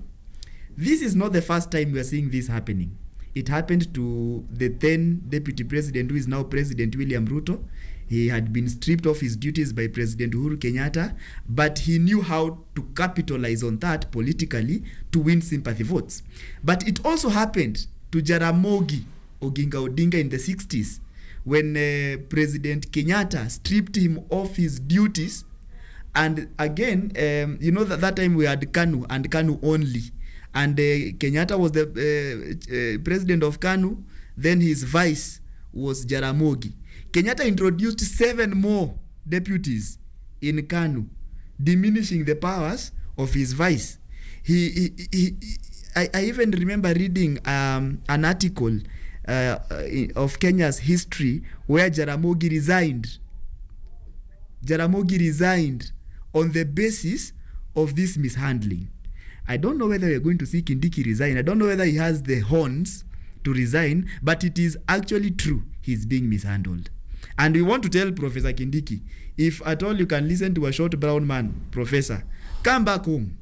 This is not the first time we are seeing this happening. It happened to the then deputy president, who is now President William Ruto. He had been stripped of his duties by President Uhuru Kenyatta, but he knew how to capitalize on that politically to win sympathy votes. But it also happened to Jaramogi Oginga Odinga in the 60s, when President Kenyatta stripped him of his duties. And again, that time we had KANU and KANU only. And Kenyatta was the president of KANU. Then his vice was Jaramogi. Kenyatta introduced 7 more deputies in KANU, diminishing the powers of his vice. I even remember reading an article of Kenya's history where Jaramogi resigned. Jaramogi resigned on the basis of this mishandling. I don't know whether we're going to see Kindiki resign. I don't know whether he has the horns to resign, but it is actually true. He's being mishandled. And we want to tell Professor Kindiki, if at all you can listen to a short brown man, Professor, come back home.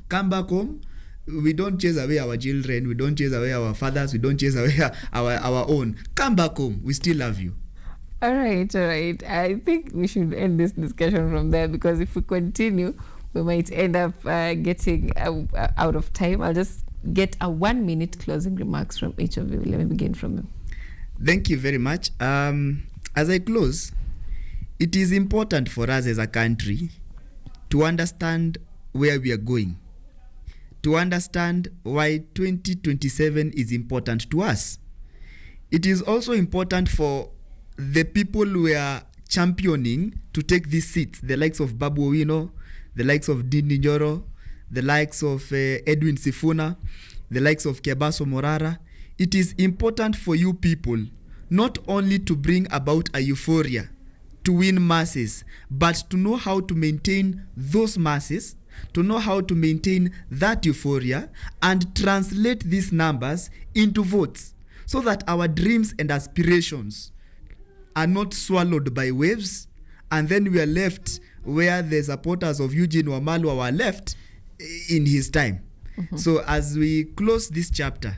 Come back home. We don't chase away our children, we don't chase away our fathers, we don't chase away our own. Come back home, we still love you. All right. I think we should end this discussion from there, because if we continue, we might end up getting out of time. I'll just get a 1-minute closing remarks from each of you. Let me begin from you. Thank you very much. As I close, it is important for us as a country to understand where we are going, to understand why 2027 is important to us. It is also important for the people we are championing to take these seats, the likes of Babu Owino, the likes of Ndindi Nyoro, the likes of Edwin Sifuna, the likes of Kebaso Morara. It is important for you people not only to bring about a euphoria, to win masses, but to know how to maintain those masses, to know how to maintain that euphoria and translate these numbers into votes, so that our dreams and aspirations are not swallowed by waves, and then we are left where the supporters of Eugene Wamalwa were left in his time. So as we close this chapter,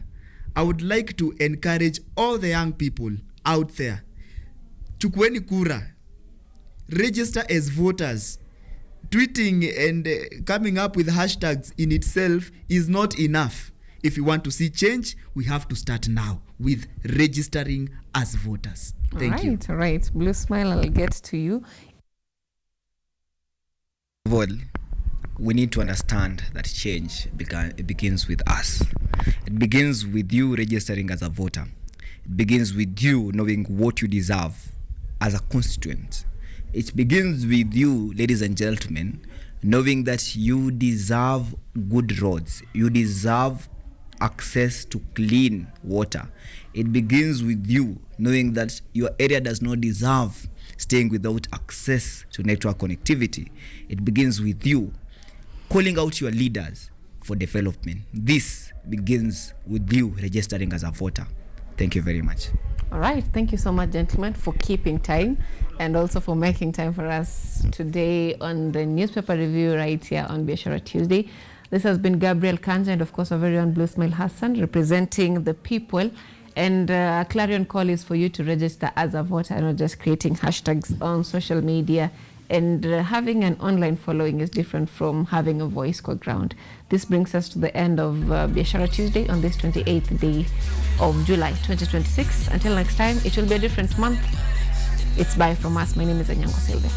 I would like to encourage all the young people out there, chukueni kura, register as voters. Tweeting and coming up with hashtags in itself is not enough. If you want to see change, we have to start now with registering as voters. Thank you. All right. Blue Smile, I'll get to you. Well, we need to understand that change begins with us. It begins with you registering as a voter. It begins with you knowing what you deserve as a constituent. It begins with you, ladies and gentlemen, knowing that you deserve good roads. You deserve access to clean water. It begins with you knowing that your area does not deserve staying without access to network connectivity. It begins with you calling out your leaders for development. This begins with you registering as a voter. Thank you very much. All right. Thank you so much, gentlemen, for keeping time and also for making time for us today on the newspaper review right here on Biashara Tuesday. This has been Gabriel Kanja and, of course, our very own Blue Smile Hassan representing the people. And a clarion call is for you to register as a voter and not just creating hashtags on social media. And having an online following is different from having a voice core ground. This brings us to the end of Biashara Tuesday on this 28th day of July 2026. Until next time, it will be a different month. It's bye from us. My name is Anyango, Sylvia.